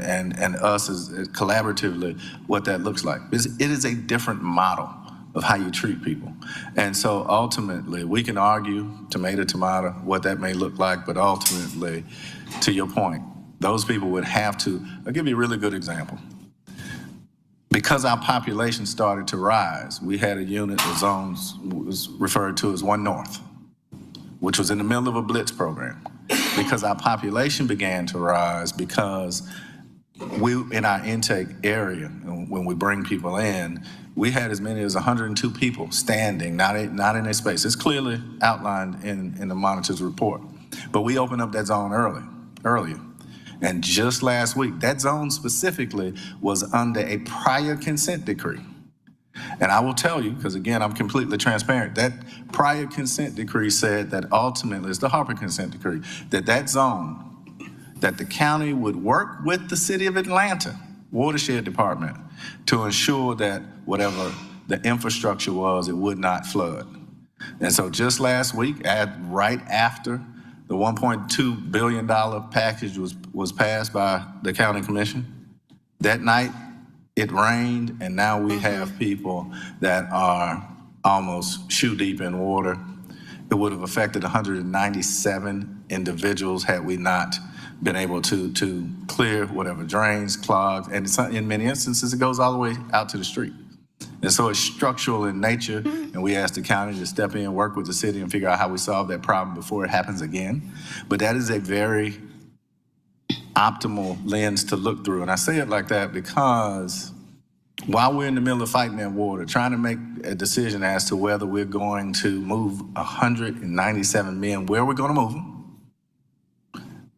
us as collaboratively what that looks like. It is a different model of how you treat people. And so ultimately, we can argue tomato, what that may look like, but ultimately, to your point, those people would have to, I'll give you a really good example. Because our population started to rise, we had a unit, the zones was referred to as 1 North, which was in the middle of a blitz program. Because our population began to rise, because we, in our intake area, when we bring people in, we had as many as 102 people standing, not in a space. It's clearly outlined in the monitor's report. But we opened up that zone earlier. And just last week, that zone specifically was under a prior consent decree. And I will tell you, because again, I'm completely transparent, that prior consent decree said that ultimately, it's the Harper consent decree, that zone, that the county would work with the city of Atlanta, watershed department, to ensure that whatever the infrastructure was, it would not flood. And so just last week, right after the $1.2 billion package was passed by the county commission, that night it rained, and now we have people that are almost shoe deep in water. It would have affected 197 individuals had we not been able to clear whatever drains, clogged, and in many instances, it goes all the way out to the street. And so it's structural in nature, and we asked the county to step in, work with the city, and figure out how we solve that problem before it happens again. But that is a very optimal lens to look through. And I say it like that because while we're in the middle of fighting that water, trying to make a decision as to whether we're going to move 197 men, where we're going to move them,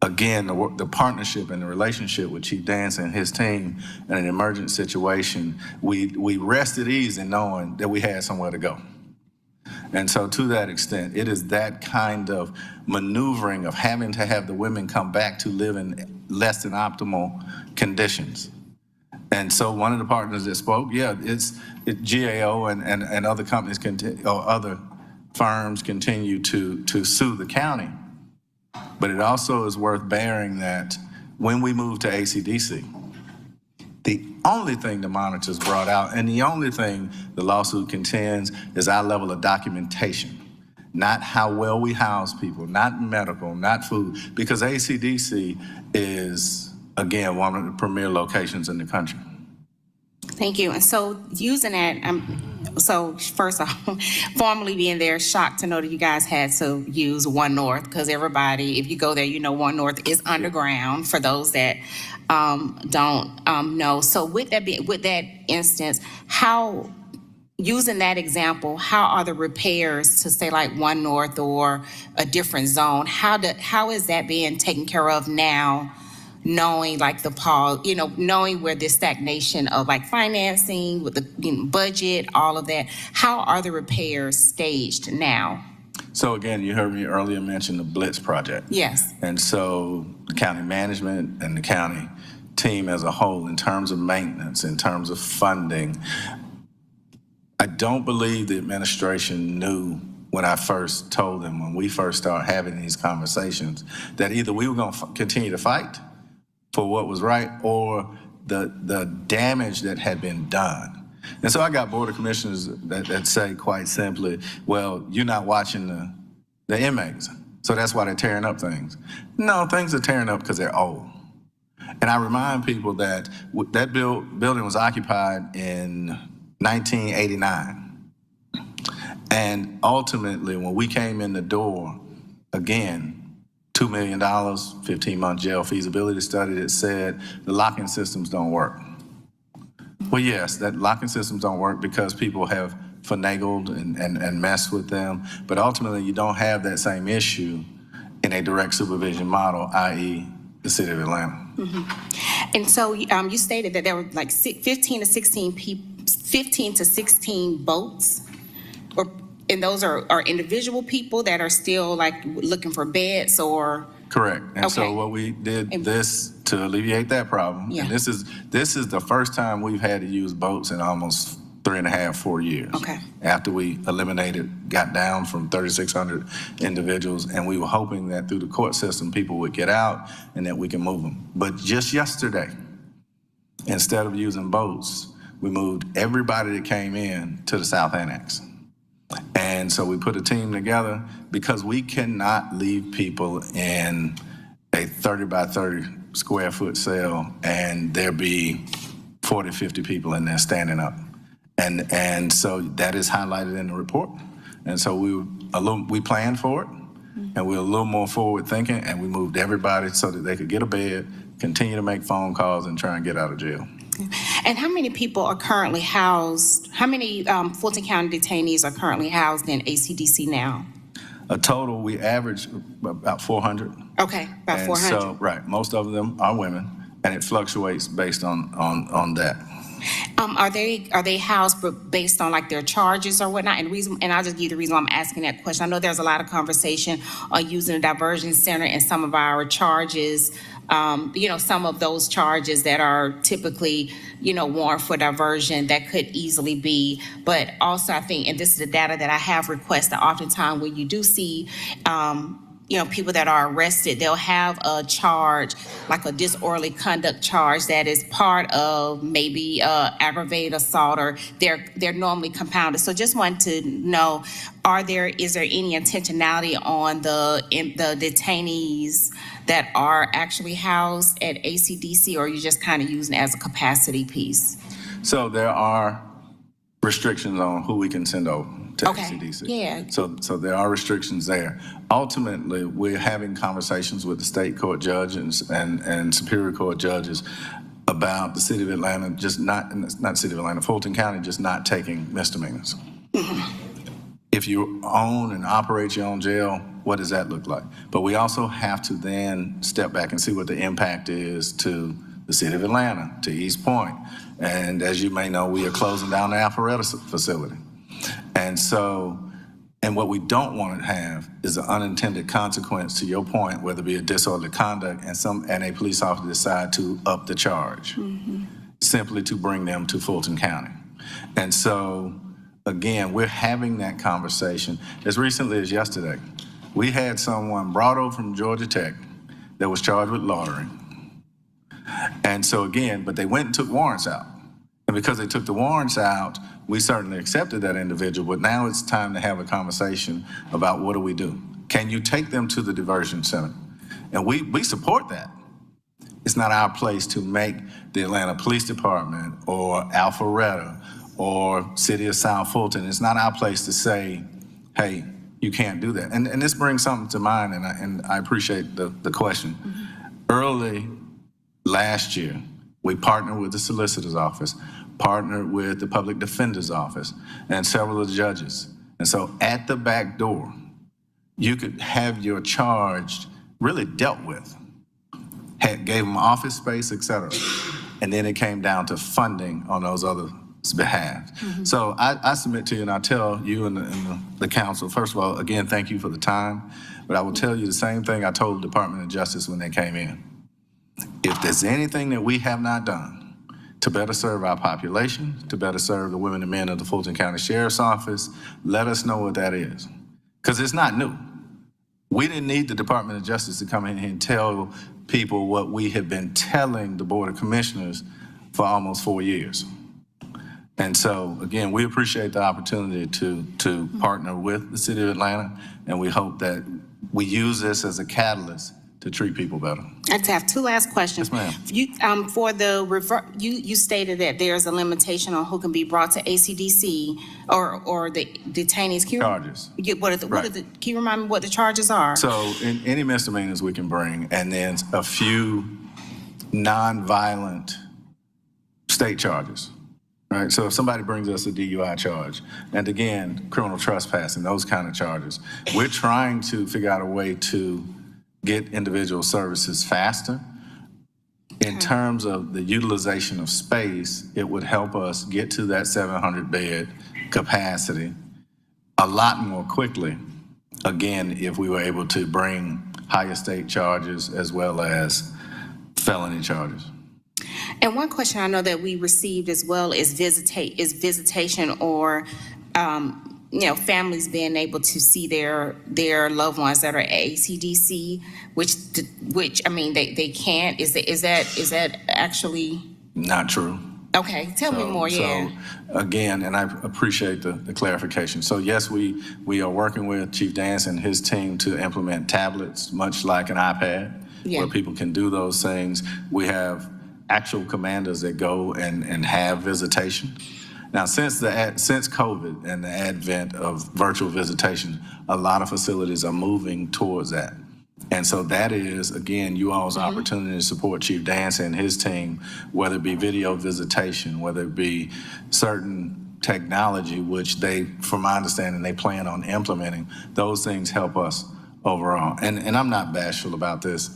again, the partnership and the relationship with Chief Dance and his team in an emergent situation, we rested easy knowing that we had somewhere to go. And so to that extent, it is that kind of maneuvering of having to have the women come back to live in less than optimal conditions. And so one of the partners that spoke, GAO and other companies or other firms continue to sue the county. But it also is worth bearing that when we moved to ACDC, the only thing the monitors brought out and the only thing the lawsuit contends is our level of documentation, not how well we house people, not medical, not food, because ACDC is, again, one of the premier locations in the country. Thank you. And so using that, so first off, formerly being there, shocked to know that you guys had to use One North, because everybody, if you go there, you know One North is underground for those that don't know. So with that instance, how, using that example, how are the repairs to say like One North or a different zone, how is that being taken care of now? Knowing like knowing where the stagnation of like financing with the budget, all of that, how are the repairs staged now? So again, you heard me earlier mention the Blitz project. Yes. And so the county management and the county team as a whole, in terms of maintenance, in terms of funding, I don't believe the administration knew when I first told them, when we first started having these conversations, that either we were going to continue to fight for what was right, or the damage that had been done. And so I got board of commissioners that say quite simply, well, you're not watching the inmates, so that's why they're tearing up things. No, things are tearing up because they're old. And I remind people that that building was occupied in 1989. And ultimately, when we came in the door, again, $2 million, 15-month jail feasibility study that said the locking systems don't work. Well, yes, that locking systems don't work because people have finagled and messed with them, but ultimately you don't have that same issue in a direct supervision model, i.e. the city of Atlanta. Mm-hmm. And so you stated that there were like 15 to 16 boats, and those are individual people that are still like looking for beds, or? Correct. And okay. So what we did this to alleviate that problem, and this is the first time we've had to use boats in almost 3.5, 4 years. Okay. After we got down from 3,600 individuals, and we were hoping that through the court system, people would get out and that we can move them. But just yesterday, instead of using boats, we moved everybody that came in to the South Annex. And so we put a team together because we cannot leave people in a 30 by 30 square foot cell and there be 40, 50 people in there standing up. And so that is highlighted in the report. And so we planned for it, and we were a little more forward thinking, and we moved everybody so that they could get a bed, continue to make phone calls, and try and get out of jail. And how many people are currently housed? How many Fulton County detainees are currently housed in ACDC now? A total, we average about 400. Okay, about 400. So, right, most of them are women, and it fluctuates based on that. Are they housed based on like their charges or whatnot? And I'll just give you the reason why I'm asking that question. I know there's a lot of conversation on using a diversion center and some of our charges, some of those charges that are typically, warrant for diversion that could easily be. But also I think, and this is the data that I have requested, oftentimes when you do see, people that are arrested, they'll have a charge, like a disorderly conduct charge that is part of maybe aggravated assault, or they're normally compounded. So just wanted to know, is there any intentionality on the detainees that are actually housed at ACDC, or are you just kind of using it as a capacity piece? So there are restrictions on who we can send over to Okay. ACDC. Yeah. So there are restrictions there. Ultimately, we're having conversations with the state court judges and superior court judges about the city of Atlanta, not city of Atlanta, Fulton County, just not taking misdemeanors. If you own and operate your own jail, what does that look like? But we also have to then step back and see what the impact is to the city of Atlanta, to East Point. And as you may know, we are closing down the Alpharetta facility. And what we don't want to have is an unintended consequence, to your point, whether it be a disorderly conduct and a police officer decide to up the charge, simply to bring them to Fulton County. And so, again, we're having that conversation. As recently as yesterday, we had someone brought over from Georgia Tech that was charged with loitering. And so again, but they went and took warrants out. And because they took the warrants out, we certainly accepted that individual, but now it's time to have a conversation about what do we do? Can you take them to the diversion center? And we support that. It's not our place to make the Atlanta Police Department or Alpharetta or City of South Fulton. It's not our place to say, hey, you can't do that. And this brings something to mind, and I appreciate the question. Early last year, we partnered with the solicitor's office, partnered with the public defender's office, and several of the judges. And so at the back door, you could have your charge really dealt with. Gave them office space, et cetera. And then it came down to funding on those others' behalf. So I submit to you, and I tell you and the council, first of all, again, thank you for the time, but I will tell you the same thing I told the Department of Justice when they came in. If there's anything that we have not done to better serve our population, to better serve the women and men of the Fulton County Sheriff's Office, let us know what that is. Because it's not new. We didn't need the Department of Justice to come in here and tell people what we have been telling the Board of Commissioners for almost 4 years. And so, again, we appreciate the opportunity to partner with the City of Atlanta, and we hope that we use this as a catalyst to treat people better. I just have two last questions. Yes, ma'am. You stated that there's a limitation on who can be brought to ACDC or the detainees. Charges. Can you remind me what the charges are? So in any misdemeanors we can bring, and then a few non-violent state charges. Right? So if somebody brings us a DUI charge, and again, criminal trespassing, those kind of charges, we're trying to figure out a way to get individual services faster. In terms of the utilization of space, it would help us get to that 700 bed capacity a lot more quickly, again, if we were able to bring higher state charges as well as felony charges. And one question I know that we received as well is visitation or families being able to see their loved ones that are at ACDC, which I mean they can't. Is that actually not true? Okay, tell me more. Yeah. So again, and I appreciate the clarification. So yes, we are working with Chief Dance and his team to implement tablets, much like an iPad, where people can do those things. We have actual commanders that go and have visitation. Now, since COVID and the advent of virtual visitation, a lot of facilities are moving towards that. And so that is, again, you all's opportunity to support Chief Dance and his team, whether it be video visitation, whether it be certain technology, which they, from my understanding, they plan on implementing. Those things help us overall. And I'm not bashful about this.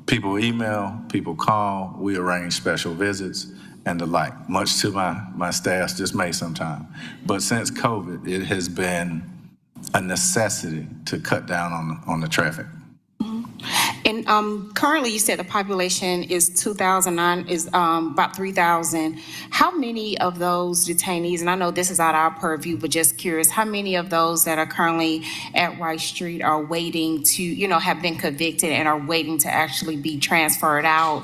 People email, people call, we arrange special visits, and the like, much to my staff's dismay sometimes. But since COVID, it has been a necessity to cut down on the traffic. And currently, you said the population is 2,009, is about 3,000. How many of those detainees, and I know this is out of our purview, but just curious, how many of those that are currently at Rice Street are waiting to, have been convicted and are waiting to actually be transferred out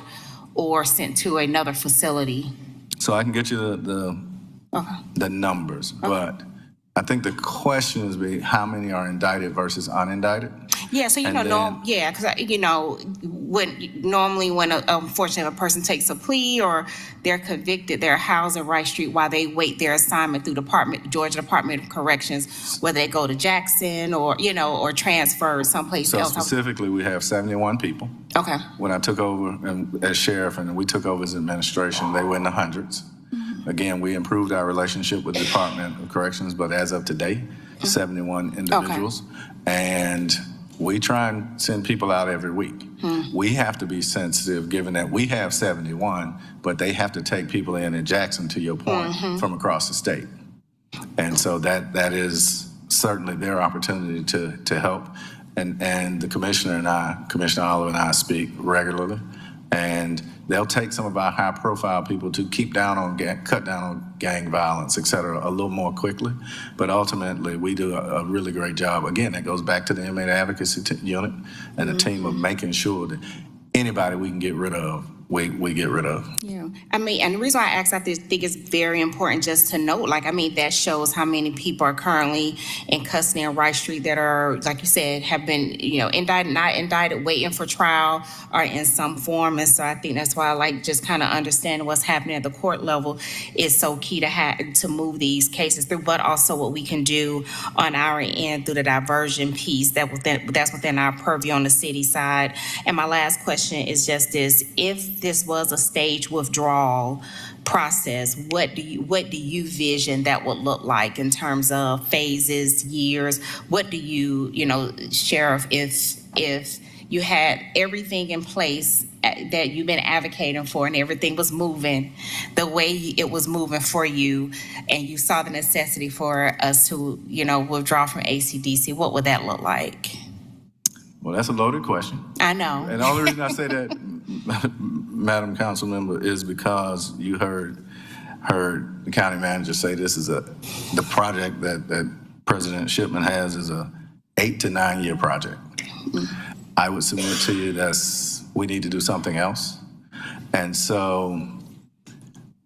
or sent to another facility? So I can get you the numbers, but I think the question is how many are indicted versus unindicted? Yeah, so And then- because when unfortunately a person takes a plea or they're convicted, they're housed at Rice Street while they wait their assignment through Georgia Department of Corrections, whether they go to Jackson or transfer someplace So else. specifically, we have 71 people. Okay. When I took over as sheriff and we took over as administration, they were in the hundreds. Again, we improved our relationship with the Department of Corrections, but as of today, 71 individuals. And we try and send people out every week. We have to be sensitive given that we have 71, but they have to take people in Jackson, to your point, from across the state. And so that is certainly their opportunity to help. And the Commissioner Oliver and I speak regularly. And they'll take some of our high-profile people to cut down on gang violence, et cetera, a little more quickly. But ultimately, we do a really great job. Again, that goes back to the inmate advocacy unit and the team of making sure that anybody we can get rid of, we get rid of. Yeah, and the reason why I asked, I think it's very important just to note, that shows how many people are currently in custody in Rice Street that are, like you said, have been, indicted, not indicted, waiting for trial, or in some form. And so I think that's why I like just kind of understanding what's happening at the court level is so key to move these cases through, but also what we can do on our end through the diversion piece that's within our purview on the city side. And my last question is just this: if this was a stage withdrawal process, what do you vision that would look like in terms of phases, years? What do you, Sheriff, if you had everything in place that you've been advocating for and everything was moving the way it was moving for you, and you saw the necessity for us to, withdraw from ACDC, what would that look like? Well, that's a loaded question. I know. And the only reason I say that, Madam Council Member, is because you heard the county manager say this is the project that President Shipman has is a 8 to 9 year project. I would submit to you we need to do something else. And so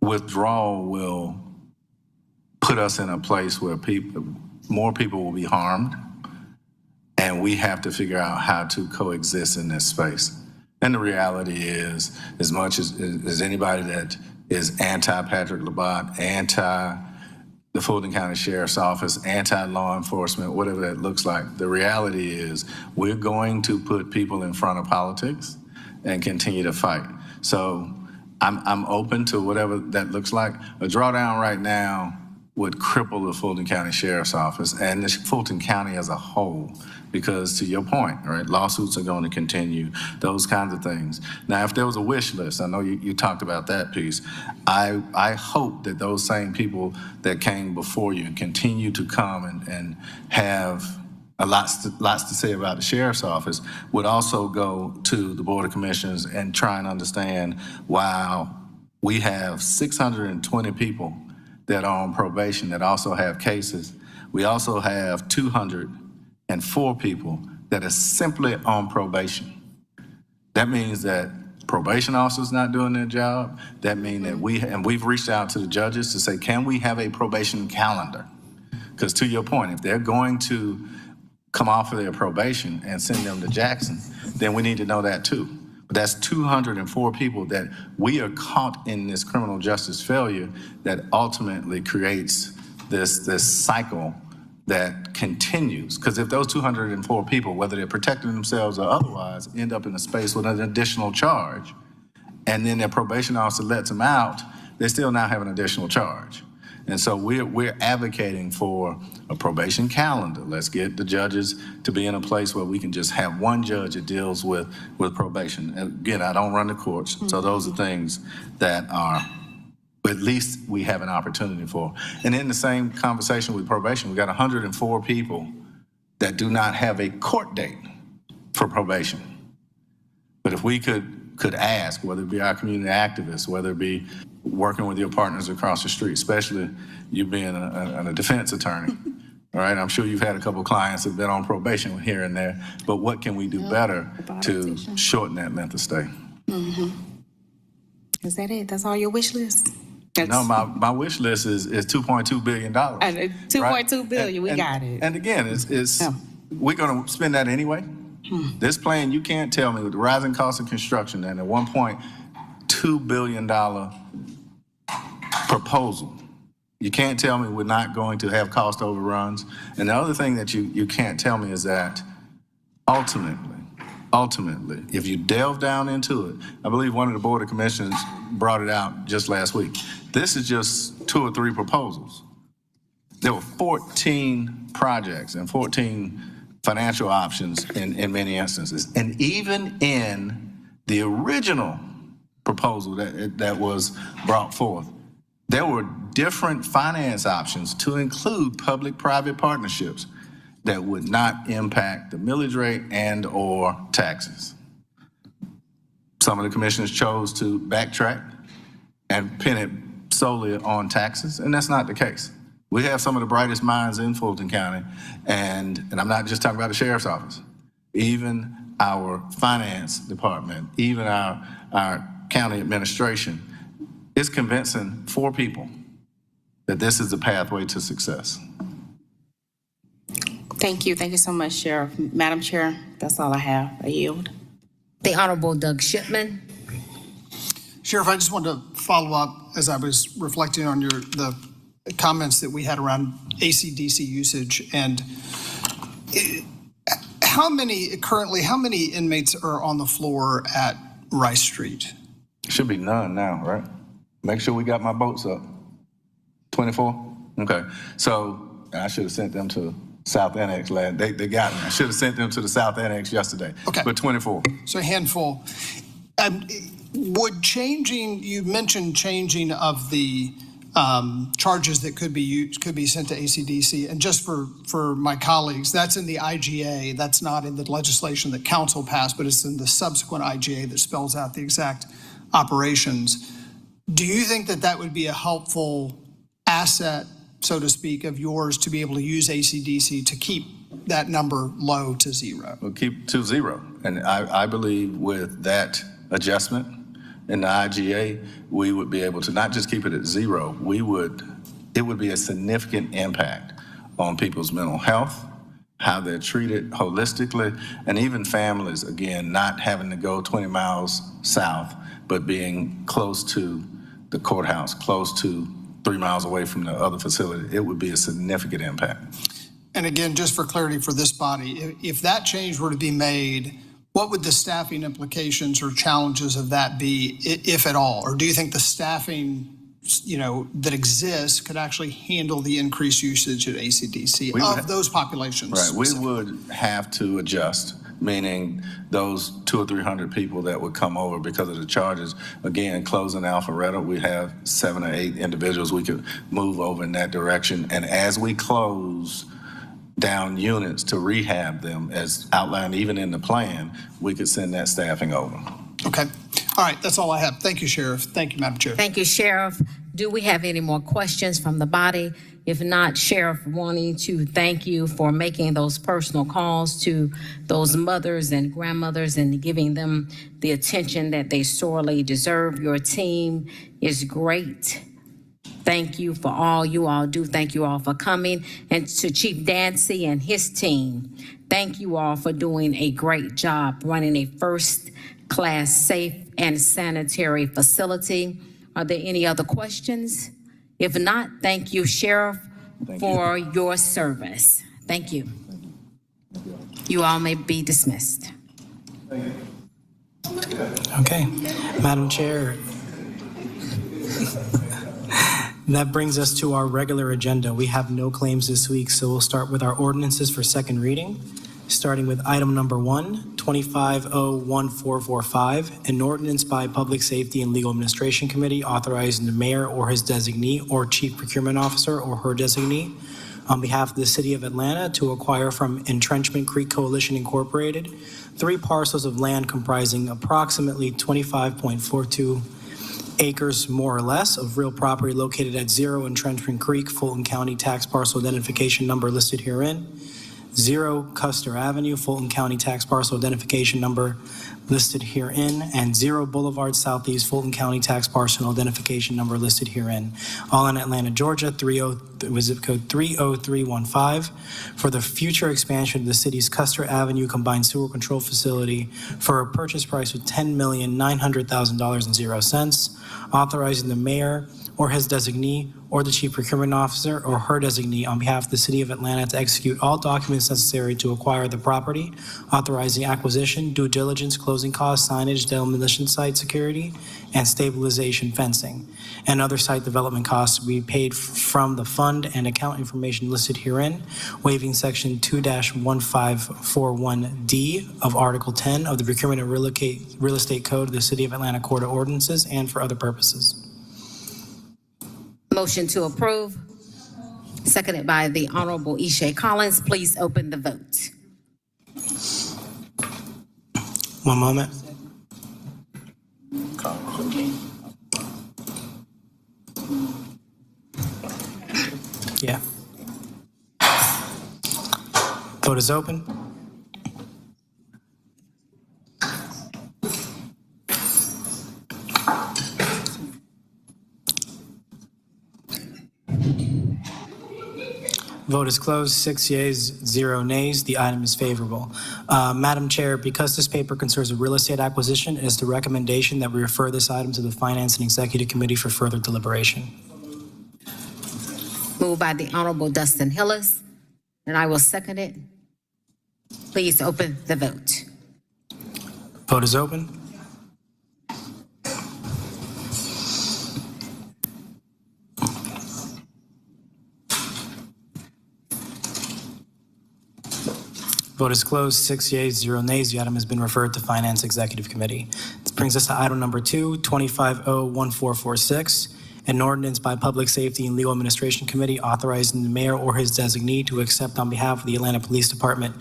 withdrawal will put us in a place where more people will be harmed, and we have to figure out how to coexist in this space. And the reality is, as much as anybody that is anti-Patrick Labat, anti the Fulton County Sheriff's Office, anti-law enforcement, whatever that looks like, the reality is we're going to put people in front of politics and continue to fight. So I'm open to whatever that looks like. A drawdown right now would cripple the Fulton County Sheriff's Office and the Fulton County as a whole, because to your point, right, lawsuits are going to continue, those kinds of things. Now, if there was a wish list, I know you talked about that piece, I hope that those same people that came before you continue to come and have lots to say about the Sheriff's Office, would also go to the Board of Commissioners and try and understand, wow, we have 620 people that are on probation that also have cases. We also have 204 people that are simply on probation. That means that probation officers not doing their job. That means that we've reached out to the judges to say, can we have a probation calendar? Because to your point, if they're going to come off of their probation and send them to Jackson, then we need to know that too. But that's 204 people that we are caught in this criminal justice failure that ultimately creates this cycle that continues. Because if those 204 people, whether they're protecting themselves or otherwise, end up in a space with an additional charge, and then their probation officer lets them out, they still now have an additional charge. And so we're advocating for a probation calendar. Let's get the judges to be in a place where we can just have one judge that deals with probation. And again, I don't run the courts, so those are things that are but at least we have an opportunity for. And in the same conversation with probation, we got 104 people that do not have a court date for probation. But if we could ask, whether it be our community activists, whether it be working with your partners across the street, especially you being a defense attorney, all right? I'm sure you've had a couple of clients that have been on probation here and there, but what can we do better to shorten that length of stay? Is that it? That's all your wish list? No, my wish list is $2.2 billion. And $2.2 billion, we got it. And again, we're going to spend that anyway. This plan, you can't tell me with the rising cost of construction and a $1.2 billion proposal, you can't tell me we're not going to have cost overruns. And the other thing that you can't tell me is that ultimately, if you delve down into it, I believe one of the Board of Commissioners brought it out just last week. This is just 2 or 3 proposals. There were 14 projects and 14 financial options in many instances. And even in the original proposal that was brought forth, there were different finance options to include public-private partnerships that would not impact the millage rate and or taxes. Some of the commissioners chose to backtrack and pin it solely on taxes, and that's not the case. We have some of the brightest minds in Fulton County, and I'm not just talking about the sheriff's office, even our finance department, even our county administration is convincing 4 people that this is the pathway to success. Thank you. Thank you so much, Sheriff. Madam Chair, that's all I have. I yield. The Honorable Doug Shipman. Sheriff, I just wanted to follow up as I was reflecting on the comments that we had around ACDC usage, and how many inmates are on the floor at Rice Street? Should be none now, right? Make sure we got my boats up. 24? Okay. So I should have sent them to South Annex last. They got me. I should have sent them to the South Annex yesterday. Okay. But 24. So a handful. You mentioned changing of the charges that could be sent to ACDC, and just for my colleagues, that's in the IGA. That's not in the legislation that council passed, but it's in the subsequent IGA that spells out the exact operations. Do you think that would be a helpful asset, so to speak, of yours to be able to use ACDC to keep that number low to 0? We'll keep to 0. And I believe with that adjustment in the IGA, we would be able to not just keep it at 0, it would be a significant impact on people's mental health, how they're treated holistically, and even families, again, not having to go 20 miles south, but being close to the courthouse, close to 3 miles away from the other facility. It would be a significant impact. And again, just for clarity for this body, if that change were to be made, what would the staffing implications or challenges of that be, if at all? Or do you think the staffing, that exists could actually handle the increased usage at ACDC of those populations? Right, we would have to adjust, meaning those 200 or 300 people that would come over because of the charges. Again, closing Alpharetta, we have 7 or 8 individuals we could move over in that direction. And as we close down units to rehab them, as outlined even in the plan, we could send that staffing over. Okay. All right, that's all I have. Thank you, Sheriff. Thank you, Madam Chair. Thank you, Sheriff. Do we have any more questions from the body? If not, Sheriff, wanting to thank you for making those personal calls to those mothers and grandmothers and giving them the attention that they sorely deserve. Your team is great. Thank you for all you all do. Thank you all for coming. And to Chief Dancy and his team, thank you all for doing a great job running a first-class safe and sanitary facility. Are there any other questions? If not, thank you, Sheriff, for your service. Thank you. You all may be dismissed. Okay, Madam Chair. That brings us to our regular agenda. We have no claims this week, so we'll start with our ordinances for second reading. starting with item number 1, 25-01445, an ordinance by Public Safety and Legal Administration Committee authorizing the mayor or his designee or chief procurement officer or her designee on behalf of the City of Atlanta to acquire from Entrenchment Creek Coalition Incorporated 3 parcels of land comprising approximately 25.42 acres more or less of real property located at 0 Entrenchment Creek, Fulton County tax parcel identification number listed herein, 0 Custer Avenue, Fulton County tax parcel identification number listed herein, and 0 Boulevard Southeast, Fulton County tax parcel identification number listed herein, all in Atlanta, Georgia, with zip code 30315, for the future expansion of the city's Custer Avenue Combined Sewer Control Facility for a purchase price of $10,900,000.00, authorizing the mayor or his designee or the chief procurement officer or her designee on behalf of the City of Atlanta to execute all documents necessary to acquire the property, authorizing acquisition, due diligence, closing costs, signage, demolition site security, and stabilization fencing, and other site development costs to be paid from the fund and account information listed herein, waiving section 2-1541D of Article 10 of the Procurement and Real Estate Code of the City of Atlanta Court of Ordinances and for other purposes. Motion to approve, seconded by the Honorable Ishe Collins. Please open the vote. One moment. Yeah. Vote is open. Vote is closed. 6 yeas, 0 nays. The item is favorable. Madam Chair, because this paper concerns a real estate acquisition, it is the recommendation that we refer this item to the Finance and Executive Committee for further deliberation. Moved by the Honorable Dustin Hillis, and I will second it. Please open the vote. Vote is open. Vote is closed. 6 yeas, 0 nays. The item has been referred to Finance Executive Committee. This brings us to item number 2, 25-01446, an ordinance by Public Safety and Legal Administration Committee authorizing the mayor or his designee to accept on behalf of the Atlanta Police Department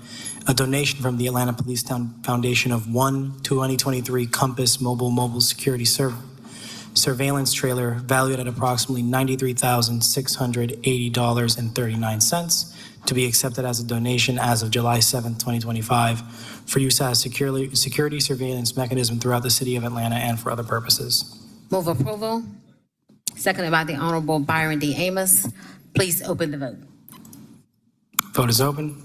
a donation from the Atlanta Police Foundation of 1 2023 Compass mobile security surveillance trailer valued at approximately $93,680.39 to be accepted as a donation as of July 7th, 2025, for use as security surveillance mechanism throughout the City of Atlanta and for other purposes. Move approval, seconded by the Honorable Byron D. Amos. Please open the vote. Vote is open.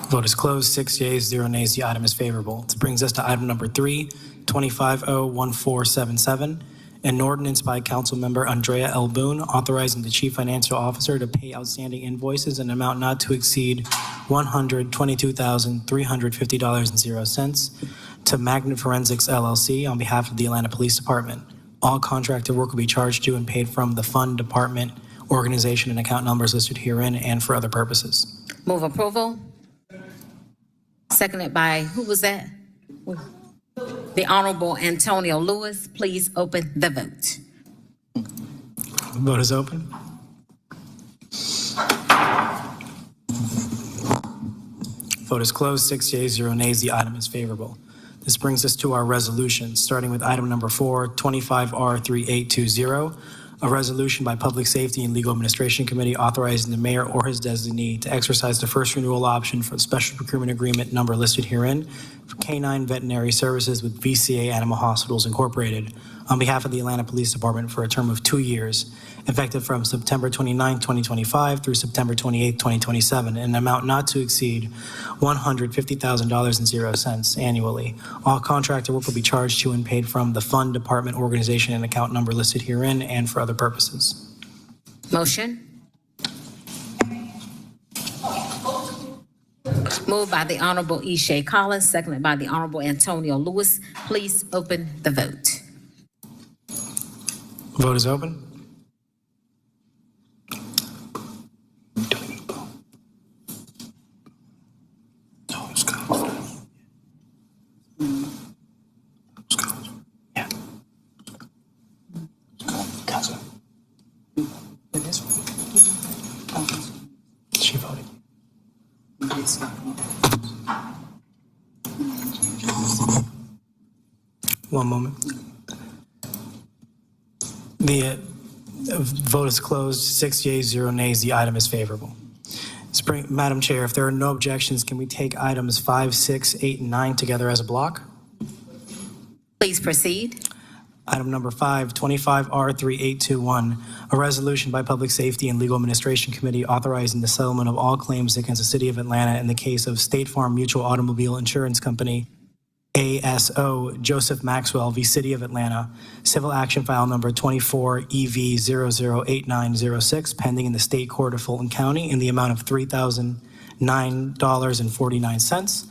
Vote is closed. 6 yeas, 0 nays. The item is favorable. This brings us to item number 3, 25-01477, an ordinance by Councilmember Andrea L. Boone authorizing the Chief Financial Officer to pay outstanding invoices in an amount not to exceed $122,350.00 to Magnet Forensics LLC on behalf of the Atlanta Police Department. All contracted work will be charged to and paid from the fund, department, organization, and account numbers listed herein and for other purposes. Move approval, seconded by, who was that? The Honorable Antonio Lewis. Please open the vote. Vote is open. Vote is closed. 6 yeas, 0 nays. The item is favorable. This brings us to our resolutions, starting with item number 4, 25R3820, a resolution by Public Safety and Legal Administration Committee authorizing the mayor or his designee to exercise the first renewal option for the special procurement agreement number listed herein for Canine Veterinary Services with VCA Animal Hospitals Incorporated on behalf of the Atlanta Police Department for a term of 2 years, effective from September 29, 2025 through September 28, 2027, in an amount not to exceed $150,000.00 annually. All contracted work will be charged to and paid from the fund, department, organization, and account number listed herein and for other purposes. Motion. Moved by the Honorable Ishe Collins, seconded by the Honorable Antonio Lewis. Please open the vote. Vote is open. She voted. One moment. The vote is closed. 6 yeas, 0 nays. The item is favorable. Madam Chair, if there are no objections, can we take items 5, 6, 8, and 9 together as a block? Please proceed. Item number 5, 25R3821, a resolution by Public Safety and Legal Administration Committee authorizing the settlement of all claims against the City of Atlanta in the case of State Farm Mutual Automobile Insurance Company, ASO Joseph Maxwell v. City of Atlanta, civil action file number 24EV008906, pending in the State Court of Fulton County in the amount of $3,009.49.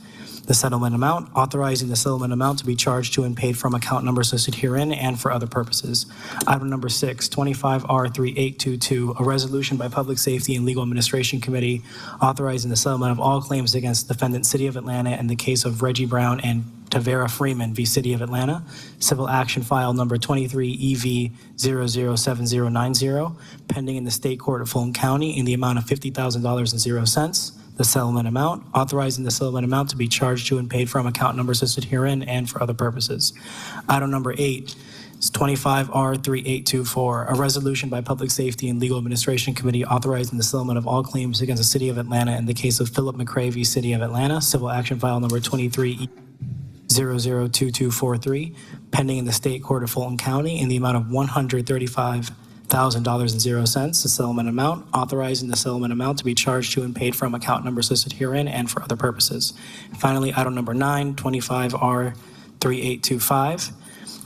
The settlement amount, authorizing the settlement amount to be charged to and paid from account number listed herein and for other purposes. Item number 6, 25R3822, a resolution by Public Safety and Legal Administration Committee authorizing the settlement of all claims against defendant City of Atlanta in the case of Reggie Brown and Tavera Freeman v. City of Atlanta, civil action file number 23EV007090, pending in the State Court of Fulton County in the amount of $50,000.00. The settlement amount, authorizing the settlement amount to be charged to and paid from account numbers listed herein and for other purposes. Item number 8 is 25R3824, a resolution by Public Safety and Legal Administration Committee authorizing the settlement of all claims against the City of Atlanta in the case of Philip McRae v. City of Atlanta, civil action file number 23002243, pending in the State Court of Fulton County in the amount of $135,000.00. The settlement amount, authorizing the settlement amount to be charged to and paid from account numbers listed herein and for other purposes. Finally, item number 9, 25R3825,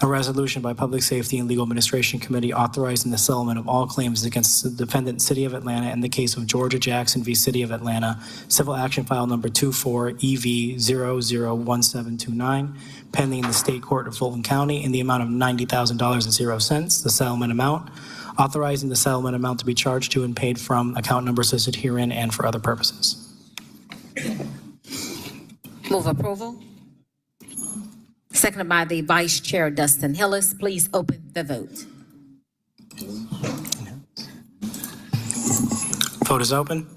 a resolution by Public Safety and Legal Administration Committee authorizing the settlement of all claims against the defendant City of Atlanta in the case of Georgia Jackson v. City of Atlanta, civil action file number 24EV001729, pending in the State Court of Fulton County in the amount of $90,000.00. The settlement amount, authorizing the settlement amount to be charged to and paid from account numbers listed herein and for other purposes. Move approval. Seconded by the Vice Chair, Dustin Hillis. Please open the vote. Vote is open.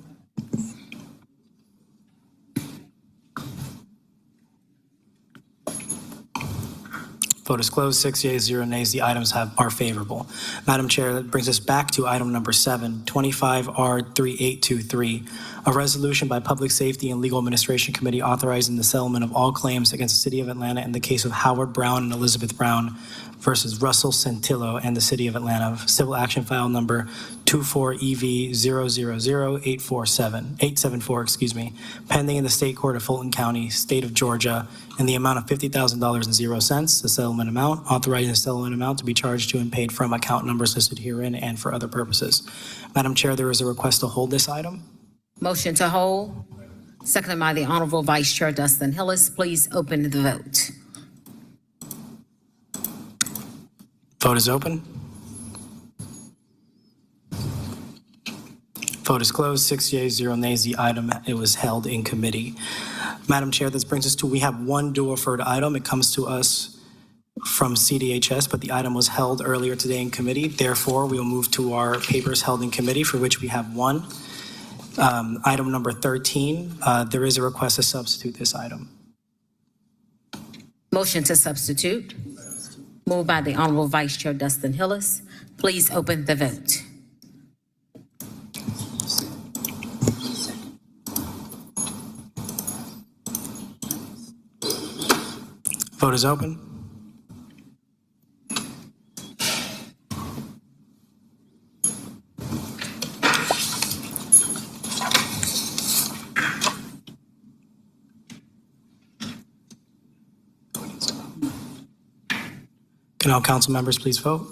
Vote is closed. 6 yeas, 0 nays. The items are favorable. Madam Chair, that brings us back to item number 7, 25R3823, a resolution by Public Safety and Legal Administration Committee authorizing the settlement of all claims against the City of Atlanta in the case of Howard Brown and Elizabeth Brown versus Russell Santillo and the City of Atlanta, civil action file number 24EV000874, pending in the State Court of Fulton County, State of Georgia, in the amount of $50,000.00. The settlement amount, authorizing the settlement amount to be charged to and paid from account numbers listed herein and for other purposes. Madam Chair, there is a request to hold this item. Motion to hold. Seconded by the Honorable Vice Chair, Dustin Hillis. Please open the vote. Vote is open. Vote is closed. 6 yeas, 0 nays. The item, it was held in committee. Madam Chair, this brings us to, we have one dual referred item. It comes to us from CDHS, but the item was held earlier today in committee. Therefore, we will move to our papers held in committee, for which we have one. Item number 13, there is a request to substitute this item. Motion to substitute. Moved by the Honorable Vice Chair, Dustin Hillis. Please open the vote. Vote is open. Can all council members please vote?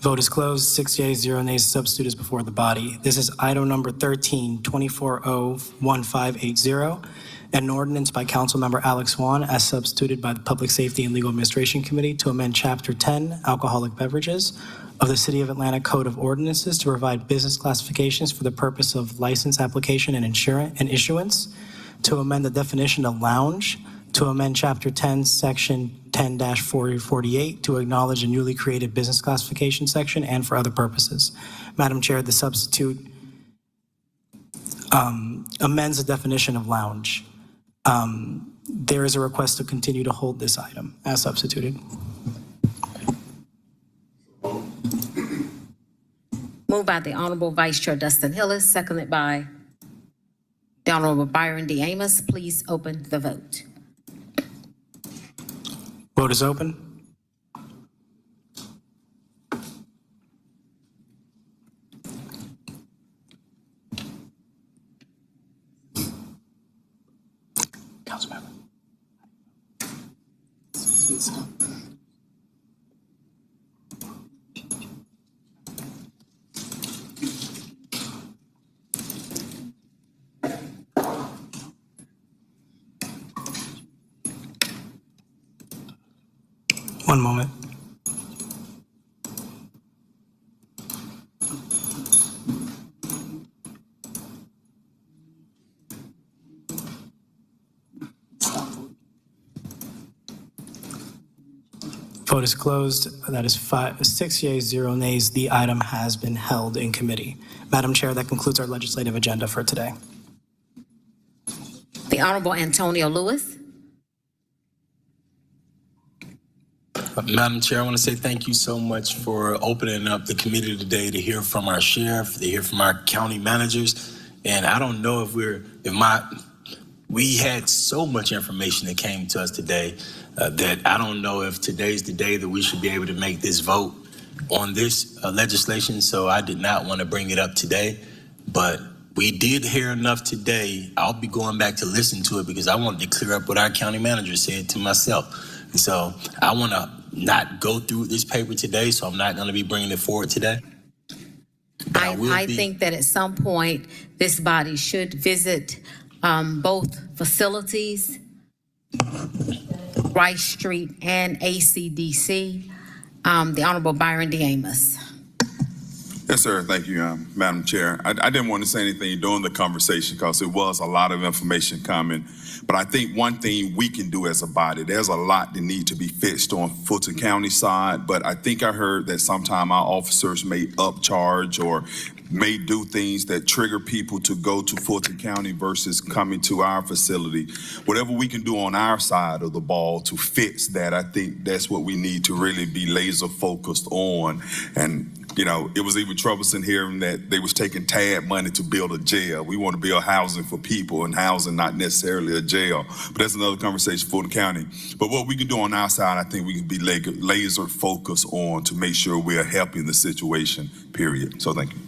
Vote is closed. 6 yeas, 0 nays. Substitute is before the body. This is item number 13, 24O1580. An ordinance by Councilmember Alex Wan as substituted by the Public Safety and Legal Administration Committee to amend Chapter 10, Alcoholic Beverages, of the City of Atlanta Code of Ordinances to provide business classifications for the purpose of license application and issuance, to amend the definition of lounge, to amend Chapter 10, Section 10-448 to acknowledge a newly created business classification section, and for other purposes. Madam Chair, the substitute amends the definition of lounge. There is a request to continue to hold this item as substituted. Moved by the Honorable Vice Chair Dustin Hillis, seconded by the Honorable Byron D. Amos. Please open the vote. Vote is open. Councilmember. One moment. Vote is closed. That is 6 yeas, 0 nays. The item has been held in committee. Madam Chair, that concludes our legislative agenda for today. The Honorable Antonio Lewis. Madam Chair, I want to say thank you so much for opening up the committee today to hear from our sheriff, to hear from our county managers. And I don't know if we had so much information that came to us today that I don't know if today's the day that we should be able to make this vote on this legislation. So I did not want to bring it up today, but we did hear enough today. I'll be going back to listen to it because I wanted to clear up what our county manager said to myself. And so I want to not go through this paper today, so I'm not going to be bringing it forward today. I think that at some point, this body should visit both facilities, Rice Street and ACDC. The Honorable Byron D. Amos. Yes, sir. Thank you, Madam Chair. I didn't want to say anything during the conversation because it was a lot of information coming. But I think one thing we can do as a body, there's a lot that need to be fixed on Fulton County side. But I think I heard that sometime our officers may upcharge or may do things that trigger people to go to Fulton County versus coming to our facility. Whatever we can do on our side of the ball to fix that, I think that's what we need to really be laser focused on. And you know, it was even troublesome hearing that they was taking TAD money to build a jail. We want to build housing for people and housing, not necessarily a jail. But that's another conversation for the county. But what we can do on our side, I think we can be laser focused on to make sure we are helping the situation, period. So thank you.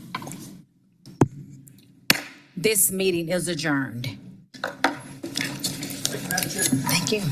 This meeting is adjourned. Thank you.